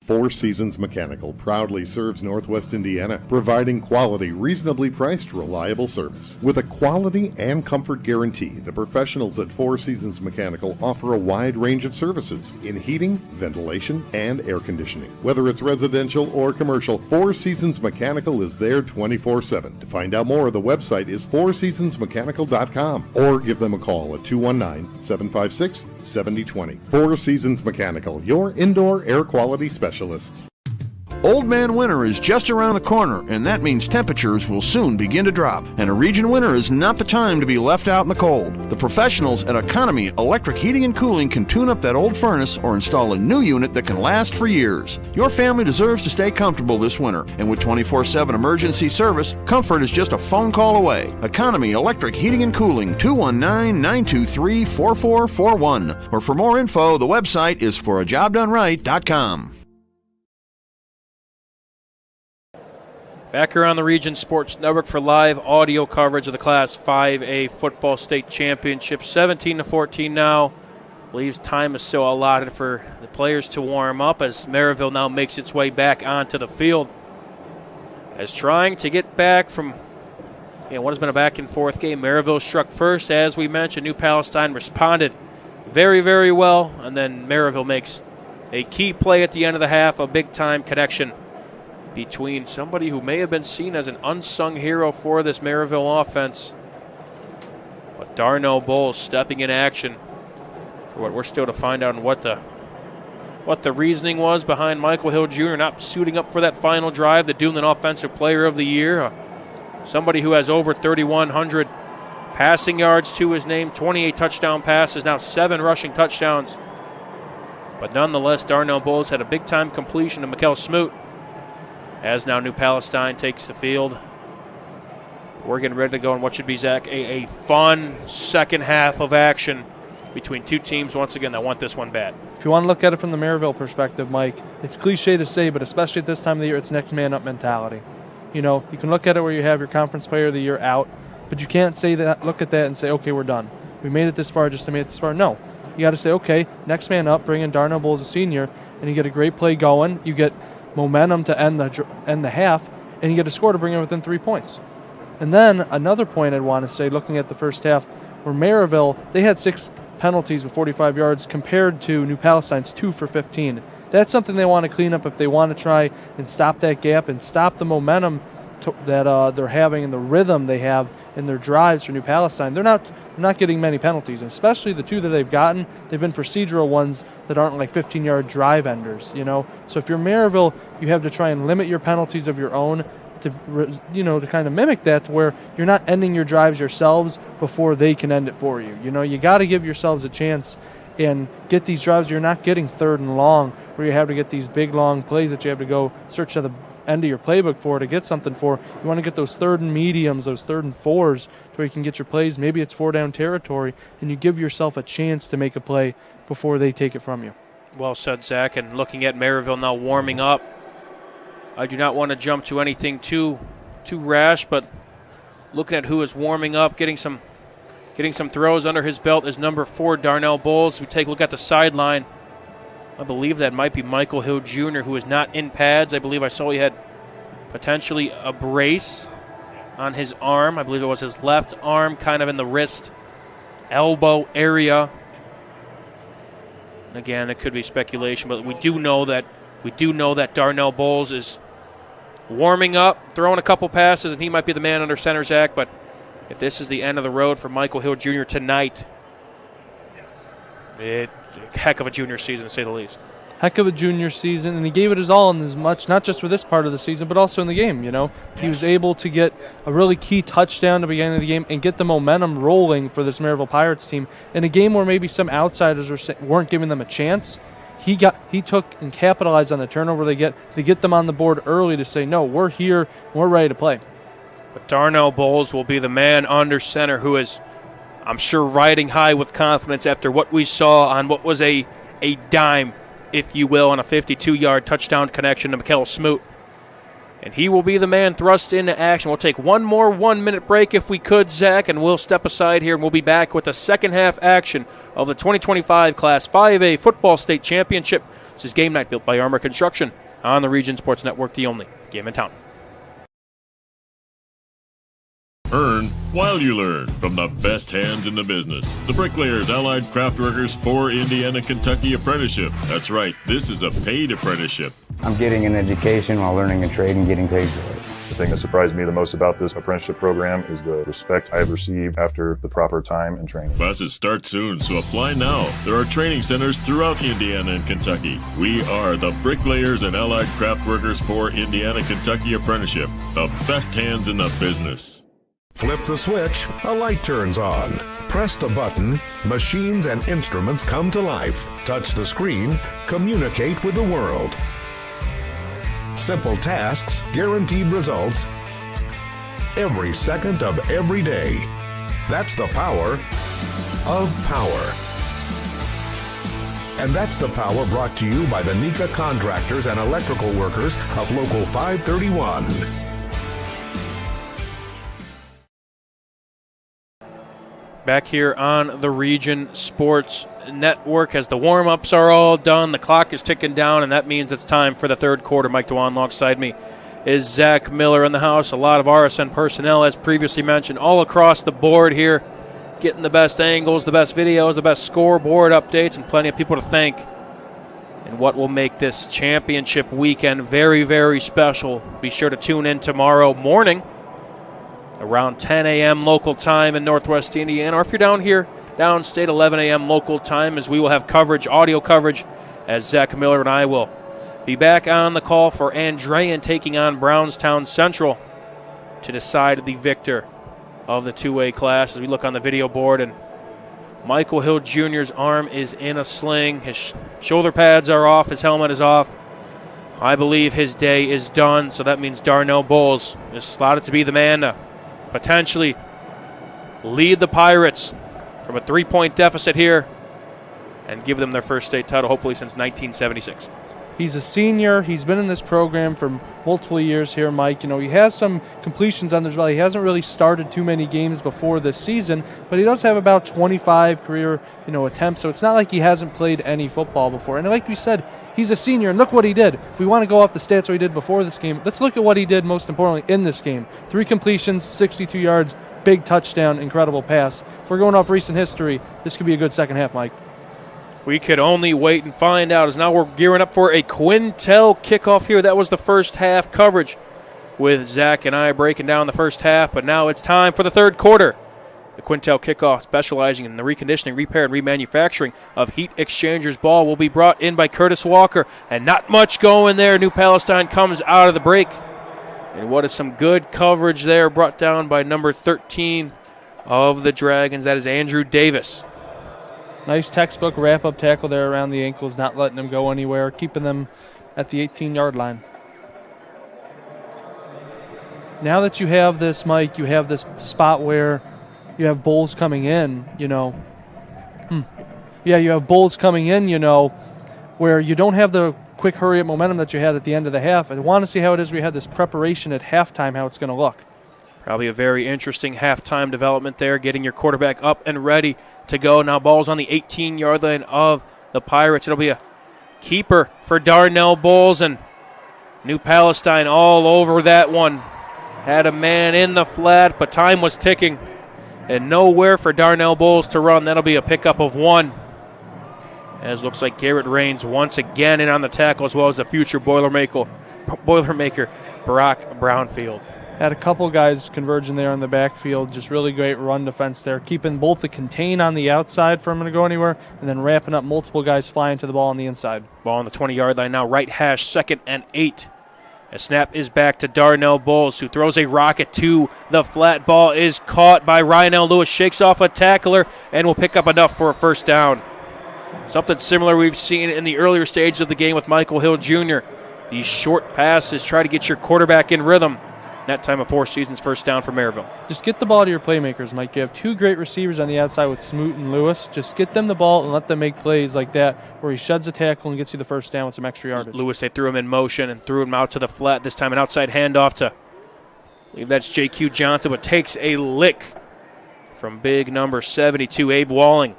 Four Seasons Mechanical proudly serves Northwest Indiana, providing quality, reasonably priced, reliable service. With a quality and comfort guarantee, the professionals at Four Seasons Mechanical offer a wide range of services in heating, ventilation, and air conditioning. Whether it's residential or commercial, Four Seasons Mechanical is there 24/7. To find out more, the website is fourseasonsmechanical.com or give them a call at 219-756-7020. Four Seasons Mechanical, your indoor air quality specialist. Old Man Winter is just around the corner, and that means temperatures will soon begin to drop. And a region winter is not the time to be left out in the cold. The professionals at Economy Electric Heating and Cooling can tune up that old furnace or install a new unit that can last for years. Your family deserves to stay comfortable this winter, and with 24/7 emergency service, comfort is just a phone call away. Economy Electric Heating and Cooling, 219-923-4441. Or for more info, the website is forajobdoneright.com. Back here on the Region Sports Network for live audio coverage of the Class 5A Football State Championship. 17-14 now. Believes time is still allotted for the players to warm up as Merrillville now makes its way back onto the field. As trying to get back from what has been a back-and-forth game. Merrillville struck first, as we mentioned. New Palestine responded very, very well. And then Merrillville makes a key play at the end of the half, a big-time connection between somebody who may have been seen as an unsung hero for this Merrillville offense, but Darnell Bowles stepping in action for what we're still to find out and what the reasoning was behind Michael Hill Jr. not suiting up for that final drive, the Duneland Offensive Player of the Year, somebody who has over 3,100 passing yards to his name, 28 touchdown passes, now 7 rushing touchdowns. But nonetheless, Darnell Bowles had a big-time completion to Mikel Smoot. as now New Palestine takes the field. We're getting ready to go in what should be, Zach, a fun second half of action between two teams, once again, that want this one bad. If you want to look at it from the Merrillville perspective, Mike, it's cliche to say, but especially at this time of the year, it's next man up mentality. You know, you can look at it where you have your conference player of the year out, but you can't say that. Look at that and say, okay, we're done. We made it this far just to make it this far. No. You got to say, okay, next man up, bring in Darnell Bull as a senior, and you get a great play going. You get momentum to end the half, and you get a score to bring in within 3 points. And then another point I'd want to say, looking at the first half, where Merrillville, they had 6 penalties with 45 yards compared to New Palestine's 2 for 15. That's something they want to clean up if they want to try and stop that gap and stop the momentum that they're having and the rhythm they have in their drives for New Palestine. They're not getting many penalties, and especially the 2 that they've gotten, they've been procedural ones that aren't like 15-yard drive enders, you know. So if you're Merrillville, you have to try and limit your penalties of your own to kind of mimic that, to where you're not ending your drives yourselves before they can end it for you. You know, you got to give yourselves a chance and get these drives. You're not getting 3rd and long, where you have to get these big, long plays that you have to go search to the end of your playbook for to get something for. You want to get those 3rd and mediums, those 3rd and 4s, to where you can get your plays. Maybe it's 4-down territory, and you give yourself a chance to make a play before they take it from you. Well said, Zach. And looking at Merrillville now warming up, I do not want to jump to anything too rash, but looking at who is warming up, getting some throws under his belt is number 4, Darnell Bowles. We take a look at the sideline. I believe that might be Michael Hill Jr., who is not in pads. I believe I saw he had potentially a brace on his arm. I believe it was his left arm, kind of in the wrist, elbow area. And again, it could be speculation, but we do know that Darnell Bowles is warming up, throwing a couple passes, and he might be the man under center, Zach. But if this is the end of the road for Michael Hill Jr. tonight, heck of a junior season, to say the least. Heck of a junior season, and he gave it his all in as much, not just for this part of the season, but also in the game, you know. He was able to get a really key touchdown at the beginning of the game and get the momentum rolling for this Merrillville Pirates team in a game where maybe some outsiders weren't giving them a chance. He took and capitalized on the turnover they get to get them on the board early to say, no, we're here, we're ready to play. But Darnell Bowles will be the man under center who is, I'm sure, riding high with confidence after what we saw on what was a dime, if you will, on a 52-yard touchdown connection to Mikkel Smoot. And he will be the man thrust into action. We'll take one more 1-minute break if we could, Zach, and we'll step aside here, and we'll be back with the second half action of the 2025 Class 5A Football State Championship. This is Game Night, built by Armor Construction on the Region Sports Network, the only game in town. Earn while you learn from the best hands in the business. The Bricklayers Allied Craftworkers for Indiana Kentucky Apprenticeship. That's right, this is a paid apprenticeship. I'm getting an education while learning a trade and getting paid for it. The thing that surprised me the most about this apprenticeship program is the respect I've received after the proper time and training. Classes start soon, so apply now. There are training centers throughout Indiana and Kentucky. We are the Bricklayers and Allied Craftworkers for Indiana Kentucky Apprenticeship. The best hands in the business. Flip the switch, a light turns on. Press the button, machines and instruments come to life. Touch the screen, communicate with the world. Simple tasks, guaranteed results, every second of every day. That's the power of power. And that's the power brought to you by the NECA contractors and electrical workers of Local 531. Back here on the Region Sports Network as the warm-ups are all done. The clock is ticking down, and that means it's time for the third quarter. Mike DeWan alongside me is Zach Miller in the house. A lot of RSN personnel, as previously mentioned, all across the board here, getting the best angles, the best videos, the best scoreboard updates, and plenty of people to thank. And what will make this championship weekend very, very special. Be sure to tune in tomorrow morning around 10 a.m. local time in Northwest Indiana, or if you're down here, downstate, 11 a.m. local time, as we will have coverage, audio coverage, as Zach Miller and I will be back on the call for Andrean taking on Brownstown Central to decide the victor of the 2A class. As we look on the video board, and Michael Hill Jr.'s arm is in a sling. His shoulder pads are off. His helmet is off. I believe his day is done, so that means Darnell Bowles is slotted to be the man to potentially lead the Pirates from a 3-point deficit here and give them their first state title, hopefully since 1976. He's a senior. He's been in this program for multiple years here, Mike. You know, he has some completions on his belt. He hasn't really started too many games before this season, but he does have about 25 career, attempts. So it's not like he hasn't played any football before. And like we said, he's a senior, and look what he did. If we want to go off the stats what he did before this game, let's look at what he did most importantly in this game. 3 completions, 62 yards, big touchdown, incredible pass. If we're going off recent history, this could be a good second half, Mike. We could only wait and find out, as now we're gearing up for a Quintel kickoff here. That was the first half coverage with Zach and I breaking down the first half, but now it's time for the third quarter. The Quintel kickoff, specializing in the reconditioning, repair, and remanufacturing of heat exchangers. Ball will be brought in by Curtis Walker, and not much going there. New Palestine comes out of the break. And what is some good coverage there, brought down by number 13 of the Dragons. That is Andrew Davis. Nice textbook wrap-up tackle there around the ankles, not letting them go anywhere, keeping them at the 18-yard line. Now that you have this, Mike, you have this spot where you have Bowles coming in, Yeah, you have Bowles coming in, where you don't have the quick hurry-up momentum that you had at the end of the half. I want to see how it is we had this preparation at halftime, how it's going to look. Probably a very interesting halftime development there, getting your quarterback up and ready to go. Now ball's on the 18-yard line of the Pirates. It'll be a keeper for Darnell Bowles, and New Palestine all over that one. Had a man in the flat, but time was ticking, and nowhere for Darnell Bowles to run. That'll be a pickup of 1. As looks like Garrett Raines once again in on the tackle, as well as the future Boilermaker Brock Brownfield. Had a couple guys converging there in the backfield. Just really great run defense there, keeping both the contain on the outside for him to go anywhere, and then wrapping up multiple guys flying to the ball on the inside. Ball on the 20-yard line now, right hash, 2nd and 8. A snap is back to Darnell Bowles, who throws a rocket to the flat. Ball is caught by Ryan L. Lewis, shakes off a tackler, and will pick up enough for a first down. Something similar we've seen in the earlier stages of the game with Michael Hill Jr. These short passes try to get your quarterback in rhythm. That time of 4 seasons, first down for Merrillville. Just get the ball to your playmakers, Mike. You have 2 great receivers on the outside with Smoot and Lewis. Just get them the ball and let them make plays like that where he sheds a tackle and gets you the first down with some extra yardage. Lewis, they threw him in motion and threw him out to the flat. This time an outside handoff to, I believe that's J.Q. Johnson, but takes a lick from big number 72, Abe Walling.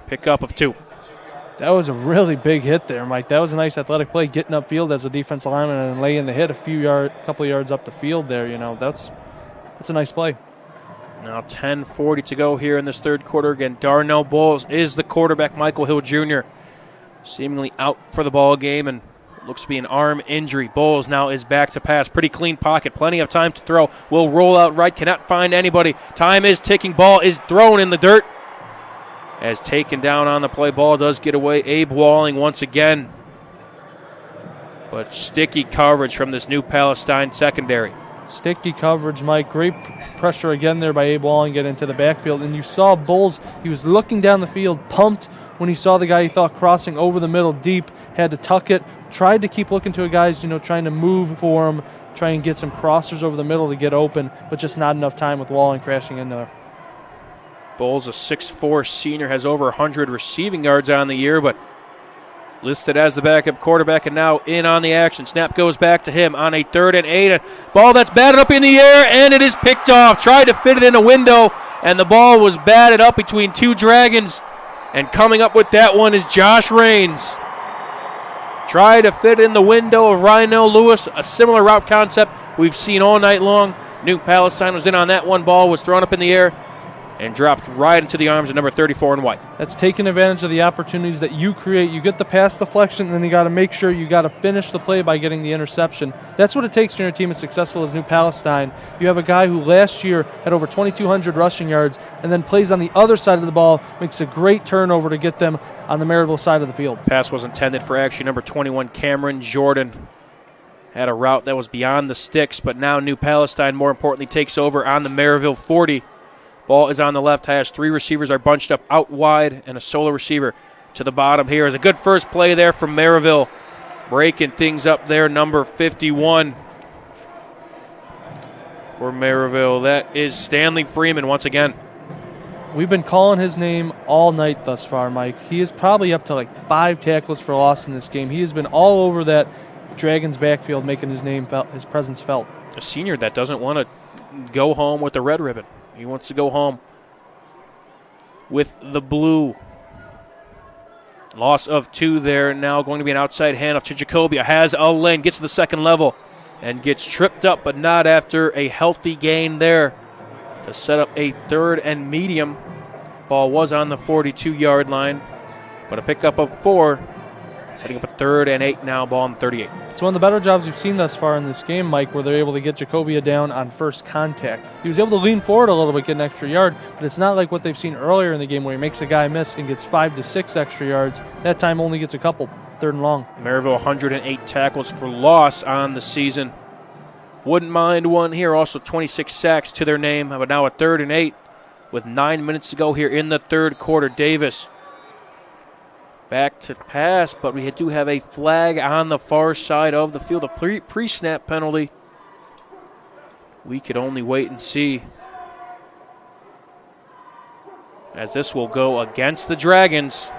Pickup of 2. That was a really big hit there, Mike. That was a nice athletic play, getting upfield as a defensive lineman and laying the hit a couple of yards up the field there. That's a nice play. Now 10:40 to go here in this third quarter. Again, Darnell Bowles is the quarterback. Michael Hill Jr. seemingly out for the ball game, and looks to be an arm injury. Bowles now is back to pass. Pretty clean pocket. Plenty of time to throw. Will roll out right. Cannot find anybody. Time is ticking. Ball is thrown in the dirt. As taken down on the play, ball does get away. Abe Walling once again. But sticky coverage from this New Palestine secondary. Sticky coverage, Mike. Great pressure again there by Abe Walling, get into the backfield. And you saw Bowles, he was looking down the field, pumped when he saw the guy he thought crossing over the middle deep, had to tuck it, tried to keep looking to a guy's, trying to move for him, try and get some crossers over the middle to get open, but just not enough time with Walling crashing in there. Bowles, a 6'4 senior, has over 100 receiving yards on the year, but listed as the backup quarterback and now in on the action. Snap goes back to him on a 3rd and 8. A ball that's batted up in the air, and it is picked off. Tried to fit it in a window, and the ball was batted up between 2 Dragons. And coming up with that one is Josh Raines. Tried to fit in the window of Ryan L. Lewis, a similar route concept we've seen all night long. New Palestine was in on that one. Ball was thrown up in the air and dropped right into the arms of number 34 in white. That's taking advantage of the opportunities that you create. You get the pass deflection, and then you got to make sure you got to finish the play by getting the interception. That's what it takes when your team is successful as New Palestine. You have a guy who last year had over 2,200 rushing yards and then plays on the other side of the ball, makes a great turnover to get them on the Merrillville side of the field. Pass was intended for actually number 21, Cameron Jordan. Had a route that was beyond the sticks, but now New Palestine, more importantly, takes over on the Merrillville 40. Ball is on the left hash. 3 receivers are bunched up out wide, and a solo receiver to the bottom here. Is a good first play there from Merrillville. breaking things up there, number 51 for Merrillville. That is Stanley Freeman once again. We've been calling his name all night thus far, Mike. He is probably up to like 5 tackles for loss in this game. He has been all over that Dragons backfield, making his name felt, his presence felt. A senior that doesn't want to go home with the red ribbon. He wants to go home with the blue. Loss of 2 there. Now going to be an outside handoff to Jacobia. Has a lane, gets to the second level, and gets tripped up, but not after a healthy gain there to set up a 3rd and medium. Ball was on the 42-yard line, but a pickup of 4, setting up a 3rd and 8 now, ball on the 38. It's one of the better jobs we've seen thus far in this game, Mike, where they're able to get Jacobia down on first contact. He was able to lean forward a little bit, get an extra yard, but it's not like what they've seen earlier in the game where he makes a guy miss and gets 5 to 6 extra yards. That time only gets a couple, 3rd and long. Merrillville 108 tackles for loss on the season. Wouldn't mind one here. Also 26 sacks to their name, but now a 3rd and 8 with 9 minutes to go here in the 3rd quarter. Davis back to pass, but we do have a flag on the far side of the field, a pre-snap penalty. We could only wait and see, as this will go against the Dragons.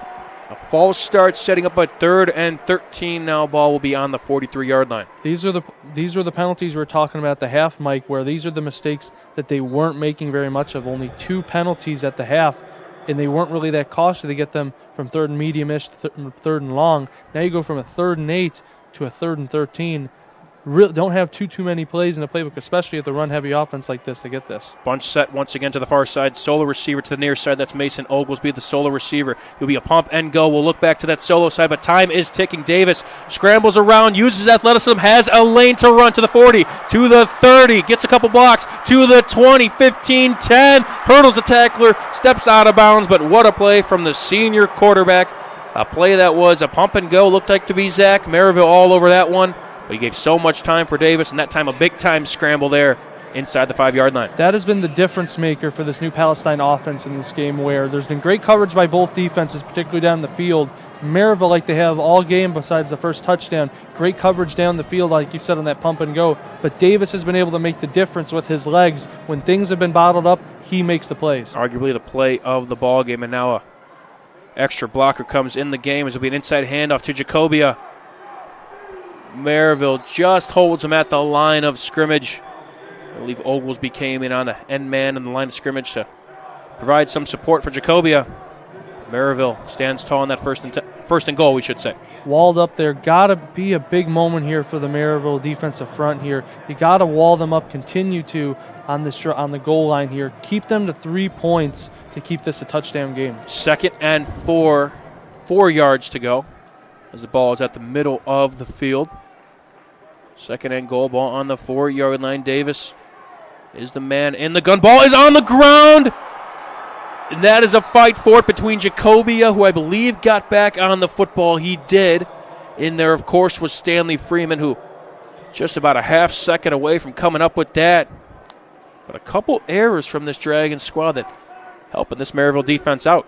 A false start, setting up a 3rd and 13. Now ball will be on the 43-yard line. These are the penalties we're talking about at the half, Mike, where these are the mistakes that they weren't making very much of. Only 2 penalties at the half, and they weren't really that costly to get them from 3rd and medium-ish to 3rd and long. Now you go from a 3rd and 8 to a 3rd and 13. Don't have too many plays in the playbook, especially at the run-heavy offense like this, to get this. Bunch set once again to the far side. Solo receiver to the near side. That's Mason Oglesby, the solo receiver. He'll be a pump and go. We'll look back to that solo side, but time is ticking. Davis scrambles around, uses athleticism, has a lane to run to the 40, to the 30, gets a couple blocks, to the 20, 15, 10, hurdles the tackler, steps out of bounds, but what a play from the senior quarterback. A play that was a pump and go, looked like to be Zach. Merrillville all over that one. But he gave so much time for Davis, and that time a big-time scramble there inside the 5-yard line. That has been the difference maker for this new Palestine offense in this game, where there's been great coverage by both defenses, particularly down the field. Merrillville, like they have all game besides the first touchdown, great coverage down the field, like you said, on that pump and go. But Davis has been able to make the difference with his legs. When things have been bottled up, he makes the plays. Arguably the play of the ball game, and now a extra blocker comes in the game. As will be an inside handoff to Jacobia. Merrillville just holds him at the line of scrimmage. I believe Oglesby came in on the end man in the line of scrimmage to provide some support for Jacobia. Merrillville stands tall in that first and goal, we should say. Walled up there. Got to be a big moment here for the Merrillville defensive front here. You got to wall them up, continue to on the goal line here. Keep them to 3 points to keep this a touchdown game. 2nd and 4, 4 yards to go as the ball is at the middle of the field. 2nd and goal, ball on the 4-yard line. Davis is the man in the gun. Ball is on the ground. And that is a fight for it between Jacobia, who I believe got back on the football. He did. In there, of course, was Stanley Freeman, who just about a half second away from coming up with that. But a couple errors from this Dragons squad that helping this Merrillville defense out.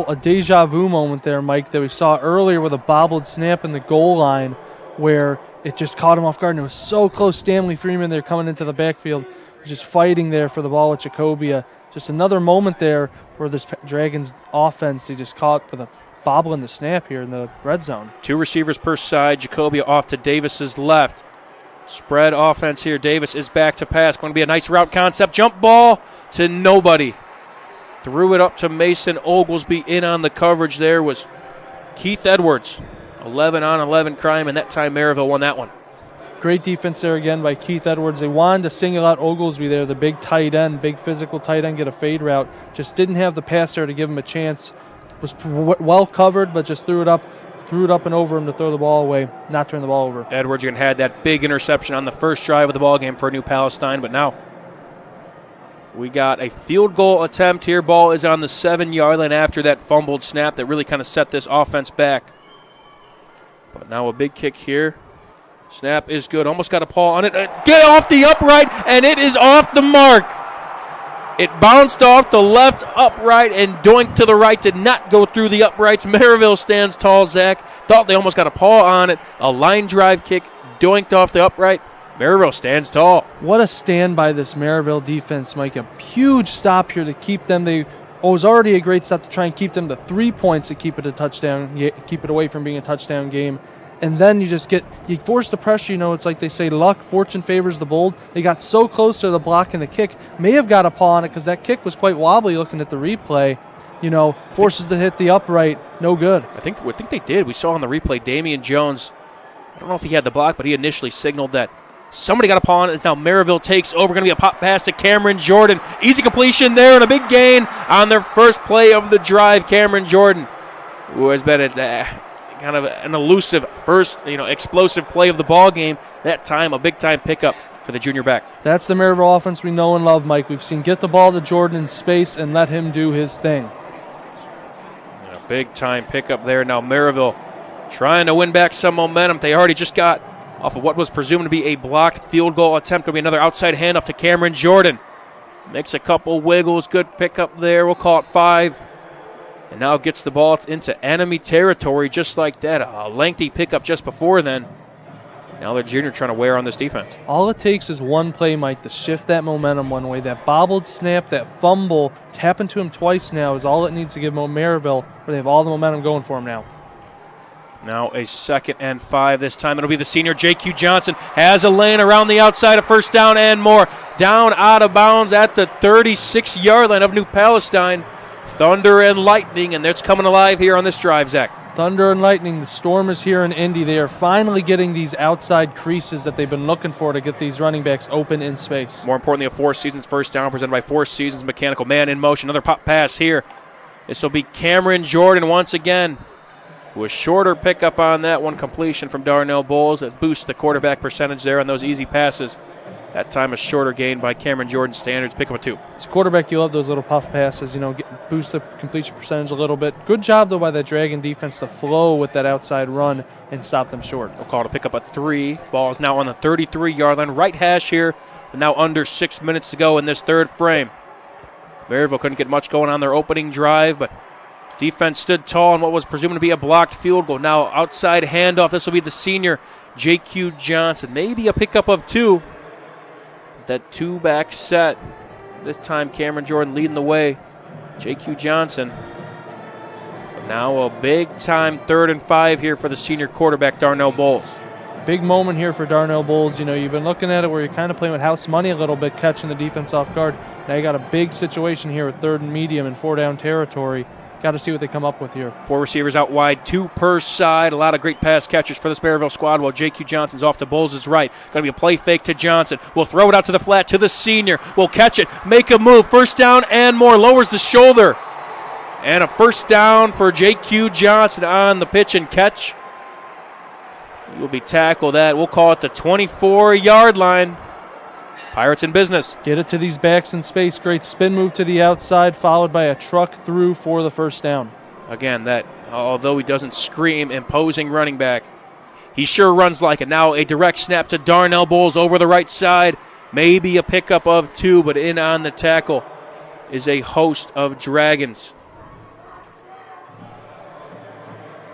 A deja vu moment there, Mike, that we saw earlier with a bobbled snap in the goal line where it just caught him off guard, and it was so close. Stanley Freeman there coming into the backfield, just fighting there for the ball with Jacobia. Just another moment there where this Dragons offense, he just caught with a bobble in the snap here in the red zone. 2 receivers per side. Jacobia off to Davis's left. Spread offense here. Davis is back to pass. Going to be a nice route concept. Jump ball to nobody. Threw it up to Mason Oglesby. In on the coverage there was Keith Edwards. 11-on-11 crime, and that time Merrillville won that one. Great defense there again by Keith Edwards. They wanted to single out Oglesby there, the big tight end, big physical tight end, get a fade route. Just didn't have the pass there to give him a chance. Was well covered, but just threw it up and over him to throw the ball away, not turn the ball over. Edwards had that big interception on the first drive of the ball game for New Palestine, but now we got a field goal attempt here. Ball is on the 7-yard line after that fumbled snap that really kind of set this offense back. But now a big kick here. Snap is good. Almost got a paw on it. Get off the upright, and it is off the mark. It bounced off the left upright and doinked to the right. Did not go through the uprights. Merrillville stands tall, Zach. Thought they almost got a paw on it. A line drive kick doinked off the upright. Merrillville stands tall. What a stand by this Merrillville defense, Mike. A huge stop here to keep them. It was already a great stop to try and keep them to 3 points to keep it a touchdown, keep it away from being a touchdown game. And then you force the pressure. It's like they say, luck, fortune favors the bold. They got so close to the block and the kick. May have got a paw on it because that kick was quite wobbly looking at the replay. Forces to hit the upright. No good. I think they did. We saw on the replay Damian Jones. I don't know if he had the block, but he initially signaled that somebody got a paw on it. It's now Merrillville takes over. Going to be a pop pass to Cameron Jordan. Easy completion there and a big gain on their first play of the drive. Cameron Jordan, who has been kind of an elusive first, explosive play of the ball game. That time, a big-time pickup for the junior back. That's the Merrillville offense we know and love, Mike. We've seen get the ball to Jordan in space and let him do his thing. A big-time pickup there. Now Merrillville trying to win back some momentum. They already just got off of what was presumed to be a blocked field goal attempt. Going to be another outside handoff to Cameron Jordan. Makes a couple wiggles. Good pickup there. We'll call it 5. And now gets the ball into enemy territory just like that. A lengthy pickup just before then. Now the junior trying to wear on this defense. All it takes is one play, Mike, to shift that momentum one way. That bobbled snap, that fumble, it's happened to him twice now, is all it needs to give Merrillville, where they have all the momentum going for him now. Now a 2nd and 5 this time. It'll be the senior J.Q. Johnson. Has a lane around the outside, a first down and more. Down out of bounds at the 36-yard line of New Palestine. Thunder and lightning, and that's coming alive here on this drive, Zach. Thunder and lightning. The storm is here in Indy. They are finally getting these outside creases that they've been looking for to get these running backs open in space. More importantly, a Four Seasons first down presented by Four Seasons Mechanical. Man in motion. Another pop pass here. This will be Cameron Jordan once again. With shorter pickup on that one. Completion from Darnell Bowles. That boosts the quarterback percentage there on those easy passes. That time a shorter gain by Cameron Jordan standards. Pick up a 2. As a quarterback, you love those little puff passes, boost the completion percentage a little bit. Good job, though, by that Dragon defense to flow with that outside run and stop them short. We'll call it a pick up a 3. Ball is now on the 33-yard line. Right hash here. And now under 6 minutes to go in this third frame. Merrillville couldn't get much going on their opening drive, but defense stood tall on what was presumed to be a blocked field goal. Now outside handoff. This will be the senior J.Q. Johnson. Maybe a pickup of 2. That 2-back set. This time Cameron Jordan leading the way. J.Q. Johnson. But now a big-time 3rd and 5 here for the senior quarterback, Darnell Bowles. Big moment here for Darnell Bowles. You've been looking at it where you're kind of playing with house money a little bit, catching the defense off guard. Now you got a big situation here with 3rd and medium and 4-down territory. Got to see what they come up with here. 4 receivers out wide, 2 per side. A lot of great pass catchers for this Merrillville squad while J.Q. Johnson's off to Bowles' right. Going to be a play fake to Johnson. We'll throw it out to the flat to the senior. We'll catch it, make a move. First down and more. Lowers the shoulder. And a first down for J.Q. Johnson on the pitch and catch. He will be tackled at, we'll call it the 24-yard line. Pirates in business. Get it to these backs in space. Great spin move to the outside, followed by a truck through for the first down. Again, that, although he doesn't scream, imposing running back, he sure runs like it. Now a direct snap to Darnell Bowles over the right side. Maybe a pickup of 2, but in on the tackle is a host of Dragons.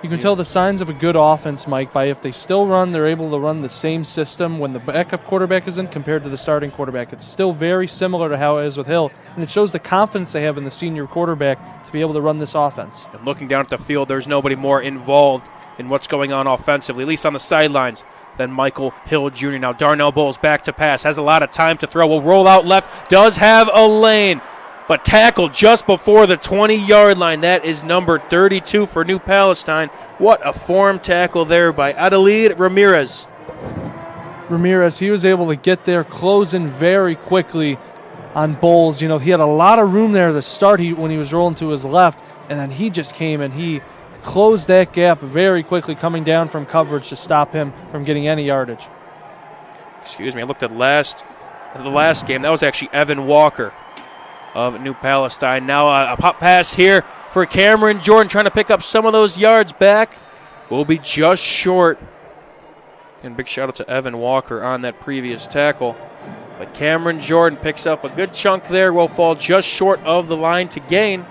You can tell the signs of a good offense, Mike, by if they still run, they're able to run the same system when the backup quarterback is in compared to the starting quarterback. It's still very similar to how it is with Hill, and it shows the confidence they have in the senior quarterback to be able to run this offense. And looking down at the field, there's nobody more involved in what's going on offensively, at least on the sidelines, than Michael Hill Jr. Now Darnell Bowles back to pass, has a lot of time to throw, will roll out left, does have a lane, but tackled just before the 20-yard line. That is number 32 for New Palestine. What a form tackle there by Adelid Ramirez. Ramirez, he was able to get there, close in very quickly on Bowles. He had a lot of room there to start when he was rolling to his left, and then he just came and he closed that gap very quickly, coming down from coverage to stop him from getting any yardage. Excuse me, I looked at the last game. That was actually Evan Walker of New Palestine. Now a pop pass here for Cameron Jordan, trying to pick up some of those yards back. Will be just short. And big shout out to Evan Walker on that previous tackle. But Cameron Jordan picks up a good chunk there. Will fall just short of the line to gain.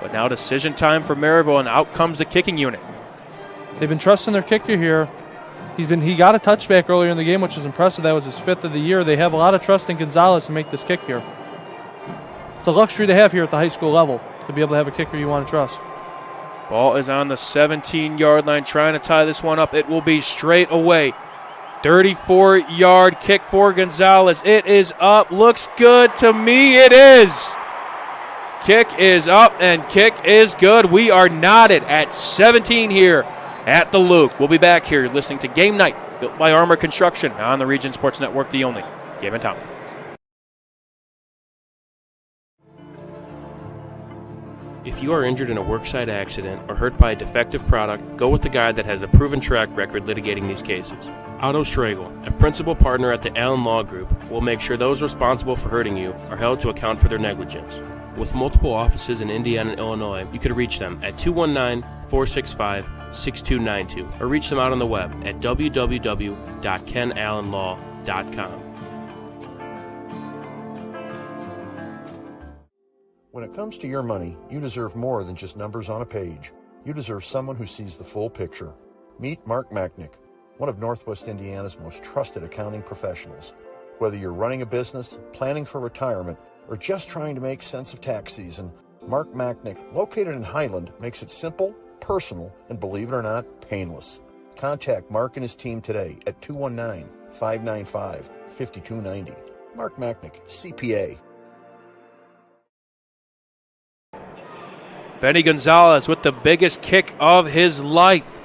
But now decision time for Merrillville, and out comes the kicking unit. They've been trusting their kicker here. He got a touchback earlier in the game, which is impressive. That was his 5th of the year. They have a lot of trust in Gonzalez to make this kick here. It's a luxury to have here at the high school level, to be able to have a kicker you want to trust. Ball is on the 17-yard line, trying to tie this one up. It will be straight away. 34-yard kick for Gonzalez. It is up. Looks good to me. It is. Kick is up and kick is good. We are knotted at 17 here at the Luke. We'll be back here listening to Game Night, built by Armor Construction on the Region Sports Network, the only game in town. If you are injured in a worksite accident or hurt by a defective product, go with the guy that has a proven track record litigating these cases. Otto Schregel, a principal partner at the Allen Law Group, will make sure those responsible for hurting you are held to account for their negligence. With multiple offices in Indiana and Illinois, you can reach them at 219-465-6292 or reach them out on the web at www.kenallenlaw.com. When it comes to your money, you deserve more than just numbers on a page. You deserve someone who sees the full picture. Meet Mark Machnick, one of Northwest Indiana's most trusted accounting professionals. Whether you're running a business, planning for retirement, or just trying to make sense of tax season, Mark Machnick, located in Highland, makes it simple, personal, and believe it or not, painless. Contact Mark and his team today at 219-595-5290. Mark Machnick, CPA. Benny Gonzalez with the biggest kick of his life.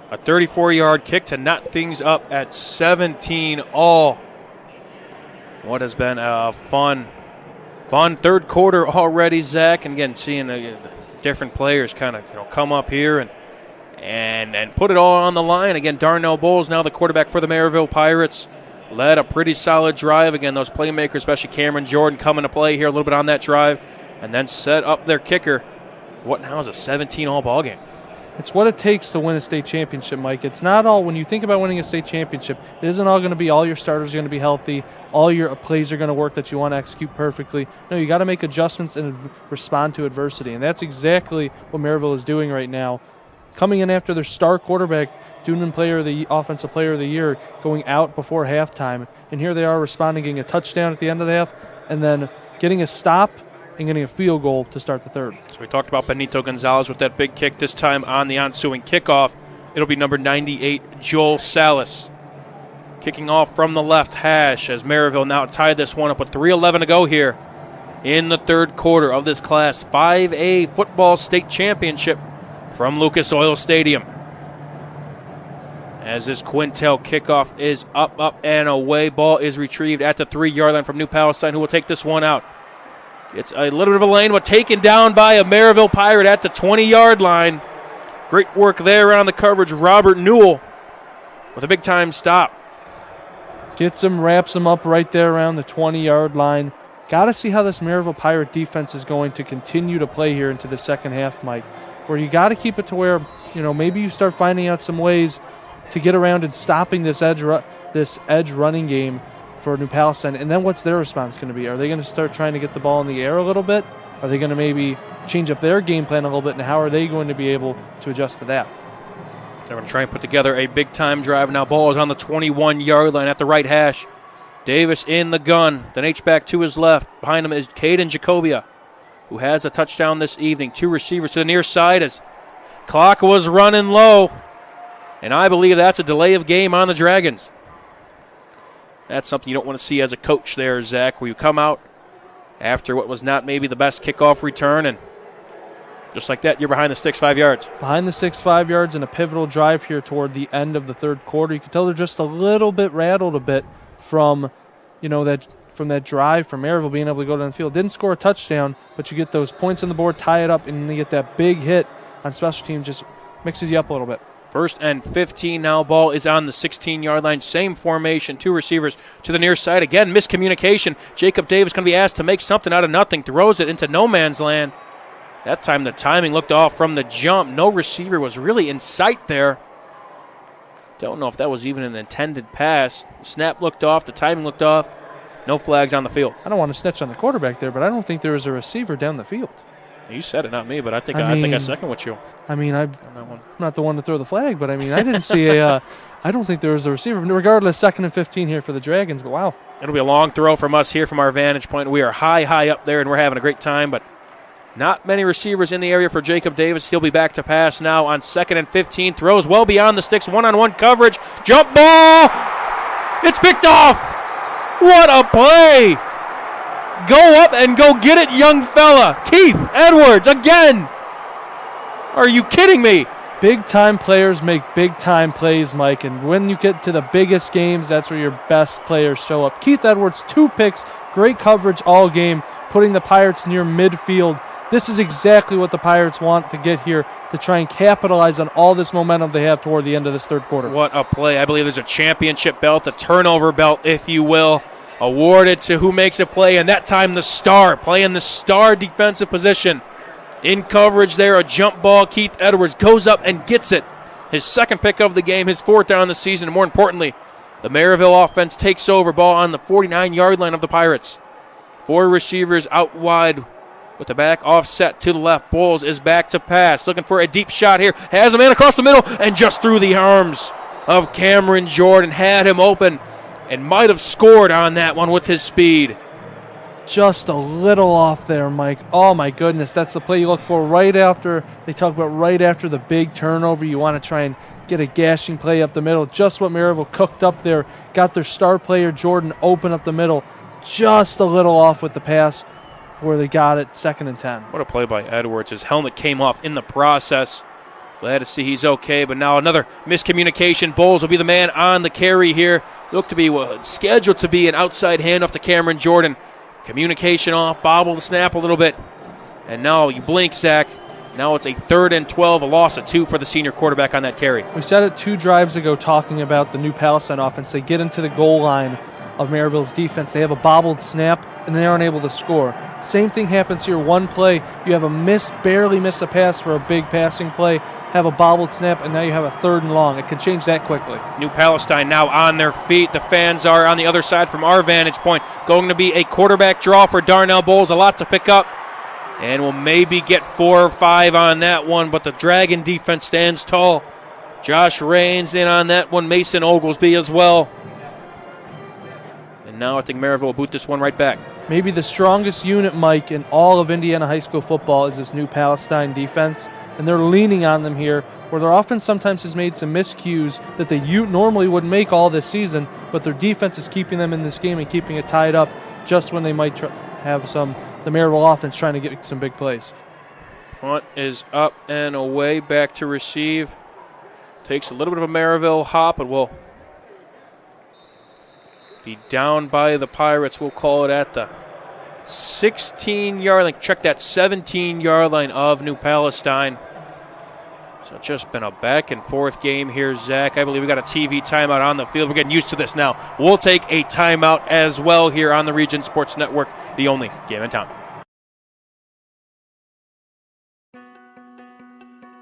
A 34-yard kick to knot things up at 17 all. What has been a fun third quarter already, Zach. And again, seeing the different players kind of come up here and put it all on the line. Again, Darnell Bowles, now the quarterback for the Merrillville Pirates, led a pretty solid drive. Again, those playmakers, especially Cameron Jordan, coming to play here a little bit on that drive, and then set up their kicker. What now is a 17-all ball game. It's what it takes to win a state championship, Mike. It's not all, when you think about winning a state championship, it isn't all going to be all your starters are going to be healthy, all your plays are going to work that you want to execute perfectly. No, you got to make adjustments and respond to adversity, and that's exactly what Merrillville is doing right now. Coming in after their star quarterback, Duneman Offensive Player of the Year, going out before halftime, and here they are responding, getting a touchdown at the end of the half, and then getting a stop and getting a field goal to start the third. So we talked about Benito Gonzalez with that big kick, this time on the ensuing kickoff. It'll be number 98, Joel Salas. Kicking off from the left hash as Merrillville now tied this one up with 3:11 to go here in the third quarter of this Class 5A football state championship from Lucas Oil Stadium. As this Quintel kickoff is up, and away. Ball is retrieved at the 3-yard line from New Palestine, who will take this one out. It's a little bit of a lane, but taken down by a Merrillville Pirate at the 20-yard line. Great work there around the coverage. Robert Newell with a big-time stop. Gets him, wraps him up right there around the 20-yard line. Got to see how this Merrillville Pirate defense is going to continue to play here into the second half, Mike, where you got to keep it to where, maybe you start finding out some ways to get around and stopping this edge running game for New Palestine. And then what's their response going to be? Are they going to start trying to get the ball in the air a little bit? Are they going to maybe change up their game plan a little bit? And how are they going to be able to adjust to that? They're going to try and put together a big-time drive. Now ball is on the 21-yard line at the right hash. Davis in the gun. Then H-back to his left. Behind him is Caden Jacobia, who has a touchdown this evening. 2 receivers to the near side as clock was running low. And I believe that's a delay of game on the Dragons. That's something you don't want to see as a coach there, Zach, where you come out after what was not maybe the best kickoff return, and just like that, you're behind the sticks 5 yards. Behind the sticks 5 yards in a pivotal drive here toward the end of the third quarter. You can tell they're just a little bit rattled a bit from, that drive from Merrillville being able to go down the field. Didn't score a touchdown, but you get those points on the board, tie it up, and then you get that big hit on special teams, just mixes you up a little bit. 1st and 15 now. Ball is on the 16-yard line. Same formation. 2 receivers to the near side. Again, miscommunication. Jacob Davis going to be asked to make something out of nothing. Throws it into no man's land. That time the timing looked off from the jump. No receiver was really in sight there. Don't know if that was even an intended pass. Snap looked off. The timing looked off. No flags on the field. I don't want to snitch on the quarterback there, but I don't think there was a receiver down the field. You said it, not me, but I think I second with you. I mean, I'm not the one to throw the flag, but I mean, I didn't see I don't think there was a receiver. Regardless, 2nd and 15 here for the Dragons, but wow. It'll be a long throw from us here from our vantage point. We are high up there, and we're having a great time, but not many receivers in the area for Jacob Davis. He'll be back to pass now on 2nd and 15. Throws well beyond the sticks. One-on-one coverage. Jump ball. It's picked off. What a play. Go up and go get it, young fella. Keith Edwards again. Are you kidding me? Big-time players make big-time plays, Mike, and when you get to the biggest games, that's where your best players show up. Keith Edwards, 2 picks, great coverage all game, putting the Pirates near midfield. This is exactly what the Pirates want to get here to try and capitalize on all this momentum they have toward the end of this third quarter. What a play. I believe there's a championship belt, a turnover belt, if you will, awarded to who makes a play, and that time the star, playing the star defensive position. In coverage there, a jump ball. Keith Edwards goes up and gets it. His 2nd pick of the game, his 4th down of the season, and more importantly, the Merrillville offense takes over, ball on the 49-yard line of the Pirates. 4 receivers out wide with the back offset to the left. Bowles is back to pass, looking for a deep shot here. Has a man across the middle and just through the arms of Cameron Jordan. Had him open and might have scored on that one with his speed. Just a little off there, Mike. Oh, my goodness. That's the play you look for right after. They talk about right after the big turnover. You want to try and get a gashing play up the middle. Just what Merrillville cooked up there. Got their star player, Jordan, open up the middle. Just a little off with the pass where they got it, 2nd and 10. What a play by Edwards. His helmet came off in the process. Glad to see he's okay, but now another miscommunication. Bowles will be the man on the carry here. Looked to be scheduled to be an outside handoff to Cameron Jordan. Communication off, bobble the snap a little bit. And now you blink, Zach. Now it's a 3rd and 12, a loss of 2 for the senior quarterback on that carry. We said it 2 drives ago talking about the new Palestine offense. They get into the goal line of Merrillville's defense. They have a bobbled snap, and they aren't able to score. Same thing happens here. One play, you have barely miss a pass for a big passing play, have a bobbled snap, and now you have a 3rd and long. It can change that quickly. New Palestine now on their feet. The fans are on the other side from our vantage point. Going to be a quarterback draw for Darnell Bowles. A lot to pick up. And we'll maybe get 4 or 5 on that one, but the Dragon defense stands tall. Josh Raines in on that one. Mason Oglesby as well. And now I think Merrillville will boot this one right back. Maybe the strongest unit, Mike, in all of Indiana high school football is this new Palestine defense. And they're leaning on them here, where their offense sometimes has made some miscues that they normally wouldn't make all this season, but their defense is keeping them in this game and keeping it tied up just when they might have the Merrillville offense trying to get some big plays. Punt is up and away, back to receive. Takes a little bit of a Merrillville hop, but will be down by the Pirates. We'll call it at the 16-yard line. Check that 17-yard line of New Palestine. So it's just been a back-and-forth game here, Zach. I believe we got a TV timeout on the field. We're getting used to this now. We'll take a timeout as well here on the Region Sports Network, the only game in town.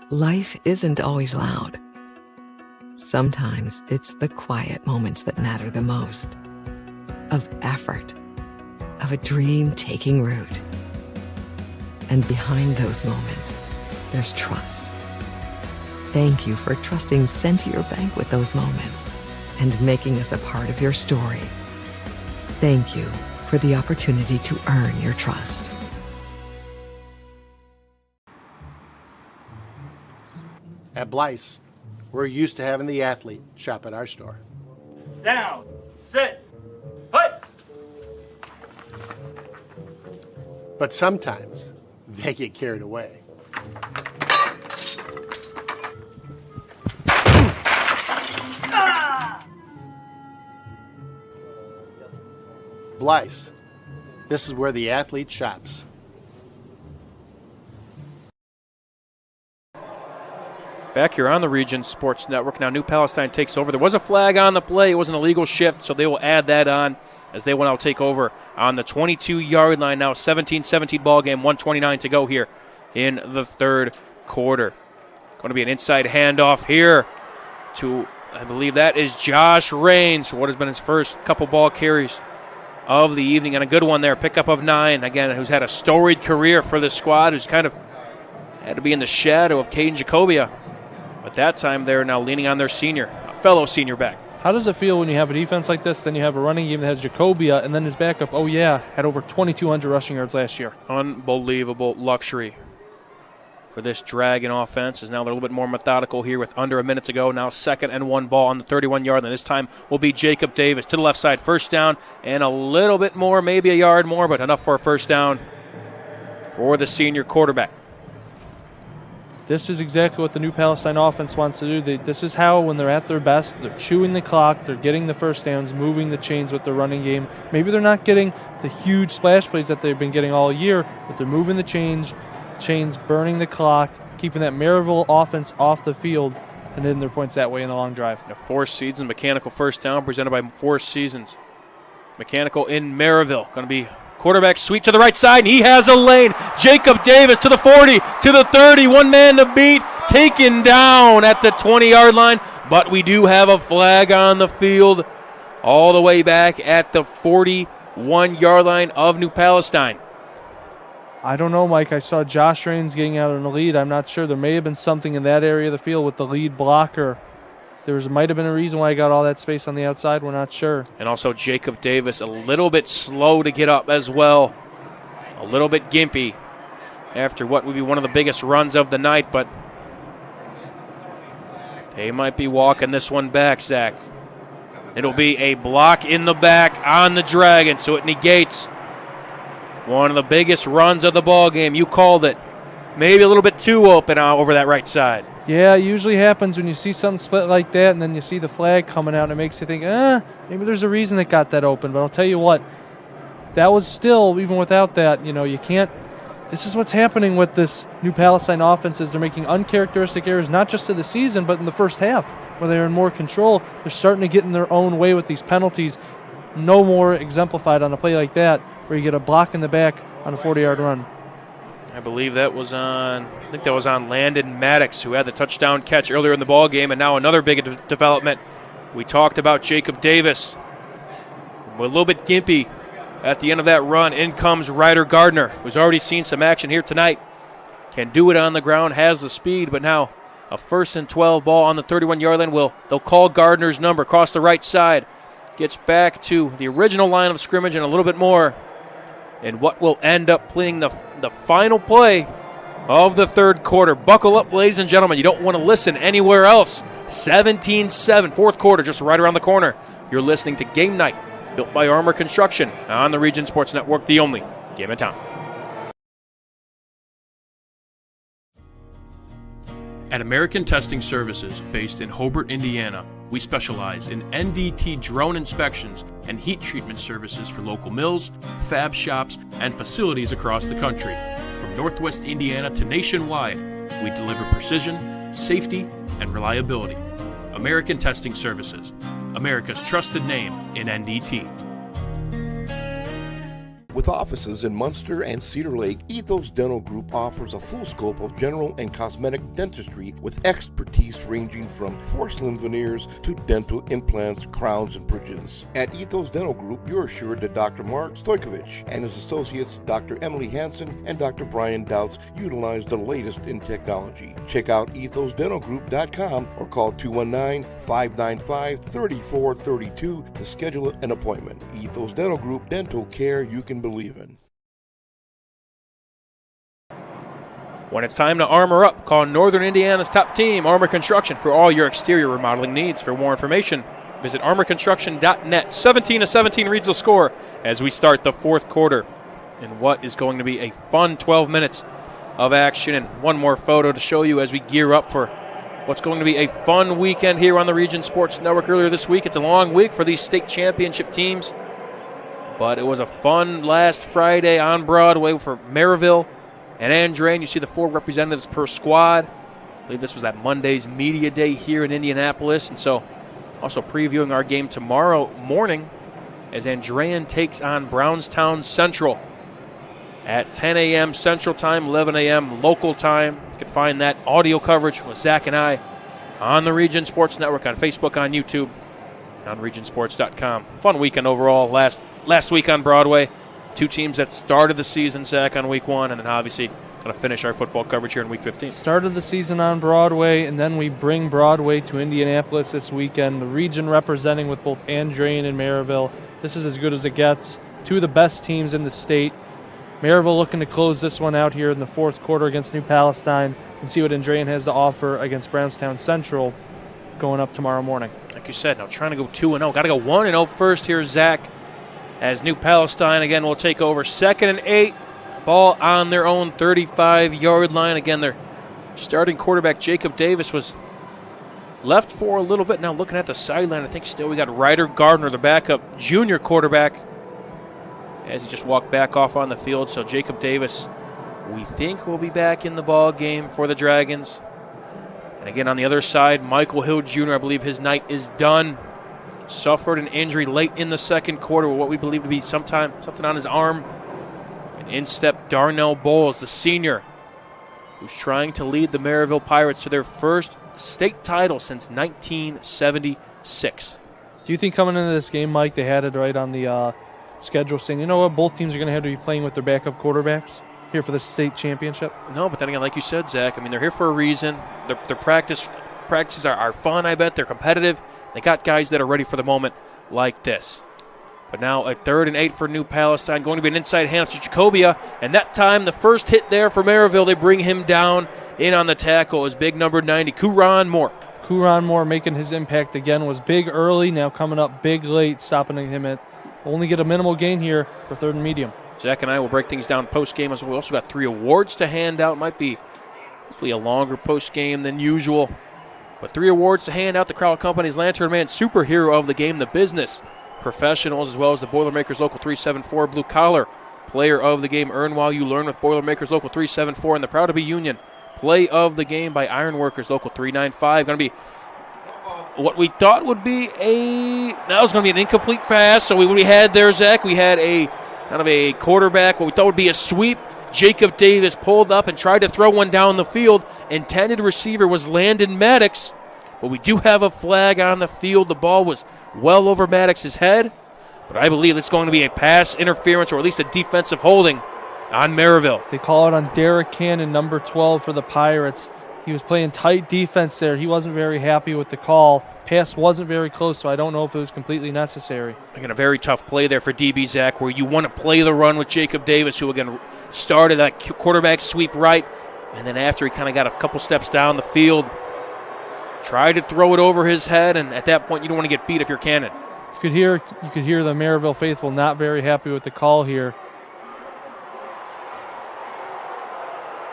Life isn't always loud. Sometimes it's the quiet moments that matter the most. Of effort. Of a dream taking root. And behind those moments, there's trust. Thank you for trusting Centier Bank with those moments and making us a part of your story. Thank you for the opportunity to earn your trust. At Blyce, we're used to having the athlete shop at our store. Down, sit, put. But sometimes they get carried away. Blyce, this is where the athlete shops. Back here on the Region Sports Network. Now New Palestine takes over. There was a flag on the play. It was an illegal shift, so they will add that on as they will now take over on the 22-yard line. Now 17-17 ball game, 1:29 to go here in the third quarter. Going to be an inside handoff here to, I believe that is Josh Raines, for what has been his first couple ball carries of the evening, and a good one there. Pickup of 9, again, who's had a storied career for this squad, who's kind of had to be in the shadow of Caden Jacobia. But that time they're now leaning on their fellow senior back. How does it feel when you have a defense like this, then you have a running game that has Jacobia, and then his backup, had over 2,200 rushing yards last year? Unbelievable luxury for this Dragon offense. Is now a little bit more methodical here with under a minute to go. Now 2nd and 1 ball on the 31-yard line. This time will be Jacob Davis to the left side. First down and a little bit more, maybe a yard more, but enough for a first down for the senior quarterback. This is exactly what the New Palestine offense wants to do. This is how, when they're at their best, they're chewing the clock, they're getting the first downs, moving the chains with their running game. Maybe they're not getting the huge splash plays that they've been getting all year, but they're moving the chains, burning the clock, keeping that Merrillville offense off the field, and hitting their points that way in the long drive. A Four Seasons Mechanical first down presented by Four Seasons Mechanical in Merrillville. Going to be quarterback sweep to the right side, and he has a lane. Jacob Davis to the 40, to the 30, one man to beat, taken down at the 20-yard line, but we do have a flag on the field all the way back at the 41-yard line of New Palestine. I don't know, Mike. I saw Josh Raines getting out in the lead. I'm not sure. There may have been something in that area of the field with the lead blocker. There might have been a reason why I got all that space on the outside. We're not sure. And also Jacob Davis a little bit slow to get up as well. A little bit gimpy after what would be one of the biggest runs of the night, but they might be walking this one back, Zach. It'll be a block in the back on the Dragon, so it negates one of the biggest runs of the ball game. You called it. Maybe a little bit too open over that right side. Yeah, it usually happens when you see something split like that and then you see the flag coming out and it makes you think, maybe there's a reason it got that open. But I'll tell you what, that was still, even without that, you can't. This is what's happening with this New Palestine offense is they're making uncharacteristic errors, not just of the season, but in the first half where they're in more control. They're starting to get in their own way with these penalties. No more exemplified on a play like that where you get a block in the back on a 40-yard run. I believe that was on Landon Maddox, who had the touchdown catch earlier in the ball game, and now another big development. We talked about Jacob Davis. A little bit gimpy at the end of that run. In comes Ryder Gardner, who's already seen some action here tonight. Can do it on the ground, has the speed, but now a 1st and 12 ball on the 31-yard line. They'll call Gardner's number across the right side. Gets back to the original line of scrimmage and a little bit more. And what will end up playing the final play of the third quarter. Buckle up, ladies and gentlemen. You don't want to listen anywhere else. 17-7, fourth quarter, just right around the corner. You're listening to Game Night, built by Armor Construction on the Region Sports Network, the only game in town. At American Testing Services, based in Hobart, Indiana, we specialize in NDT drone inspections and heat treatment services for local mills, fab shops, and facilities across the country. From Northwest Indiana to nationwide, we deliver precision, safety, and reliability. American Testing Services, America's trusted name in NDT. With offices in Munster and Cedar Lake, Ethos Dental Group offers a full scope of general and cosmetic dentistry with expertise ranging from porcelain veneers to dental implants, crowns, and bridges. At Ethos Dental Group, you're assured that Dr. Mark Stojkovic and his associates, Dr. Emily Hansen and Dr. Brian Douts, utilize the latest in technology. Check out ethosdentalgroup.com or call 219-595-3432 to schedule an appointment. Ethos Dental Group, dental care you can believe in. When it's time to armor up, call Northern Indiana's top team, Armor Construction, for all your exterior remodeling needs. For more information, visit armorconstruction.net. 17-17 reads the score as we start the fourth quarter in what is going to be a fun 12 minutes of action. And one more photo to show you as we gear up for what's going to be a fun weekend here on the Region Sports Network. Earlier this week, it's a long week for these state championship teams. But it was a fun last Friday on Broadway for Merrillville and Andrean. You see the 4 representatives per squad. I believe this was that Monday's media day here in Indianapolis. And so also previewing our game tomorrow morning as Andrean takes on Brownstown Central at 10 a.m. Central Time, 11 a.m. local time. You can find that audio coverage with Zach and I on the Region Sports Network, on Facebook, on YouTube, on regionsports.com. Fun weekend overall last last week on Broadway. Two teams that started the season, Zach, on week 1, and then obviously going to finish our football coverage here in week 15. Started the season on Broadway, and then we bring Broadway to Indianapolis this weekend. The region representing with both Andrean and Merrillville. This is as good as it gets. Two of the best teams in the state. Merrillville looking to close this one out here in the fourth quarter against New Palestine and see what Andrean has to offer against Brownstown Central going up tomorrow morning. Like you said, now trying to go 2-0. Got to go 1-0 first here, Zach, as New Palestine again will take over. 2nd and 8. Ball on their own 35-yard line. Again, their starting quarterback, Jacob Davis, was left for a little bit. Now looking at the sideline, I think still we got Ryder Gardner, the backup junior quarterback, as he just walked back off on the field. So Jacob Davis, we think, will be back in the ball game for the Dragons. And again, on the other side, Michael Hill Jr., I believe his night is done. Suffered an injury late in the second quarter with what we believe to be something on his arm. And in step Darnell Bowles, the senior, who's trying to lead the Merrillville Pirates to their first state title since 1976. Do you think coming into this game, Mike, they had it right on the schedule saying, you know what, both teams are going to have to be playing with their backup quarterbacks here for the state championship? No, but then again, like you said, Zach, I mean, they're here for a reason. Their practices are fun, I bet. They're competitive. They got guys that are ready for the moment like this. But now a 3rd and 8 for New Palestine. Going to be an inside handoff to Jacobia. And that time, the first hit there for Merrillville, they bring him down in on the tackle is big number 90, Kuran Moore. Kuran Moore making his impact again. Was big early, now coming up big late, stopping him at only get a minimal gain here for 3rd and medium. Zach and I will break things down post-game as well. We also got 3 awards to hand out. Might be hopefully a longer post-game than usual. But 3 awards to hand out. The Crowell Company's Lantern Man Superhero of the Game, the business professionals, as well as the Boilermakers Local 374 Blue Collar Player of the Game. Earn while you learn with Boilermakers Local 374 and the Proud to Be Union Play of the Game by Ironworkers Local 395. Going to be what we thought would be that was going to be an incomplete pass. So we had there, Zach, we had a kind of a quarterback, what we thought would be a sweep. Jacob Davis pulled up and tried to throw one down the field. Intended receiver was Landon Maddox, but we do have a flag on the field. The ball was well over Maddox's head, but I believe it's going to be a pass interference or at least a defensive holding on Merrillville. They call it on Derek Cannon, number 12 for the Pirates. He was playing tight defense there. He wasn't very happy with the call. Pass wasn't very close, so I don't know if it was completely necessary. Again, a very tough play there for DB Zach, where you want to play the run with Jacob Davis, who again started that quarterback sweep right, and then after he kind of got a couple steps down the field, tried to throw it over his head, and at that point you don't want to get beat if you're Cannon. You could hear the Merrillville faithful not very happy with the call here.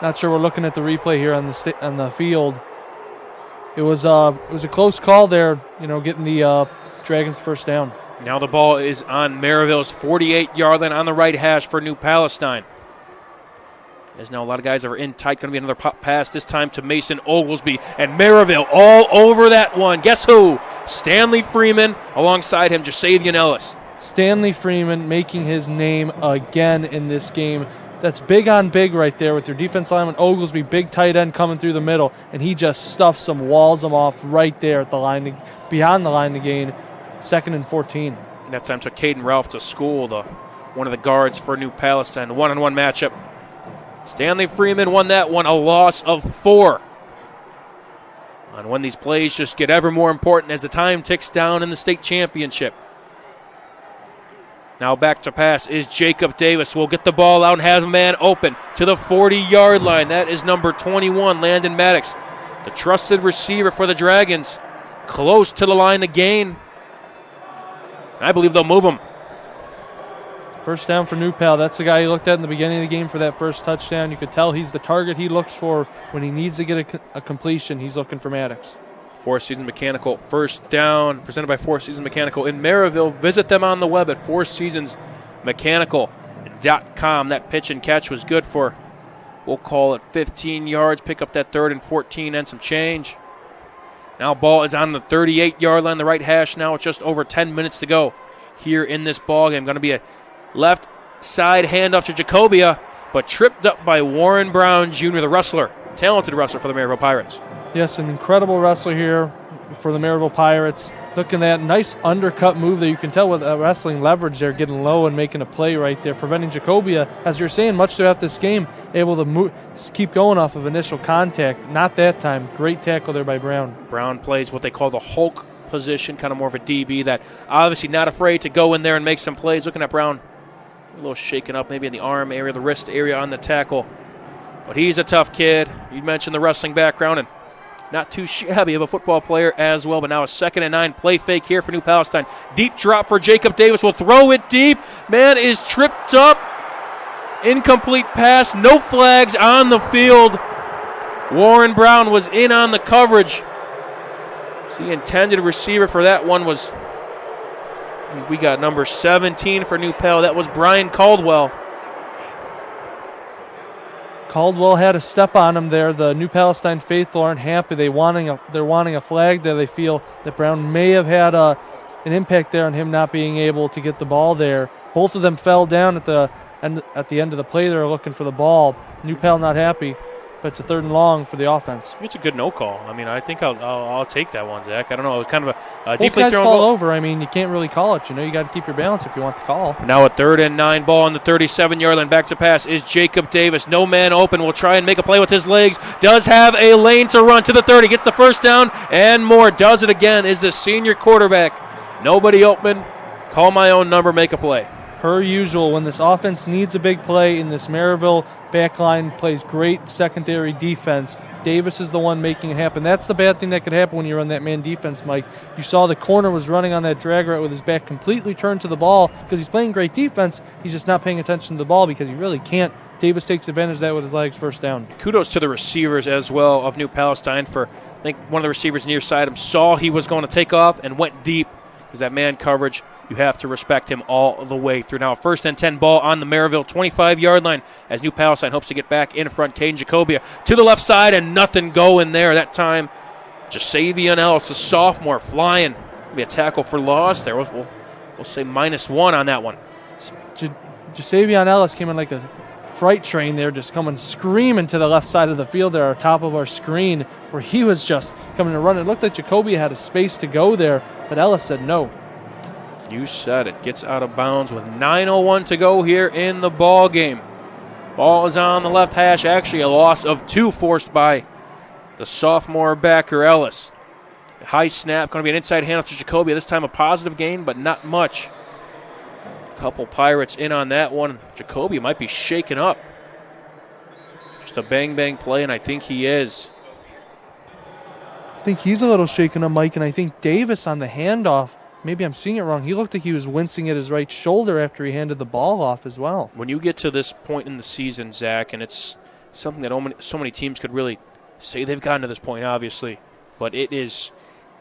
Not sure we're looking at the replay here on the field. It was a close call there, getting the Dragons first down. Now the ball is on Merrillville's 48-yard line on the right hash for New Palestine. As now a lot of guys are in tight. Going to be another pop pass, this time to Mason Oglesby. And Merrillville all over that one. Guess who? Stanley Freeman. Alongside him, Jasavian Ellis. Stanley Freeman making his name again in this game. That's big on big right there with your defense lineman Oglesby, big tight end coming through the middle, and he just stuffs them, walls them off right there at the line, beyond the line to gain 2nd and 14. That time took Caden Ralph to school, one of the guards for New Palestine. The one-on-one matchup. Stanley Freeman won that one, a loss of 4. And when these plays just get ever more important as the time ticks down in the state championship. Now back to pass is Jacob Davis. Will get the ball out and has a man open to the 40-yard line. That is number 21, Landon Maddox, the trusted receiver for the Dragons. Close to the line to gain. I believe they'll move him. First down for New Pal. That's the guy he looked at in the beginning of the game for that first touchdown. You could tell he's the target he looks for when he needs to get a completion. He's looking for Maddox. Four Seasons Mechanical first down, presented by Four Seasons Mechanical in Merrillville. Visit them on the web at fourseasonsmechanical.com. That pitch and catch was good for, we'll call it 15 yards. Pick up that 3rd and 14 and some change. Now ball is on the 38-yard line, the right hash now with just over 10 minutes to go here in this ball game. Going to be a left side handoff to Jacobia, but tripped up by Warren Brown Jr., the wrestler, talented wrestler for the Merrillville Pirates. Yes, an incredible wrestler here for the Merrillville Pirates. Looking at nice undercut move there. You can tell with wrestling leverage there, getting low and making a play right there, preventing Jacobia, as you're saying, much throughout this game, able to keep going off of initial contact. Not that time. Great tackle there by Brown. Brown plays what they call the Hulk position, kind of more of a DB that obviously not afraid to go in there and make some plays. Looking at Brown, a little shaken up maybe in the arm area, the wrist area on the tackle. But he's a tough kid. You mentioned the wrestling background and not too shabby of a football player as well, but now a 2nd and 9 play fake here for New Palestine. Deep drop for Jacob Davis. Will throw it deep. Man is tripped up. Incomplete pass. No flags on the field. Warren Brown was in on the coverage. The intended receiver for that one was, we got number 17 for New Pal. That was Brian Caldwell. Caldwell had a step on him there. The New Palestine faithful aren't happy. They're wanting a flag there. They feel that Brown may have had an impact there on him not being able to get the ball there. Both of them fell down at the end of the play. They're looking for the ball. New Pal not happy, but it's a 3rd and long for the offense. It's a good no call. I mean, I think I'll take that one, Zach. I don't know. It was kind of a Both deeply guys thrown fall ball. over. I mean, you can't really call it. You got to keep your balance if you want the call. Now a 3rd and 9 ball on the 37-yard line. Back to pass is Jacob Davis. No man open. Will try and make a play with his legs. Does have a lane to run to the 30. Gets the first down and more. Does it again. Is the senior quarterback. Nobody open. Call my own number. Make a play. Per usual, when this offense needs a big play in this Merrillville backline plays great secondary defense, Davis is the one making it happen. That's the bad thing that could happen when you run that man defense, Mike. You saw the corner was running on that drag route with his back completely turned to the ball because he's playing great defense. He's just not paying attention to the ball because he really can't. Davis takes advantage of that with his legs, first down. Kudos to the receivers as well of New Palestine for, I think one of the receivers near side him saw he was going to take off and went deep because that man coverage, you have to respect him all the way through. Now a 1st and 10 ball on the Merrillville 25-yard line as New Palestine hopes to get back in front. Caden Jacobia to the left side and nothing going there that time. Jasavian Ellis, the sophomore, flying. Be a tackle for loss there. We'll say -1 on that one. Jasavian Ellis came in like a freight train there, just coming screaming to the left side of the field there on top of our screen where he was just coming to run. It looked like Jacobia had a space to go there, but Ellis said no. You said it. Gets out of bounds with 9:01 to go here in the ball game. Ball is on the left hash. Actually, a loss of 2 forced by the sophomore backer Ellis. High snap. Going to be an inside handoff to Jacobia. This time a positive gain, but not much. Couple Pirates in on that one. Jacobia might be shaken up. Just a bang-bang play, and I think he is. I think he's a little shaken up, Mike, and I think Davis on the handoff, maybe I'm seeing it wrong, he looked like he was wincing at his right shoulder after he handed the ball off as well. When you get to this point in the season, Zach, and it's something that so many teams could really say they've gotten to this point, obviously, but it is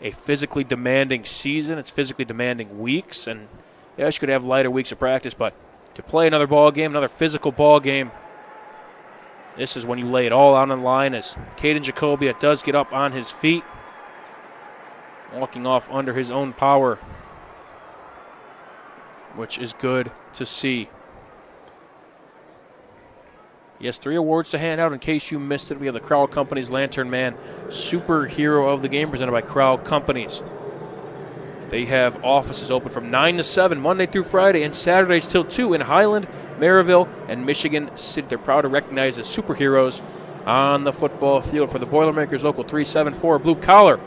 a physically demanding season. It's physically demanding weeks, and yes, you could have lighter weeks of practice, but to play another ball game, another physical ball game, this is when you lay it all out on the line as Caden Jacobia does get up on his feet, walking off under his own power, which is good to see. Yes, 3 awards to hand out in case you missed it. We have the Crowell Companies Lantern Man Superhero of the Game presented by Crowell Companies. They have offices open from 9 to 7, Monday through Friday, and Saturdays till 2 in Highland, Merrillville, and Michigan City. They're proud to recognize the superheroes on the football field. For the Boilermakers, Local 374, Blue Collar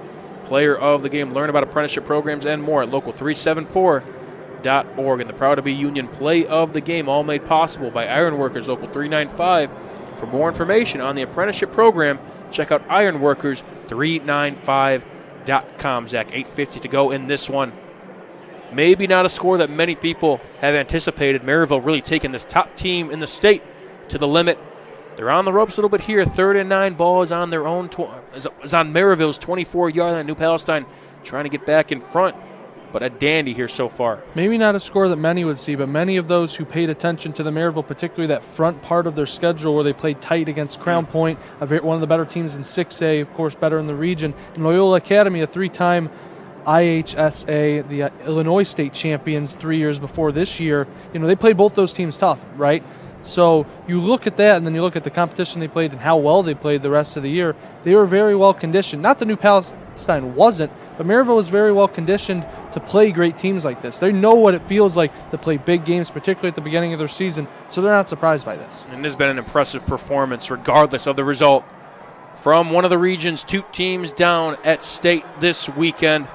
Player of the Game. Learn about apprenticeship programs and more at local374.org. And the Proud to Be Union Play of the Game, all made possible by Ironworkers, Local 395. For more information on the apprenticeship program, check out ironworkers395.com. Zach, 8:50 to go in this one. Maybe not a score that many people have anticipated. Merrillville really taking this top team in the state to the limit. They're on the ropes a little bit here. 3rd and 9 ball is on their own. Is on Merrillville's 24-yard line. New Palestine trying to get back in front, but a dandy here so far. Maybe not a score that many would see, but many of those who paid attention to the Merrillville, particularly that front part of their schedule where they played tight against Crown Point, one of the better teams in 6A, of course, better in the region, and Loyola Academy, a 3-time IHSA, the Illinois State champions 3 years before this year. They played both those teams tough, right? So you look at that, and then you look at the competition they played and how well they played the rest of the year. They were very well conditioned. Not that New Palestine wasn't, But Merrillville is very well conditioned to play great teams like this. They know what it feels like to play big games, particularly at the beginning of their season, so they're not surprised by this. And this has been an impressive performance regardless of the result from one of the region's 2 teams down at state this weekend.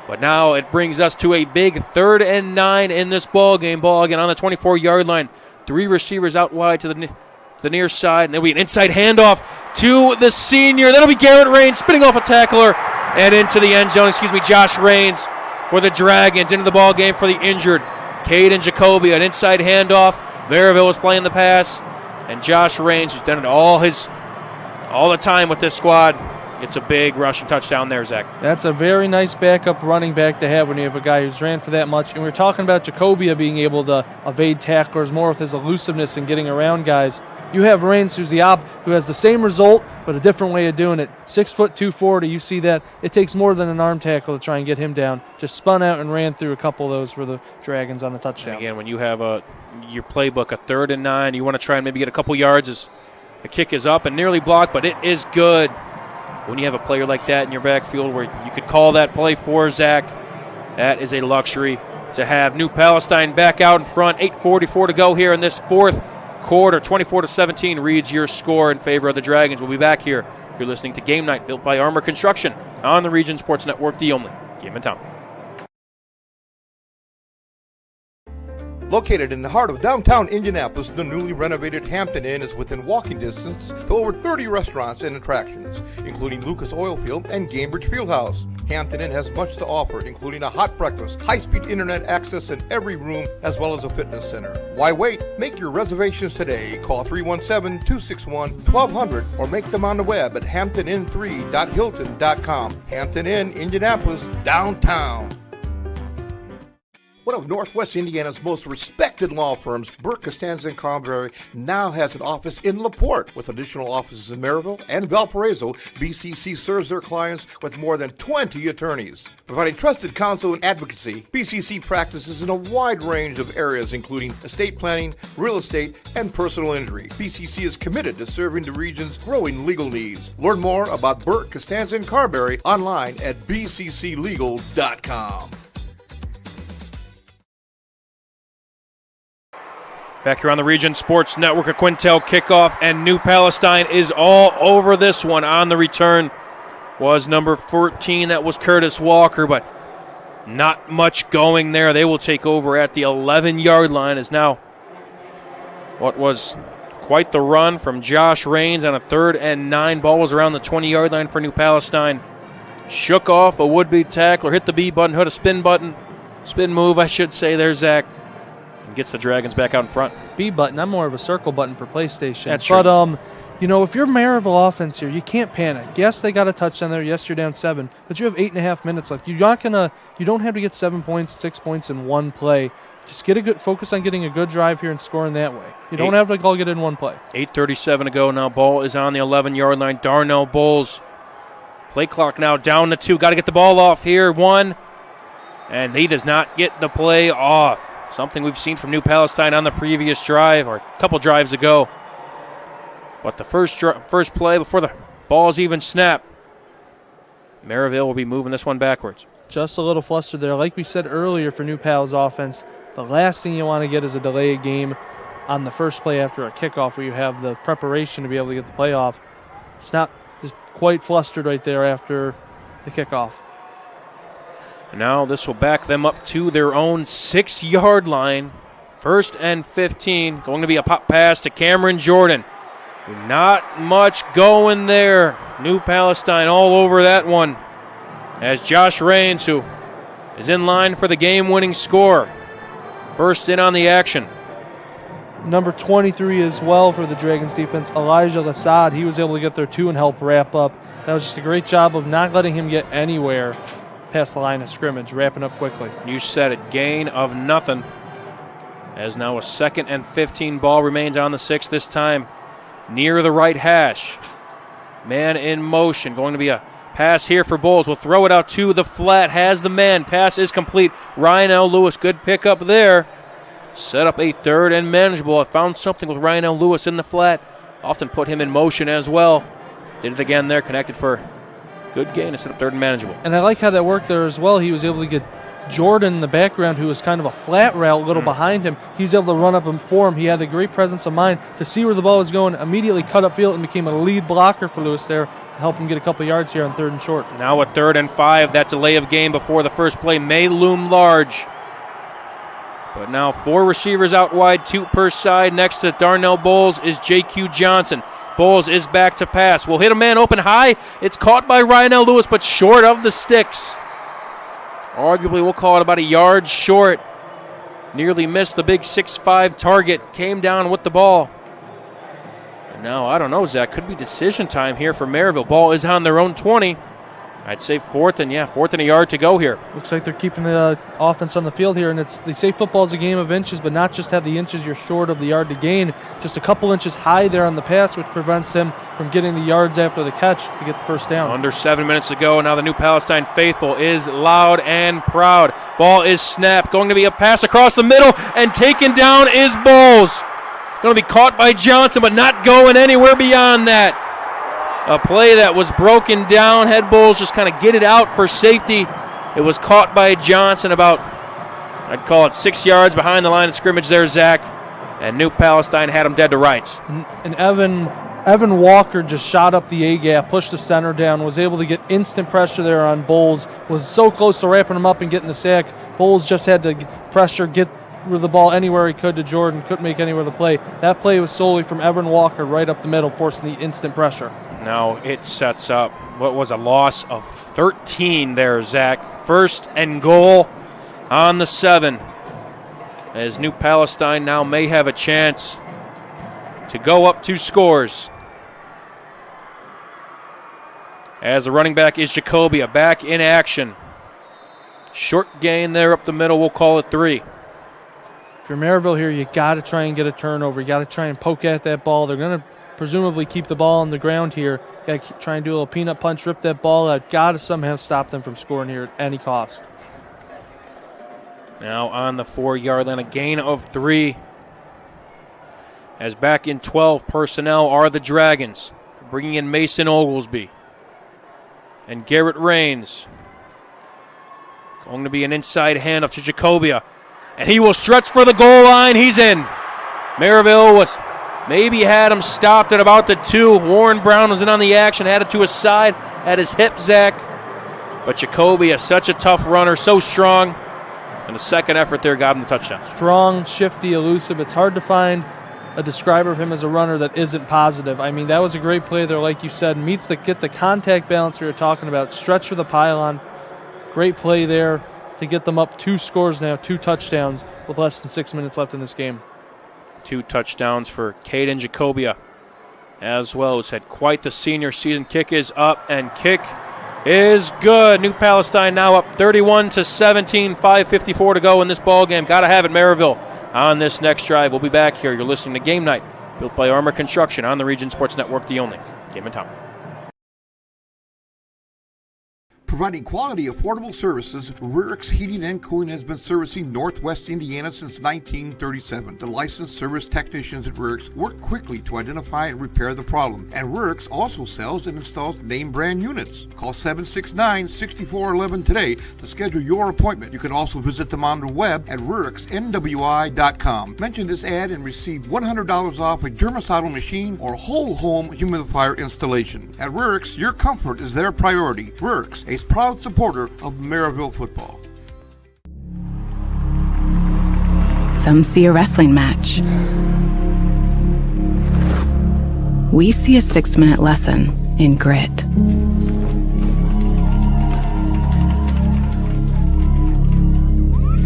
But now it brings us to a big 3rd and 9 in this ball game. Ball again on the 24-yard line. 3 receivers out wide to the near side, and there'll be an inside handoff to the senior. That'll be Garrett Rains spinning off a tackler and into the end zone. Josh Rains for the Dragons into the ball game for the injured Caden Jacoby. An inside handoff. Merrillville was playing the pass, and Josh Rains, who's done it all the time with this squad, gets a big rushing touchdown there, Zach. That's a very nice backup running back to have when you have a guy who's ran for that much. And we're talking about Jacobia being able to evade tacklers more with his elusiveness and getting around guys. You have Rains, who has the same result, but a different way of doing it. 6 foot 240, you see that. It takes more than an arm tackle to try and get him down. Just spun out and ran through a couple of those for the Dragons on the touchdown. And again, when you have your playbook, a 3rd and 9, you want to try and maybe get a couple yards as the kick is up and nearly blocked, but it is good. When you have a player like that in your backfield where you could call that play for, Zach, that is a luxury to have. New Palestine back out in front, 8:44 to go here in this 4th quarter. 24-17 reads your score in favor of the Dragons. We'll be back here. You're listening to Game Night, built by Armor Construction on the Region Sports Network, the only game in town. Located in the heart of downtown Indianapolis, the newly renovated Hampton Inn is within walking distance to over 30 restaurants and attractions, including Lucas Oilfield and Gamebridge Fieldhouse. Hampton Inn has much to offer, including a hot breakfast, high-speed internet access in every room, as well as a fitness center. Why wait? Make your reservations today. Call 317-261-1200 or make them on the web at hamptonin3.hilton.com. Hampton Inn, Indianapolis, downtown. One of Northwest Indiana's most respected law firms, Burke, Costanza & Carberry, now has an office in LaPorte. With additional offices in Merrillville and Valparaiso, BCC serves their clients with more than 20 attorneys. Providing trusted counsel and advocacy, BCC practices in a wide range of areas, including estate planning, real estate, and personal injury. BCC is committed to serving the region's growing legal needs. Learn more about Burke, Costanza & Carberry online at bcclegal.com. Back here on the Region Sports Network, a Quintel kickoff, and New Palestine is all over this one. On the return was number 14, that was Curtis Walker, but not much going there. They will take over at the 11-yard line, as now what was quite the run from Josh Rains on a 3rd and 9. Ball was around the 20-yard line for New Palestine. Shook off a would-be tackler, hit the B button, hit a spin move, I should say there, Zach. Gets the Dragons back out in front. B button. I'm more of a circle button for PlayStation. That's true. But if you're Merrillville offense here, you can't panic. Yes, they got a touchdown there. Yes, you're down 7, but you have 8.5 minutes left. You don't have to get 7 points, 6 points in one play. Just focus on getting a good drive here and scoring that way. You don't have to all get it in one play. 8:37 to go now. Ball is on the 11-yard line. Darnell Bowles. Play clock now down to 2. Got to get the ball off here. 1, and he does not get the play off. Something we've seen from New Palestine on the previous drive, or a couple drives ago. But the first play before the ball's even snapped, Merrillville will be moving this one backwards. Just a little flustered there. Like we said earlier for New Pal's offense, the last thing you want to get is a delay game on the first play after a kickoff where you have the preparation to be able to get the play off. It's not just quite flustered right there after the kickoff. Now this will back them up to their own 6-yard line. 1st and 15. Going to be a pop pass to Cameron Jordan. Not much going there. New Palestine all over that one. As Josh Rains, who is in line for the game-winning score. First in on the action. Number 23 as well for the Dragons defense, Elijah Lassad. He was able to get there too and help wrap up. That was just a great job of not letting him get anywhere past the line of scrimmage, wrapping up quickly. You said it, gain of nothing. As now a 2nd and 15, ball remains on the 6 this time. Near the right hash. Man in motion. Going to be a pass here for Bowles. Will throw it out to the flat. Has the man. Pass is complete. Ryan L. Lewis. Good pickup there. Set up a 3rd and manageable. I found something with Ryan L. Lewis in the flat. Often put him in motion as well. Did it again there. Connected for Good gain instead of 3rd and manageable. And I like how that worked there as well. He was able to get Jordan in the background, who was kind of a flat route, a little behind him. He was able to run up and for him. He had a great presence of mind to see where the ball was going, immediately cut upfield and became a lead blocker for Lewis there, help him get a couple yards here on 3rd and short. Now a 3rd and 5. That delay of game before the first play may loom large. But now 4 receivers out wide, 2 per side. Next to Darnell Bowles is J.Q. Johnson. Bowles is back to pass. Will hit a man open high. It's caught by Ryan L. Lewis, but short of the sticks. Arguably, we'll call it about a yard short. Nearly missed the big 6'5 target. Came down with the ball. And now, I don't know, Zach. Could be decision time here for Merrillville. Ball is on their own 20. I'd say 4th and a yard to go here. Looks like they're keeping the offense on the field here, and they say football is a game of inches, but not just have the inches you're short of the yard to gain. Just a couple inches high there on the pass, which prevents him from getting the yards after the catch to get the first down. Under 7 minutes to go. Now the New Palestine faithful is loud and proud. Ball is snapped. Going to be a pass across the middle, and taken down is Bowles. Going to be caught by Johnson, but not going anywhere beyond that. A play that was broken down. Had Bowles just kind of get it out for safety. It was caught by Johnson about, I'd call it 6 yards behind the line of scrimmage there, Zach. And New Palestine had him dead to rights. And Evan Walker just shot up the A-gap, pushed the center down, was able to get instant pressure there on Bowles. Was so close to wrapping him up and getting the sack. Bowles just had to pressure, get the ball anywhere he could to Jordan. Couldn't make anywhere the play. That play was solely from Evan Walker right up the middle, forcing the instant pressure. Now it sets up what was a loss of 13 there, Zach. 1st and goal on the 7. As New Palestine now may have a chance to go up 2 scores. As the running back is Jacobia, back in action. Short gain there up the middle, we'll call it 3. If you're Merrillville here, you got to try and get a turnover. You got to try and poke at that ball. They're going to presumably keep the ball on the ground here. Got to try and do a little peanut punch, rip that ball out. Got to somehow stop them from scoring here at any cost. Now on the 4-yard line, a gain of 3. As back in 12 personnel are the Dragons, bringing in Mason Oglesby and Garrett Rains. Going to be an inside handoff to Jacobia, and he will stretch for the goal line. He's in. Merrillville was maybe had him stopped at about the 2. Warren Brown was in on the action, had it to his side, at his hip, Zach. But Jacobia, such a tough runner, so strong. And the second effort there got him the touchdown. Strong, shifty, elusive. It's hard to find a describer of him as a runner that isn't positive. I mean, that was a great play there, like you said. Get the contact balance we were talking about. Stretch for the pylon. Great play there to get them up 2 scores now, 2 touchdowns with less than 6 minutes left in this game. 2 touchdowns for Caden Jacobia as well, who's had quite the senior season. Kick is up, and kick is good. New Palestine now up 31-17, 5:54 to go in this ball game. Got to have it, Merrillville, on this next drive. We'll be back here. You're listening to Game Night, built by Armor Construction on the Region Sports Network, the only game in town. Providing quality, affordable services, Rurik's Heating and Cooling has been servicing Northwest Indiana since 1937. The licensed service technicians at Rurik's work quickly to identify and repair the problem, and Rurik's also sells and installs name brand units. Call 769-6411 today to schedule your appointment. You can also visit them on the web at ruriksnwi.com. Mention this ad and receive $100 off a germicidal machine or whole home humidifier installation. At Rurik's, your comfort is their priority. Rurik's, a proud supporter of Merrillville football. Some see a wrestling match. We see a 6-minute lesson in grit.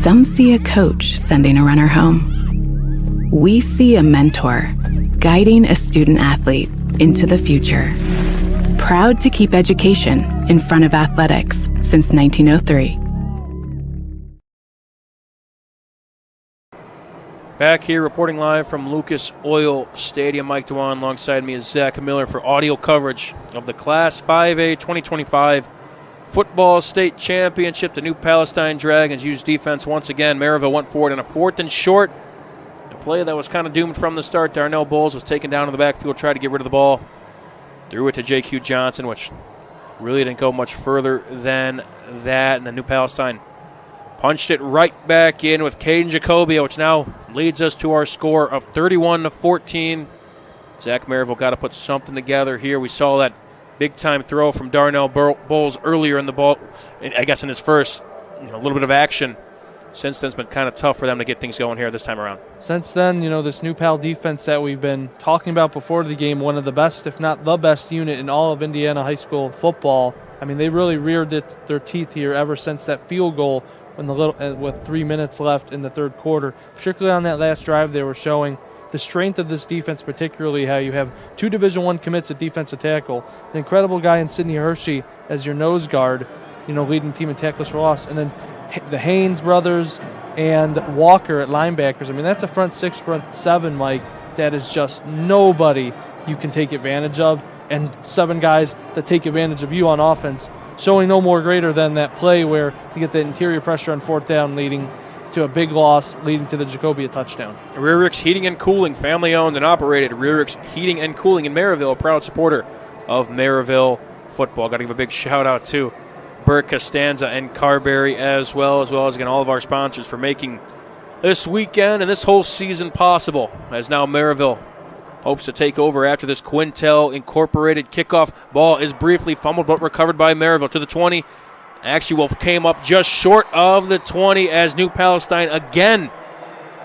Some see a coach sending a runner home. We see a mentor guiding a student athlete into the future. Proud to keep education in front of athletics since 1903. Back here reporting live from Lucas Oil Stadium. Mike Dewan alongside me is Zach Miller for audio coverage of the Class 5A 2025 Football State Championship. The New Palestine Dragons used defense once again. Merrillville went forward in a 4th and short. A play that was kind of doomed from the start. Darnell Bowles was taken down in the backfield, tried to get rid of the ball. Threw it to J.Q. Johnson, which Really didn't go much further than that, and the New Palestine punched it right back in with Caden Jacobia, which now leads us to our score of 31-14. Zach Merrillville got to put something together here. We saw that big-time throw from Darnell Bowles earlier in the ball, I guess in his first little bit of action. Since then, it's been kind of tough for them to get things going here this time around. Since then, this New Pal defense that we've been talking about before the game, one of the best, if not the best unit in all of Indiana high school football. I mean, they really reared their teeth here ever since that field goal with 3 minutes left in the third quarter. Particularly on that last drive, they were showing the strength of this defense, particularly how you have 2 Division I commits at defensive tackle, an incredible guy in Sidney Hershey as your nose guard, leading the team in tackles for loss, and then the Haynes brothers and Walker at linebackers. I mean, that's a front 6, front 7, Mike, that is just nobody you can take advantage of, and 7 guys that take advantage of you on offense, showing no more greater than that play where you get the interior pressure on 4th down leading to a big loss, leading to the Jacobia touchdown. Rear Ricks Heating and Cooling, family owned and operated. Rear Ricks Heating and Cooling in Merrillville, a proud supporter of Merrillville football. Got to give a big shout out to Burt Costanza and Carberry as well as again all of our sponsors for making this weekend and this whole season possible, as now Merrillville hopes to take over after this Quintel Incorporated kickoff. Ball is briefly fumbled but recovered by Merrillville to the 20. Actually came up just short of the 20 as New Palestine again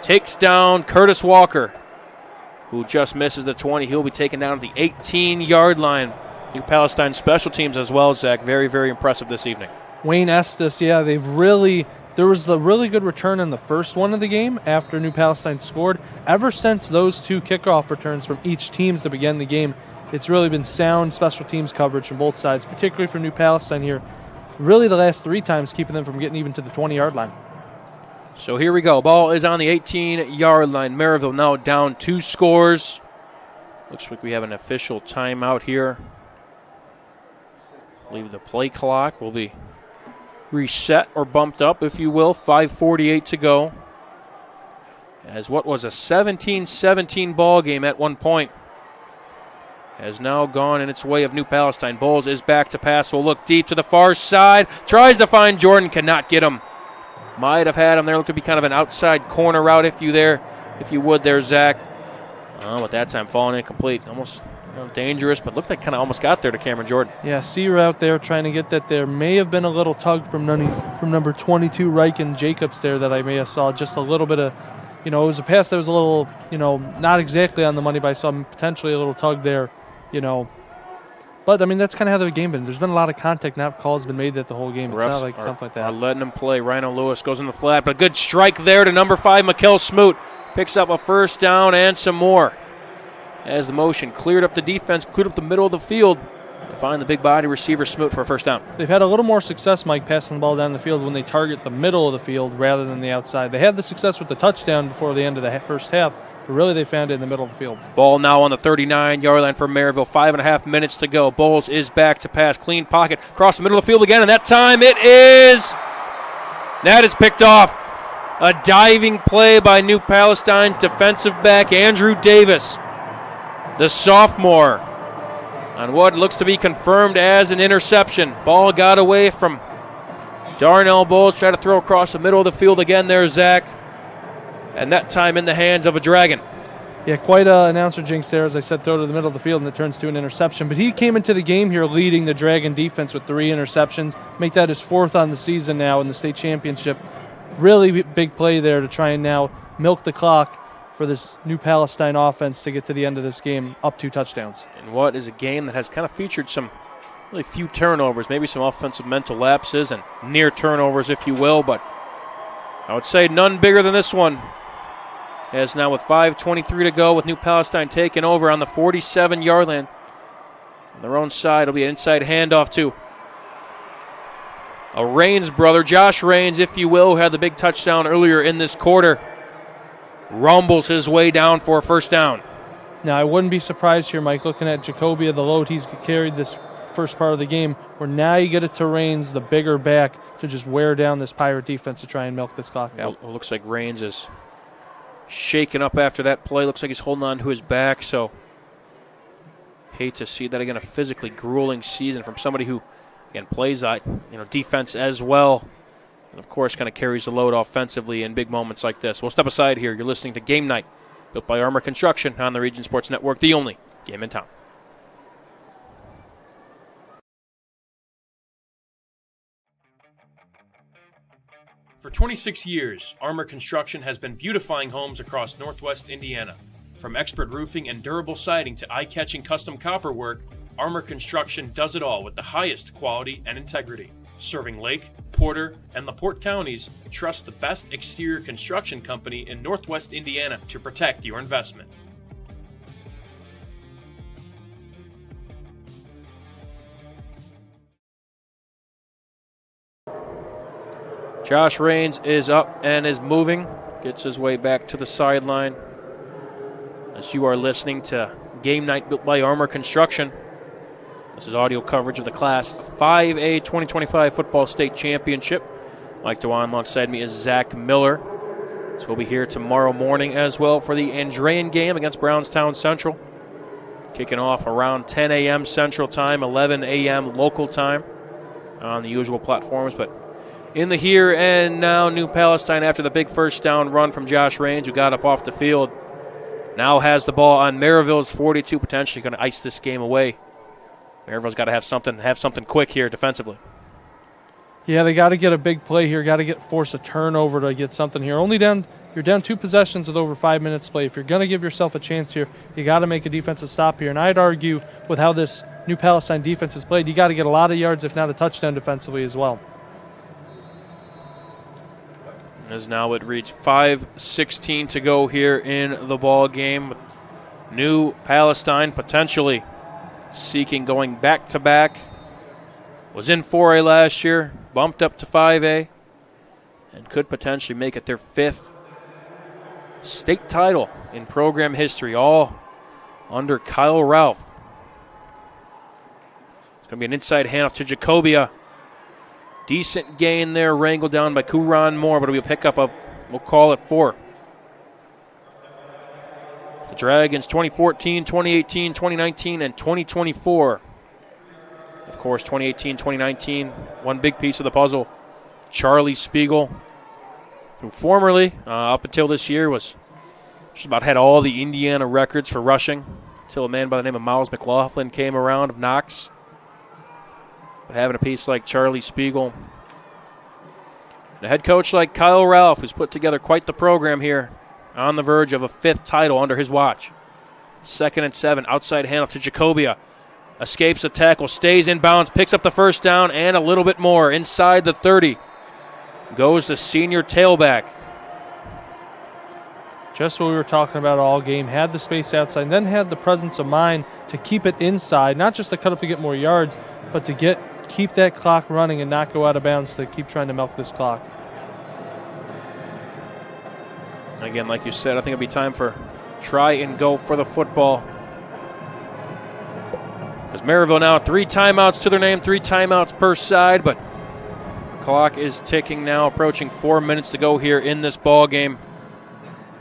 takes down Curtis Walker, who just misses the 20. He'll be taken down at the 18-yard line. New Palestine special teams as well, Zach. Very, very impressive this evening. Wayne Estes, there was the really good return in the first one of the game after New Palestine scored. Ever since those 2 kickoff returns from each team to begin the game, it's really been sound special teams coverage from both sides, particularly for New Palestine here. Really the last 3 times keeping them from getting even to the 20-yard line. So here we go. Ball is on the 18-yard line. Merrillville now down 2 scores. Looks like we have an official timeout here. I believe the play clock will be reset or bumped up, if you will. 5:48 to go. As what was a 17-17 ball game at one point has now gone in its way of New Palestine. Bowles is back to pass. Will look deep to the far side. Tries to find Jordan. Cannot get him. Might have had him there. Looked to be kind of an outside corner route if you would there, Zach. But that time falling incomplete. Almost dangerous, but looked like kind of almost got there to Cameron Jordan. Yeah, Sear out there trying to get that there. May have been a little tug from number 22, Riken Jacobs there that I may have saw just a little bit of, it was a pass that was a little, not exactly on the money, but I saw potentially a little tug there, But, I mean, that's kind of how the game been. There's been a lot of contact, not calls been made that the whole game. It's not like something like that. Are letting him play. Rhino Lewis goes in the flat, but a good strike there to number 5, Mikkel Smoot. Picks up a first down and some more. As the motion cleared up the defense, cleared up the middle of the field to find the big body receiver Smoot for a first down. They've had a little more success, Mike, passing the ball down the field when they target the middle of the field rather than the outside. They had the success with the touchdown before the end of the first half, but really they found it in the middle of the field. Ball now on the 39-yard line for Merrillville. 5.5 minutes to go. Bowles is back to pass. Clean pocket. Across the middle of the field again, and that time that is picked off. A diving play by New Palestine's defensive back, Andrew Davis, the sophomore, on what looks to be confirmed as an interception. Ball got away from Darnell Bowles. Tried to throw across the middle of the field again there, Zach. And that time in the hands of a Dragon. Yeah, quite an announcer jinx there. As I said, throw to the middle of the field, and it turns to an interception. But he came into the game here leading the Dragon defense with 3 interceptions. Make that his 4th on the season now in the state championship. Really big play there to try and now milk the clock for this New Palestine offense to get to the end of this game up 2 touchdowns. And what is a game that has kind of featured some really few turnovers, maybe some offensive mental lapses and near turnovers, if you will, but I would say none bigger than this one. As now with 5:23 to go, with New Palestine taking over on the 47-yard line. On their own side, it'll be an inside handoff to a Raines brother, Josh Raines, if you will, who had the big touchdown earlier in this quarter. Rumbles his way down for a first down. Now, I wouldn't be surprised here, Mike, looking at Jacobia, the load he's carried this first part of the game, where now you get it to Raines, the bigger back, to just wear down this Pirate defense to try and milk this clock out. It looks like Raines is shaken up after that play. Looks like he's holding on to his back, so Hate to see that again, a physically grueling season from somebody who, again, plays defense as well. And, of course, kind of carries the load offensively in big moments like this. We'll step aside here. You're listening to Game Night, built by Armor Construction on the Region Sports Network, the only game in town. For 26 years, Armor Construction has been beautifying homes across Northwest Indiana. From expert roofing and durable siding to eye-catching custom copper work, Armor Construction does it all with the highest quality and integrity. Serving Lake, Porter, and LaPorte counties, trust the best exterior construction company in Northwest Indiana to protect your investment. Josh Raines is up and is moving. Gets his way back to the sideline. As you are listening to Game Night built by Armor Construction. This is audio coverage of the Class 5A 2025 Football State Championship. Mike DeWan alongside me is Zach Miller. So we'll be here tomorrow morning as well for the Andrean game against Brownstown Central. Kicking off around 10 a.m. Central Time, 11 a.m. local time on the usual platforms. But in the here and now, New Palestine, after the big first down run from Josh Raines, who got up off the field, now has the ball on Merrillville's 42, potentially going to ice this game away. Merrillville's got to have something quick here defensively. Yeah, they got to get a big play here. Got to force a turnover to get something here. You're down 2 possessions with over 5 minutes to play. If you're going to give yourself a chance here, you got to make a defensive stop here. And I'd argue with how this New Palestine defense is played, you got to get a lot of yards, if not a touchdown defensively as well. As now it reads 5:16 to go here in the ball game. New Palestine potentially seeking going back-to-back. Was in 4A last year, bumped up to 5A, and could potentially make it their 5th state title in program history, all under Kyle Ralph. It's going to be an inside handoff to Jacobia. Decent gain there, wrangled down by Kuran Moore, but it'll be a pickup of, we'll call it 4. The Dragons 2014, 2018, 2019, and 2024. Of course, 2018, 2019, one big piece of the puzzle. Charlie Spiegel, who formerly, up until this year, was just about had all the Indiana records for rushing until a man by the name of Miles McLaughlin came around of Knox. But having a piece like Charlie Spiegel, and a head coach like Kyle Ralph, who's put together quite the program here, on the verge of a 5th title under his watch. 2nd and 7, outside handoff to Jacobia. Escapes a tackle, stays in bounds, picks up the first down and a little bit more inside the 30. Goes the senior tailback. Just what we were talking about all game. Had the space outside, and then had the presence of mind to keep it inside, not just to cut up to get more yards, but to keep that clock running and not go out of bounds to keep trying to milk this clock. Again, like you said, I think it'll be time for try and go for the football. Because Merrillville now 3 timeouts to their name, 3 timeouts per side, but the clock is ticking now, approaching 4 minutes to go here in this ball game.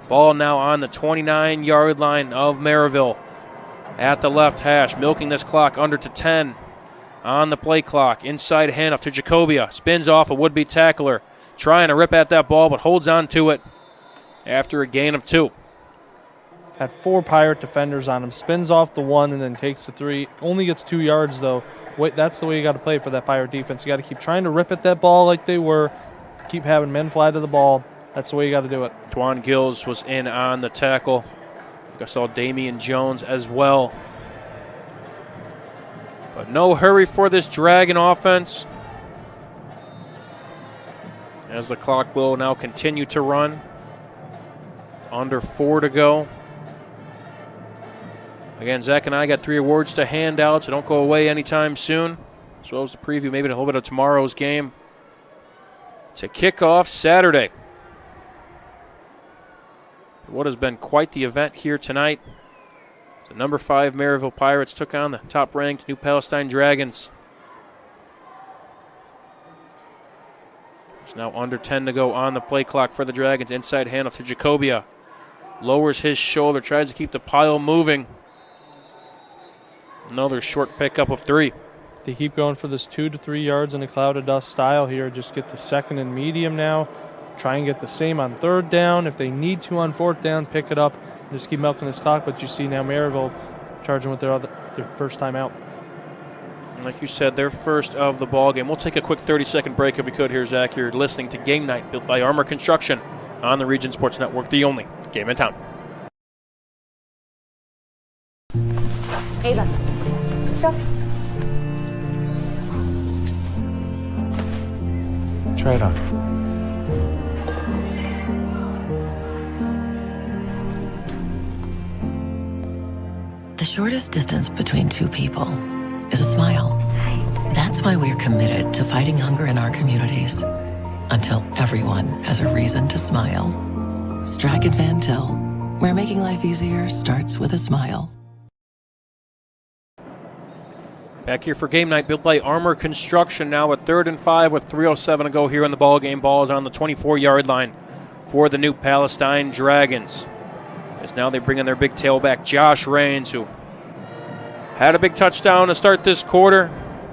Ball now on the 29-yard line of Merrillville at the left hash, milking this clock under to 10 on the play clock. Inside handoff to Jacobia, spins off a would-be tackler, trying to rip at that ball, but holds on to it after a gain of 2. Had 4 Pirate defenders on him. Spins off the 1 and then takes the 3. Only gets 2 yards, though. That's the way you got to play for that Pirate defense. You got to keep trying to rip at that ball like they were. Keep having men fly to the ball. That's the way you got to do it. Twan Gills was in on the tackle. I saw Damian Jones as well. But no hurry for this Dragon offense, as the clock will now continue to run. Under 4 to go. Again, Zach and I got 3 awards to hand out, so don't go away anytime soon. As well as the preview, maybe a little bit of tomorrow's game. To kick off Saturday. What has been quite the event here tonight. The number 5 Merrillville Pirates took on the top-ranked New Palestine Dragons. There's now under 10 to go on the play clock for the Dragons. Inside handoff to Jacobia. Lowers his shoulder, tries to keep the pile moving. Another short pickup of 3. They keep going for this 2 to 3 yards in a cloud of dust style here. Just get the second and medium now. Try and get the same on 3rd down. If they need to on 4th down, pick it up. Just keep milking this clock. But you see now Merrillville charging with their first time out. Like you said, their first of the ball game. We'll take a quick 30-second break if we could here, Zach. You're listening to Game Night, built by Armor Construction on the Region Sports Network, the only game in town. Ava, let's go. Try it on. The shortest distance between two people is a smile. That's why we're committed to fighting hunger in our communities until everyone has a reason to smile. Stratton Van Til, where making life easier starts with a smile. Back here for Game Night, built by Armor Construction, now at 3rd and 5 with 3:07 to go here in the ball game. Ball is on the 24-yard line for the New Palestine Dragons. As now they bring in their big tailback, Josh Rains, who had a big touchdown to start this quarter,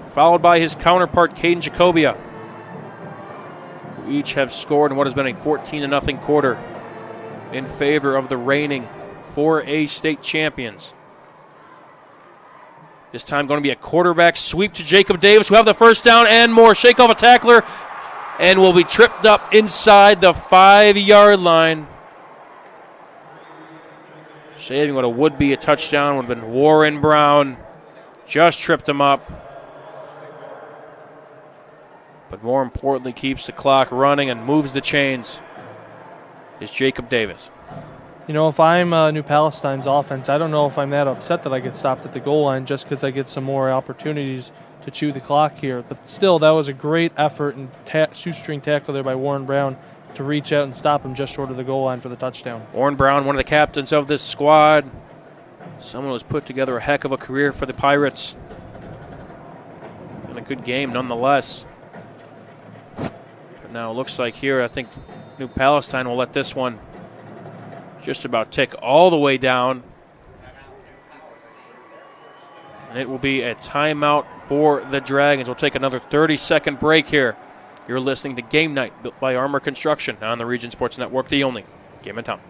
followed by his counterpart, Caden Jacobia, who each have scored in what has been a 14-0 quarter in favor of the reigning 4A state champions. This time going to be a quarterback sweep to Jacob Davis, who have the first down and more. Shake off a tackler and will be tripped up inside the 5-yard line. Saving what would be a touchdown would have been Warren Brown. Just tripped him up. But more importantly, keeps the clock running and moves the chains is Jacob Davis. You know, if I'm New Palestine's offense, I don't know if I'm that upset that I get stopped at the goal line just because I get some more opportunities to chew the clock here. But still, that was a great effort and shoestring tackle there by Warren Brown to reach out and stop him just short of the goal line for the touchdown. Warren Brown, one of the captains of this squad. Someone who's put together a heck of a career for the Pirates. And a good game nonetheless. But now it looks like here, I think New Palestine will let this one just about tick all the way down. And it will be a timeout for the Dragons. We'll take another 30-second break here. You're listening to Game Night, built by Armor Construction on the Region Sports Network, the only game in town.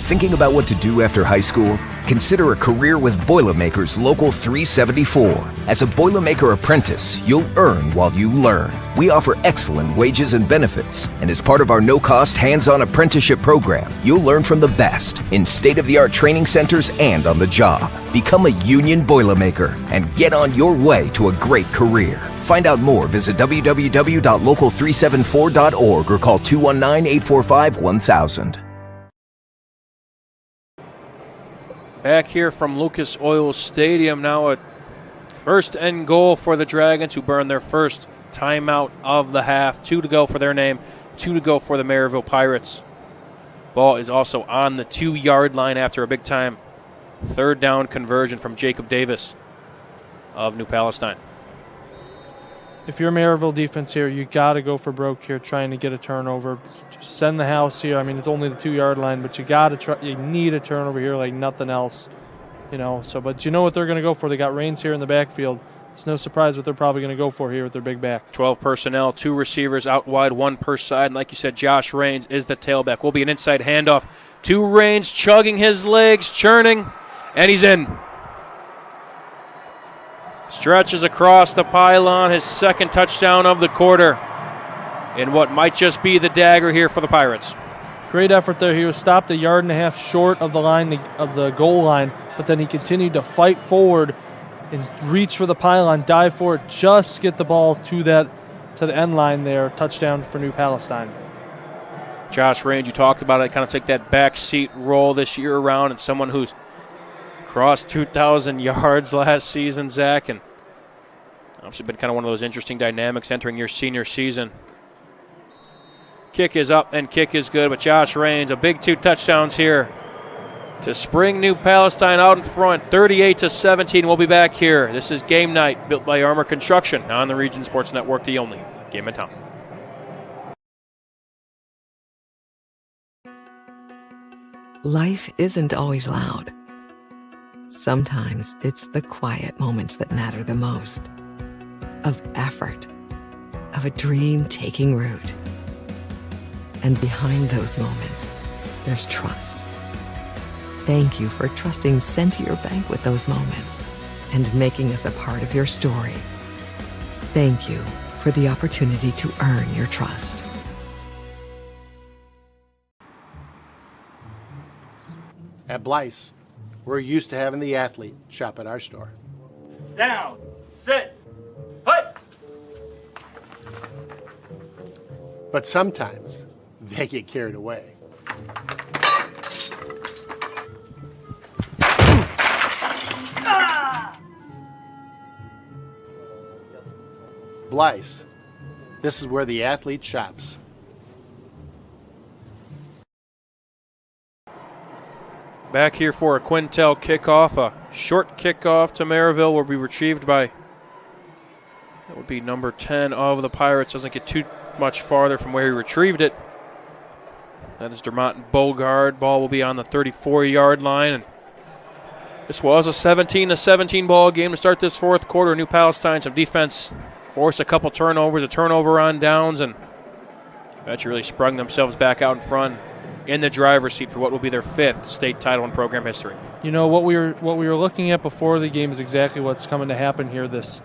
Thinking about what to do after high school? Consider a career with Boilermakers Local 374. As a Boilermaker apprentice, you'll earn while you learn. We offer excellent wages and benefits, and as part of our no-cost hands-on apprenticeship program, you'll learn from the best in state-of-the-art training centers and on the job. Become a union Boilermaker and get on your way to a great career. Find out more, visit www.local374.org or call 219-845-1000. Back here from Lucas Oil Stadium, now at 1st and goal for the Dragons, who burn their first timeout of the half. 2 to go for their name, 2 to go for the Merrillville Pirates. Ball is also on the 2-yard line after a big-time 3rd down conversion from Jacob Davis of New Palestine. If you're Merrillville defense here, you got to go for broke here, trying to get a turnover. Just send the house here. I mean, it's only the 2-yard line, but you got to try. You need a turnover here like nothing else, you know. So, but you know what they're going to go for. They got Rains here in the backfield. It's no surprise what they're probably going to go for here with their big back. 12 personnel, 2 receivers out wide, 1 per side. And like you said, Josh Rains is the tailback. Will be an inside handoff to Rains, chugging his legs, churning, and he's in. Stretches across the pylon, his 2nd touchdown of the quarter in what might just be the dagger here for the Pirates. Great effort there. He was stopped 1.5 yards short of the line of the goal line, but then he continued to fight forward and reach for the pylon, dive for it, just get the ball to the end line there. Touchdown for New Palestine. Josh Rains, you talked about it, kind of take that back seat role this year around, and someone who's crossed 2,000 yards last season, Zach, and obviously been kind of one of those interesting dynamics entering your senior season. Kick is up and kick is good, but Josh Rains, a big 2 touchdowns here to spring New Palestine out in front, 38-17. We'll be back here. This is Game Night, built by Armor Construction on the Region Sports Network, the only game in town. Life isn't always loud. Sometimes it's the quiet moments that matter the most. Of effort, of a dream taking root. And behind those moments, there's trust. Thank you for trusting Centier Bank with those moments and making us a part of your story. Thank you for the opportunity to earn your trust. At Blyce, we're used to having the athlete shop at our store. Down, sit, put. But sometimes they get carried away. Blyce, this is where the athlete shops. Back here for a Quintel kickoff. A short kickoff to Merrillville will be retrieved by, that would be number 10 of the Pirates. Doesn't get too much farther from where he retrieved it. That is Dermont Bogard. Ball will be on the 34-yard line. And this was a 17-17 ball game to start this fourth quarter. New Palestine, some defense, forced a couple turnovers, a turnover on downs, and that really sprung themselves back out in front in the driver's seat for what will be their 5th state title in program history. You know, what we were looking at before the game is exactly what's coming to happen here this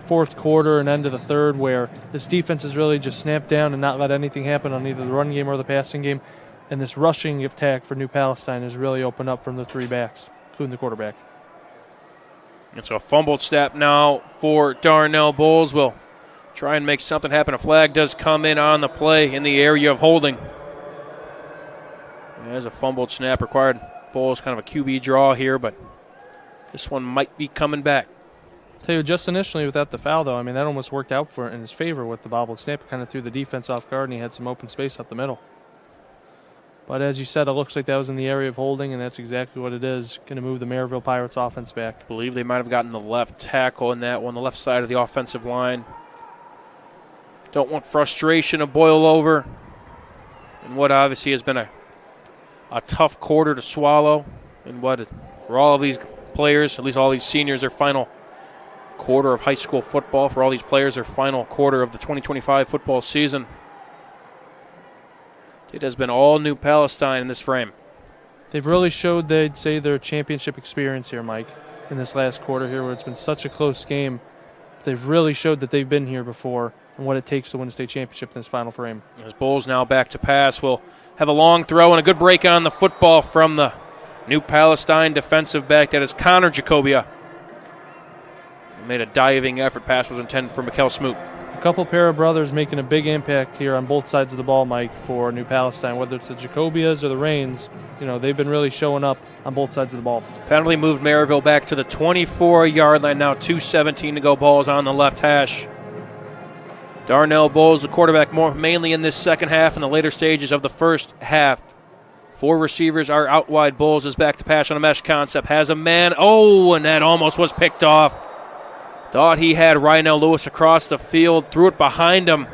fourth quarter and end of the third, where this defense has really just snapped down and not let anything happen on either the run game or the passing game. And this rushing attack for New Palestine has really opened up from the 3 backs, including the quarterback. It's a fumbled snap now for Darnell Bowles. Will try and make something happen. A flag does come in on the play in the area of holding. There's a fumbled snap required. Bowles kind of a QB draw here, but this one might be coming back. Tell you, just initially without the foul, though, I mean, that almost worked out for in his favor with the bobbled snap. It kind of threw the defense off guard, and he had some open space up the middle. But as you said, it looks like that was in the area of holding, and that's exactly what it is. Going to move the Merrillville Pirates offense back. I believe they might have gotten the left tackle in that one, the left side of the offensive line. Don't want frustration to boil over in what obviously has been a tough quarter to swallow, and what, for all of these players, at least all these seniors, their final quarter of high school football. For all these players, their final quarter of the 2025 football season. It has been all New Palestine in this frame. They've really showed, they'd say, their championship experience here, Mike, in this last quarter here, where it's been such a close game. They've really showed that they've been here before and what it takes to win a state championship in this final frame. As Bowles now back to pass, will have a long throw and a good break on the football from the New Palestine defensive back. That is Connor Jacobia. He made a diving effort. Pass was intended for Mikkel Smoot. A couple pair of brothers making a big impact here on both sides of the ball, Mike, for New Palestine. Whether it's the Jacobias or the Rains, you know, they've been really showing up on both sides of the ball. Penalty moved Merrillville back to the 24-yard line. Now 2:17 to go. Ball's on the left hash. Darnell Bowles, the quarterback, mainly in this second half and the later stages of the first half. 4 receivers are out wide. Bowles is back to pass on a mesh concept. Has a man. Oh, and that almost was picked off. Thought he had Rynell Lewis across the field. Threw it behind him.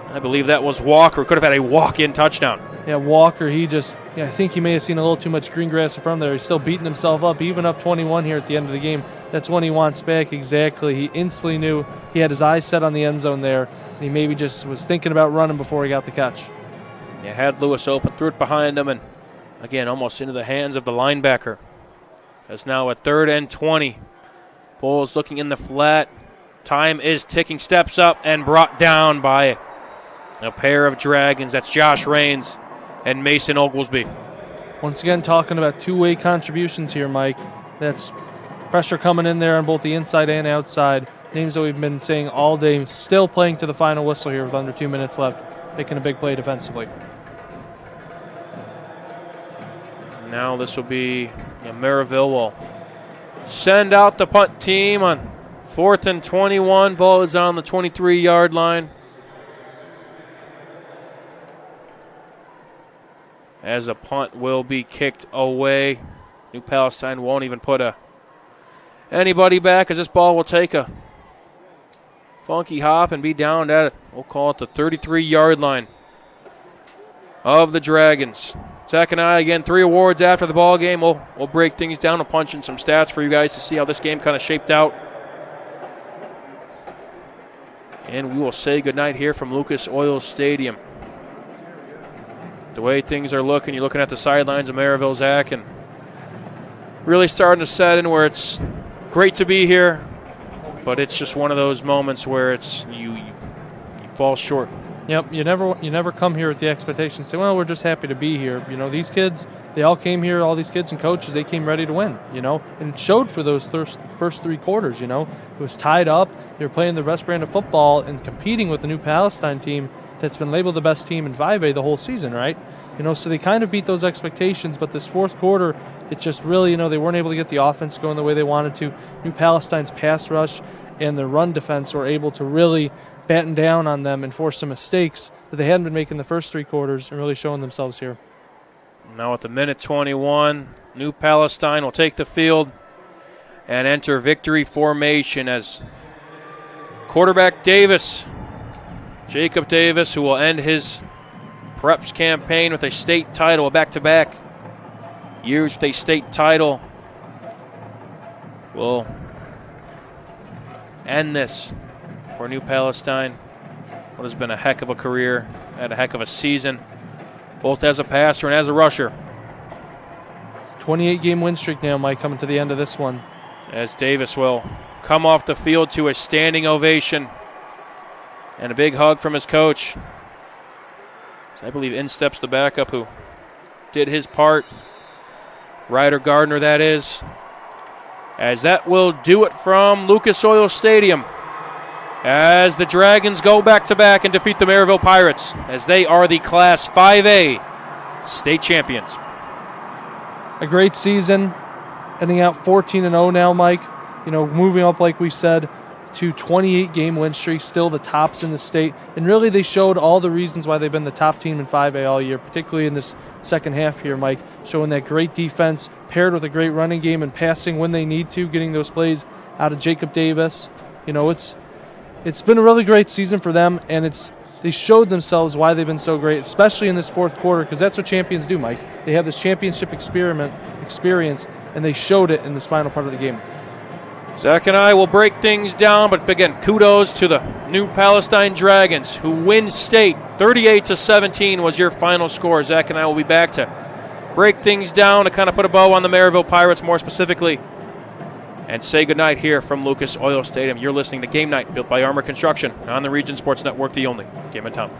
I believe that was Walker. Could have had a walk-in touchdown. Yeah, Walker, I think he may have seen a little too much green grass in front of there. He's still beating himself up, even up 21 here at the end of the game. That's when he wants back exactly. He instantly knew he had his eyes set on the end zone there, and he maybe just was thinking about running before he got the catch. Yeah, had Lewis open, threw it behind him, and again, almost into the hands of the linebacker. It's now a 3rd and 20. Bowles looking in the flat. Time is ticking. Steps up and brought down by a pair of Dragons. That's Josh Rains and Mason Oglesby. Once again, talking about two-way contributions here, Mike. That's pressure coming in there on both the inside and outside. Names that we've been saying all day, still playing to the final whistle here with under 2 minutes left, making a big play defensively. Now this will be Merrillville will send out the punt team on 4th and 21. Ball is on the 23-yard line. As a punt will be kicked away. New Palestine won't even put anybody back, as this ball will take a funky hop and be down at it. We'll call it the 33-yard line of the Dragons. Zach and I, again, 3 awards after the ball game. We'll break things down and punch in some stats for you guys to see how this game kind of shaped out. And we will say goodnight here from Lucas Oil Stadium. The way things are looking, you're looking at the sidelines of Merrillville, Zach, and really starting to set in where it's great to be here, but it's just one of those moments where it's you fall short. Yep, you never come here with the expectation. Say, well, we're just happy to be here. You know, these kids, they all came here. All these kids and coaches, they came ready to win. You know, and it showed for those first 3 quarters. You know, it was tied up. They were playing the best brand of football and competing with the new Palestine team that's been labeled the best team in 5A the whole season, right? You know, so they kind of beat those expectations. But this fourth quarter, it just really, you know, they weren't able to get the offense going the way they wanted to. New Palestine's pass rush and their run defense were able to really batten down on them and force some mistakes that they hadn't been making the first 3 quarters and really showing themselves here. Now at the minute 21, New Palestine will take the field and enter victory formation as quarterback Davis, Jacob Davis, who will end his preps campaign with a state title, a back-to-back years with a state title, will end this for New Palestine. What has been a heck of a career, had a heck of a season, both as a passer and as a rusher. 28-game win streak now, Mike, coming to the end of this one. As Davis will come off the field to a standing ovation and a big hug from his coach. I believe in steps the backup who did his part. Ryder Gardner, that is. As that will do it from Lucas Oil Stadium, as the Dragons go back-to-back and defeat the Merrillville Pirates, as they are the Class 5A state champions. A great season, ending out 14-0 now, Mike. You know, moving up, like we said, to 28-game win streak, still the tops in the state. And really, they showed all the reasons why they've been the top team in 5A all year, particularly in this second half here, Mike, showing that great defense paired with a great running game and passing when they need to, getting those plays out of Jacob Davis. You know, it's been a really great season for them, and they showed themselves why they've been so great, especially in this fourth quarter, because that's what champions do, Mike. They have this championship experience, and they showed it in this final part of the game. Zach and I will break things down, but again, kudos to the New Palestine Dragons, who win state. 38-17 was your final score. Zach and I will be back to break things down, to kind of put a bow on the Merrillville Pirates more specifically, and say goodnight here from Lucas Oil Stadium. You're listening to Game Night, built by Armor Construction, on the Region Sports Network, the only game in town.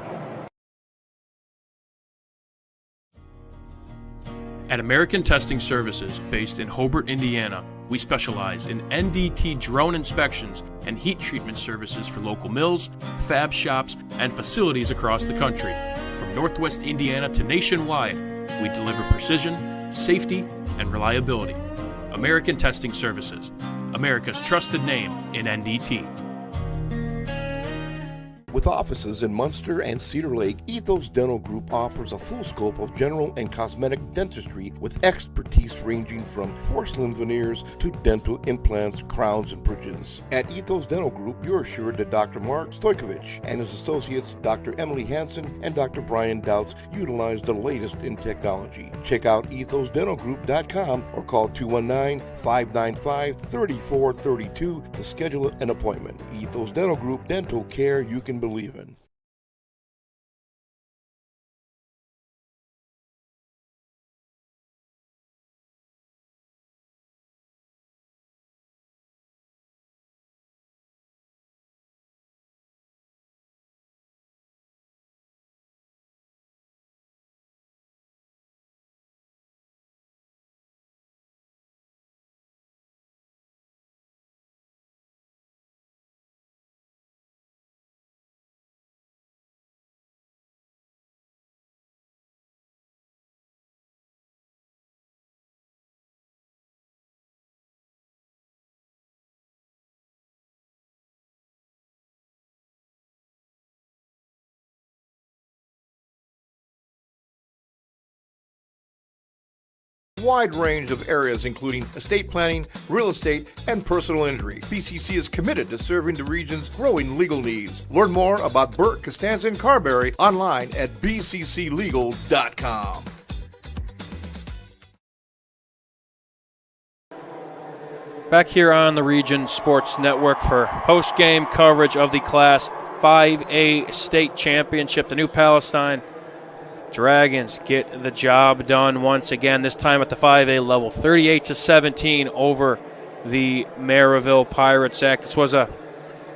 At American Testing Services, based in Hobart, Indiana, we specialize in NDT drone inspections and heat treatment services for local mills, fab shops, and facilities across the country. From Northwest Indiana to nationwide, we deliver precision, safety, and reliability. American Testing Services, America's trusted name in NDT. With offices in Munster and Cedar Lake, Ethos Dental Group offers a full scope of general and cosmetic dentistry with expertise ranging from porcelain veneers to dental implants, crowns, and bridges. At Ethos Dental Group, you're assured that Dr. Mark Stojkovic and his associates, Dr. Emily Hansen and Dr. Brian Douts, utilize the latest in technology. Check out ethosdentalgroup.com or call 219-595-3432 to schedule an appointment. Ethos Dental Group, dental care you can believe in. Wide range of areas including estate planning, real estate, and personal injury. BCC is committed to serving the region's growing legal needs. Learn more about Burke, Costanza, and Carberry online at bcclegal.com. Back here on the Region Sports Network for post-game coverage of the Class 5A State Championship. The New Palestine Dragons get the job done once again, this time at the 5A level, 38-17 over the Merrillville Pirates. Zach, this was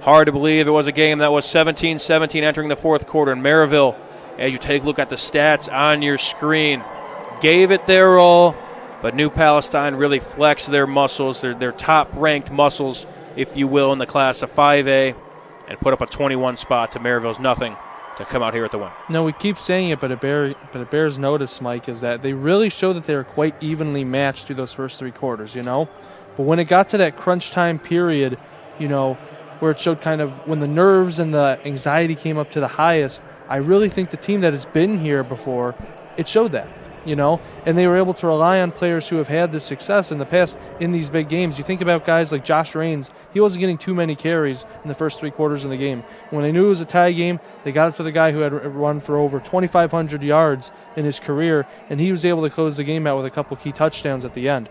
hard to believe. It was a game that was 17-17 entering the fourth quarter, and Merrillville, as you take a look at the stats on your screen, gave it their all. But New Palestine really flexed their muscles, their top-ranked muscles, if you will, in the class of 5A, and put up a 21 spot to Merrillville's nothing to come out here at the win. No, we keep saying it, but it bears notice, Mike, is that they really showed that they were quite evenly matched through those first three quarters, you know? But when it got to that crunch time period, you know, where it showed kind of when the nerves and the anxiety came up to the highest, I really think the team that has been here before, it showed that. You know, and they were able to rely on players who have had this success in the past in these big games. You think about guys like Josh Raines. He wasn't getting too many carries in the first three quarters of the game. When they knew it was a tie game, they got it for the guy who had run for over 2,500 yards in his career, and he was able to close the game out with a couple key touchdowns at the end.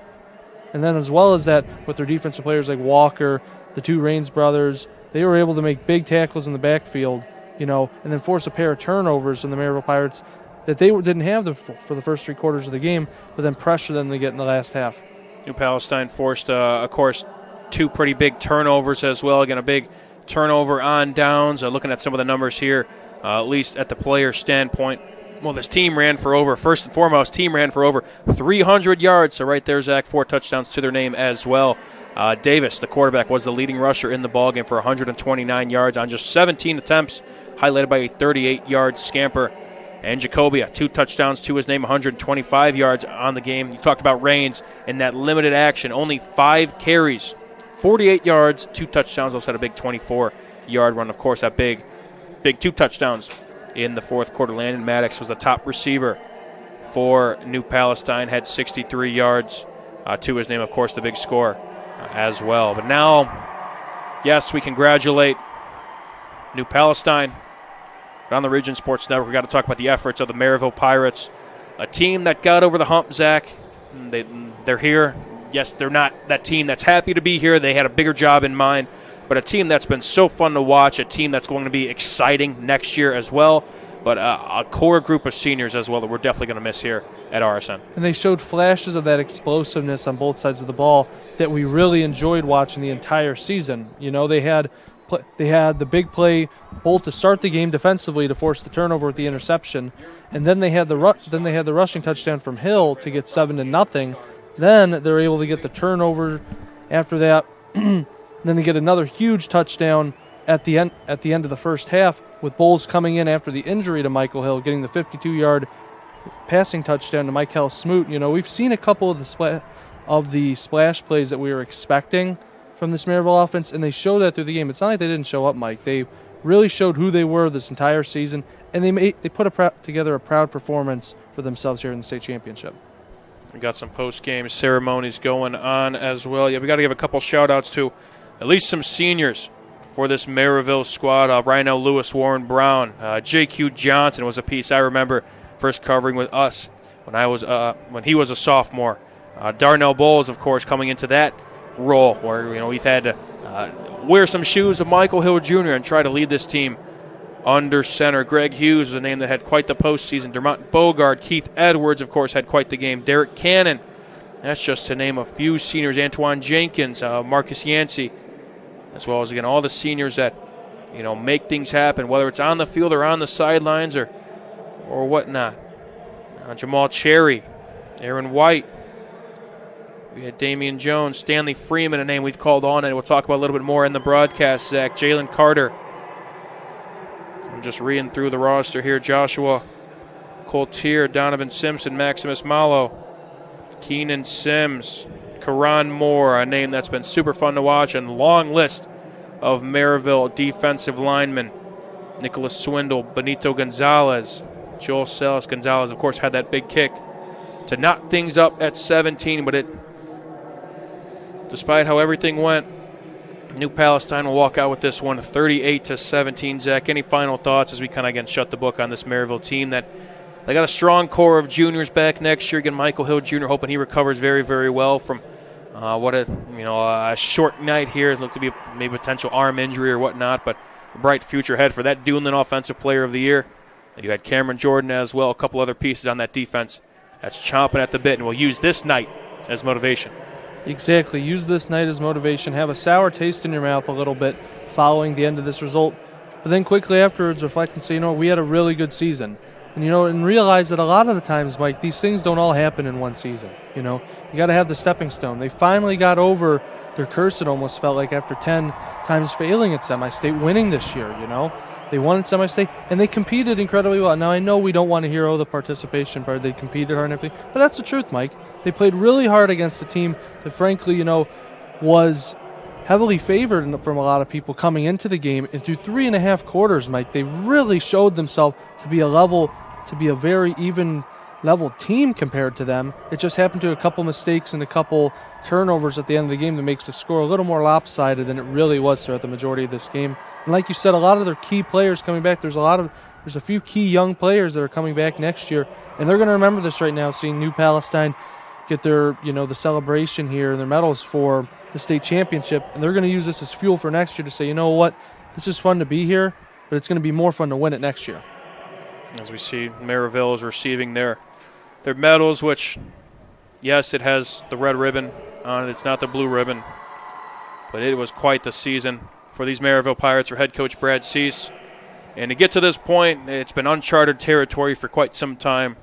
And then as well as that, with their defensive players like Walker, the two Raines brothers, they were able to make big tackles in the backfield, you know, and then force a pair of turnovers in the Merrillville Pirates that they didn't have for the first three quarters of the game, but then pressure them to get in the last half. New Palestine forced, of course, two pretty big turnovers as well. Again, a big turnover on downs. Looking at some of the numbers here, at least at the player standpoint. Well, this team ran for over, first and foremost, 300 yards. So right there, Zach, 4 touchdowns to their name as well. Davis, the quarterback, was the leading rusher in the ballgame for 129 yards on just 17 attempts, highlighted by a 38-yard scamper. And Jacobia, 2 touchdowns to his name, 125 yards on the game. You talked about Raines in that limited action, only 5 carries, 48 yards, 2 touchdowns. Also had a big 24-yard run. Of course, that big 2 touchdowns in the fourth quarter. Landon Maddox was the top receiver for New Palestine, had 63 yards to his name. Of course, the big score as well. But now, yes, we congratulate New Palestine. But on the Region Sports Network, we've got to talk about the efforts of the Merrillville Pirates, a team that got over the hump, Zach. They're here. Yes, they're not that team that's happy to be here. They had a bigger job in mind, but a team that's been so fun to watch, a team that's going to be exciting next year as well, but a core group of seniors as well that we're definitely going to miss here at RSN. And they showed flashes of that explosiveness on both sides of the ball that we really enjoyed watching the entire season. You know, they had the big play both to start the game defensively to force the turnover with the interception, and then they had the rushing touchdown from Hill to get 7-0. Then they're able to get the turnover after that. Then they get another huge touchdown at the end of the first half, with Bowles coming in after the injury to Michael Hill, getting the 52-yard passing touchdown to Michael Smoot. You know, we've seen a couple of the splash plays that we were expecting from this Merrillville offense, and they show that through the game. It's not like they didn't show up, Mike. They really showed who they were this entire season, and they put together a proud performance for themselves here in the state championship. We got some post-game ceremonies going on as well. Yeah, we got to give a couple shout-outs to at least some seniors for this Merrillville squad. Rhino Lewis, Warren Brown, J.Q. Johnson was a piece I remember first covering with us when he was a sophomore. Darnell Bowles, of course, coming into that role where we've had to wear some shoes of Michael Hill Jr. and try to lead this team under center. Greg Hughes was a name that had quite the postseason. Dermont Bogard, Keith Edwards, of course, had quite the game. Derek Cannon, that's just to name a few seniors. Antoine Jenkins, Marcus Yancey, as well as, again, all the seniors that make things happen, whether it's on the field or on the sidelines or whatnot. Jamal Cherry, Aaron White. We had Damian Jones, Stanley Freeman, a name we've called on, and we'll talk about a little bit more in the broadcast, Zach. Jalen Carter. I'm just reading through the roster here. Joshua Coltier, Donovan Simpson, Maximus Malo, Keenan Sims, Karan Moore, a name that's been super fun to watch, and long list of Merrillville defensive linemen. Nicholas Swindle, Benito Gonzalez, Joel Celis. Gonzalez, of course, had that big kick to knock things up at 17, but despite how everything went, New Palestine will walk out with this one 38-17. Zach, any final thoughts as we kind of again shut the book on this Merrillville team that they got a strong core of juniors back next year? Again, Michael Hill Jr. hoping he recovers very, very well from A short night here. It looked to be maybe potential arm injury or whatnot, but a bright future ahead for that Duneland Offensive Player of the Year. You had Cameron Jordan as well, a couple other pieces on that defense that's chomping at the bit, and we'll use this night as motivation. Exactly. Use this night as motivation. Have a sour taste in your mouth a little bit following the end of this result, but then quickly afterwards reflect and say, we had a really good season. And realize that a lot of the times, Mike, these things don't all happen in one season. You got to have the stepping stone. They finally got over their curse, it almost felt like, after 10 times failing at semi-state, winning this year, They won at semi-state, and they competed incredibly well. Now, I know we don't want to hear, the participation part. They competed hard and everything, but that's the truth, Mike. They played really hard against a team that, frankly, was heavily favored from a lot of people coming into the game. And through 3.5 quarters, Mike, they really showed themselves to be a very even level team compared to them. It just happened to a couple mistakes and a couple turnovers at the end of the game that makes the score a little more lopsided than it really was throughout the majority of this game. And like you said, a lot of their key players coming back. There's a few key young players that are coming back next year, and they're going to remember this right now, seeing New Palestine get their, the celebration here and their medals for the state championship, and they're going to use this as fuel for next year to say, this is fun to be here, but it's going to be more fun to win it next year. As we see, Merrillville is receiving their medals, which, yes, it has the red ribbon on it. It's not the blue ribbon, but it was quite the season for these Merrillville Pirates for head coach Brad Cease. And to get to this point, it's been uncharted territory for quite some time,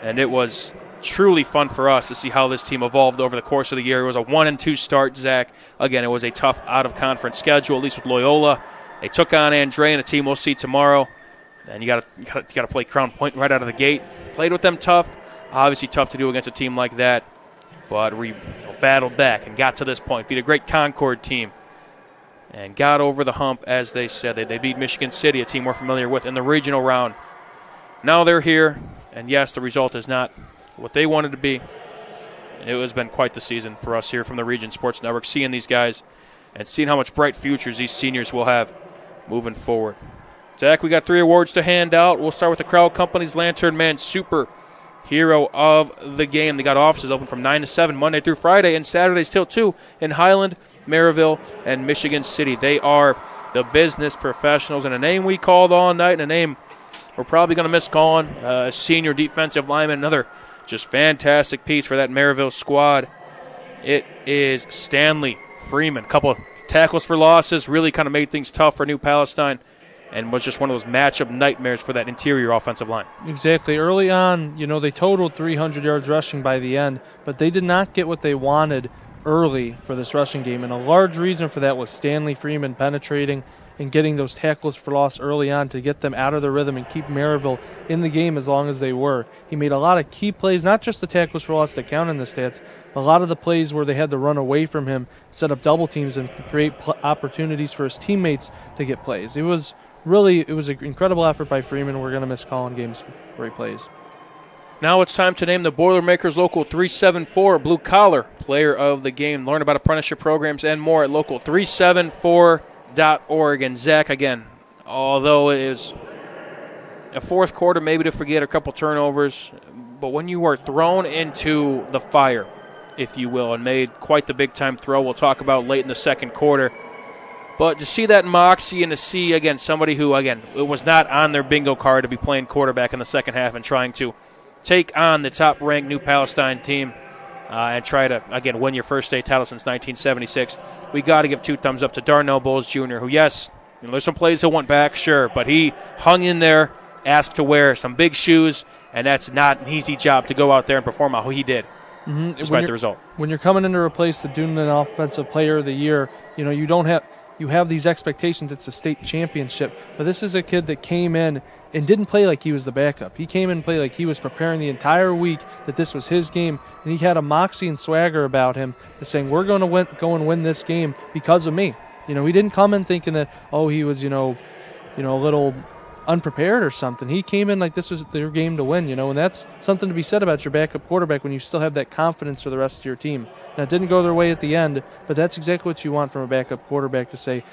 and it was truly fun for us to see how this team evolved over the course of the year. It was a 1-2 start, Zach. Again, it was a tough out-of-conference schedule, at least with Loyola. They took on Andre and a team we'll see tomorrow. And you got to play Crown Point right out of the gate. Played with them tough. Obviously tough to do against a team like that. But we battled back and got to this point. Beat a great Concord team. And got over the hump, as they said. They beat Michigan City, a team we're familiar with, in the regional round. Now they're here. And, yes, the result is not what they wanted to be. It has been quite the season for us here from the Region Sports Network, seeing these guys and seeing how much bright futures these seniors will have moving forward. Zach, we got 3 awards to hand out. We'll start with the Crowell Company's Lantern Man Super Hero of the Game. They got offices open from 9 to 7 Monday through Friday and Saturdays till 2 in Highland, Merrillville, and Michigan City. They are the business professionals, and a name we called all night, and a name we're probably going to miss calling, a senior defensive lineman, another just fantastic piece for that Merrillville squad. It is Stanley Freeman. A couple of tackles for losses, really kind of made things tough for New Palestine, and was just one of those matchup nightmares for that interior offensive line. Exactly. Early on, they totaled 300 yards rushing by the end, but they did not get what they wanted early for this rushing game, and a large reason for that was Stanley Freeman penetrating and getting those tackles for loss early on to get them out of their rhythm and keep Merrillville in the game as long as they were. He made a lot of key plays, not just the tackles for loss that count in the stats, but a lot of the plays where they had to run away from him, set up double teams, and create opportunities for his teammates to get plays. It was an incredible effort by Freeman. We're going to miss calling games where he plays. Now it's time to name the Boilermakers Local 374 Blue Collar Player of the Game. Learn about apprenticeship programs and more at local374.org. And Zach, again, although it is a fourth quarter maybe to forget, a couple turnovers, but when you are thrown into the fire, if you will, and made quite the big-time throw we'll talk about late in the second quarter, but to see that moxie and to see, again, somebody who, again, it was not on their bingo card to be playing quarterback in the second half and trying to take on the top-ranked New Palestine team and try to, again, win your first state title since 1976. We got to give 2 thumbs up to Darnell Bowles Jr., who, yes, there's some plays he'll want back, sure, but he hung in there, asked to wear some big shoes, and that's not an easy job to go out there and perform how he did, despite the result. When you're coming in to replace the Duneland Offensive Player of the Year, you have these expectations. It's a state championship, but this is a kid that came in and didn't play like he was the backup. He came in and played like he was preparing the entire week, that this was his game, and he had a moxie and swagger about him to saying, we're going to go and win this game because of me. He didn't come in thinking that, he was, a little unprepared or something. He came in like this was their game to win, and that's something to be said about your backup quarterback when you still have that confidence for the rest of your team. Now, it didn't go their way at the end, but that's exactly what you want from a backup quarterback, to say,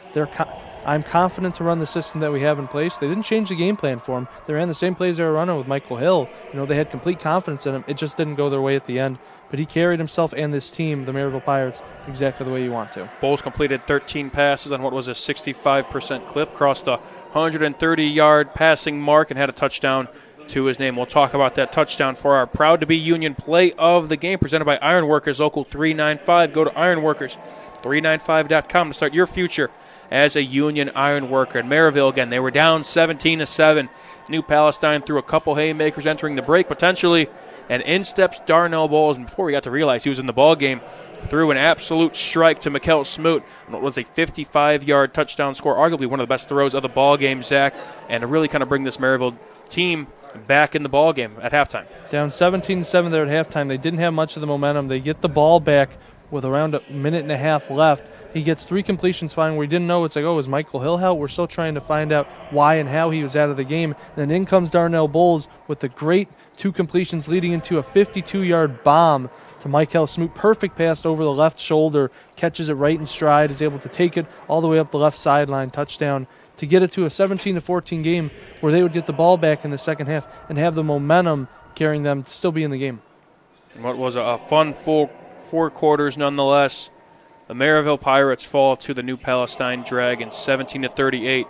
I'm confident to run the system that we have in place. They didn't change the game plan for him. They ran the same plays they were running with Michael Hill. They had complete confidence in him. It just didn't go their way at the end. But he carried himself and this team, the Merrillville Pirates, exactly the way you want to. Bowles completed 13 passes on what was a 65% clip, crossed the 130-yard passing mark, and had a touchdown to his name. We'll talk about that touchdown for our proud-to-be Union play of the game, presented by Ironworkers Local 395. Go to ironworkers395.com to start your future as a Union Ironworker. And Merrillville, again, they were down 17-7. New Palestine threw a couple haymakers entering the break, potentially, and in steps Darnell Bowles, and before we got to realize he was in the ball game, threw an absolute strike to Mikkel Smoot. It was a 55-yard touchdown score, arguably one of the best throws of the ball game, Zach, and to really kind of bring this Merrillville team back in the ball game at halftime. Down 17-7 there at halftime. They didn't have much of the momentum. They get the ball back with around a minute and a half left. He gets 3 completions fine where he didn't know. It's like, is Michael Hill out? We're still trying to find out why and how he was out of the game. And then in comes Darnell Bowles with the great 2 completions leading into a 52-yard bomb to Michael Smoot. Perfect pass over the left shoulder, catches it right in stride, is able to take it all the way up the left sideline, touchdown, to get it to a 17-14 game where they would get the ball back in the second half and have the momentum carrying them to still be in the game. What was a fun full 4 quarters nonetheless. The Merrillville Pirates fall to the New Palestine Dragons. 17-38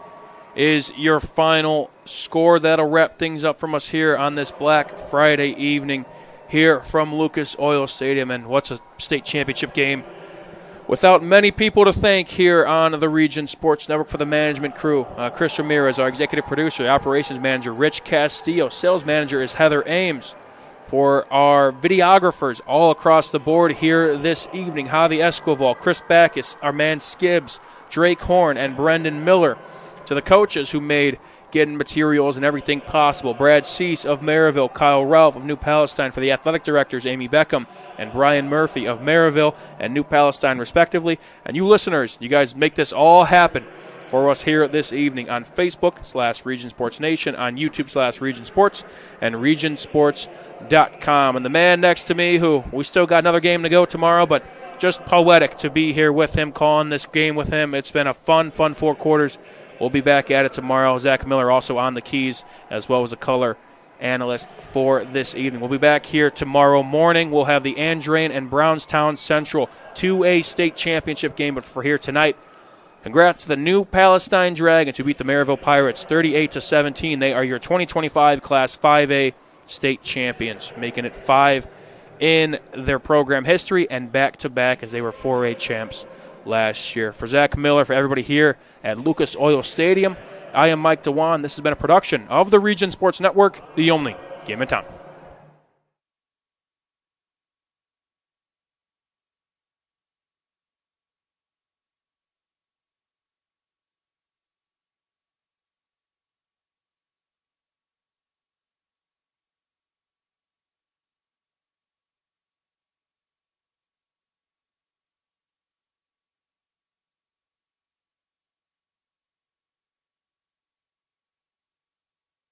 is your final score. That'll wrap things up from us here on this Black Friday evening here from Lucas Oil Stadium. And what's a state championship game without many people to thank here on the Region Sports Network. For the management crew, Chris Ramirez, our executive producer, operations manager, Rich Castillo, sales manager is Heather Ames. For our videographers all across the board here this evening, Javi Escoval, Chris Backus, our man Skibbs, Drake Horn, and Brendan Miller. To the coaches who made getting materials and everything possible, Brad Cease of Merrillville, Kyle Ralph of New Palestine. For the athletic directors, Amy Beckham and Brian Murphy of Merrillville and New Palestine, respectively. And you listeners, you guys make this all happen for us here this evening on Facebook/Region Sports Nation, on YouTube/Region Sports, and regionsports.com. And the man next to me, who we still got another game to go tomorrow, but just poetic to be here with him, calling this game with him. It's been a fun 4 quarters. We'll be back at it tomorrow. Zach Miller also on the keys, as well as a color analyst for this evening. We'll be back here tomorrow morning. We'll have the Andrain and Brownstown Central 2A state championship game. But for here tonight, congrats to the New Palestine Dragons who beat the Merrillville Pirates 38-17. They are your 2025 Class 5A state champions, making it 5 in their program history and back-to-back as they were 4A champs last year. For Zach Miller, for everybody here at Lucas Oil Stadium, I am Mike DeWan. This has been a production of the Region Sports Network, the only game in town.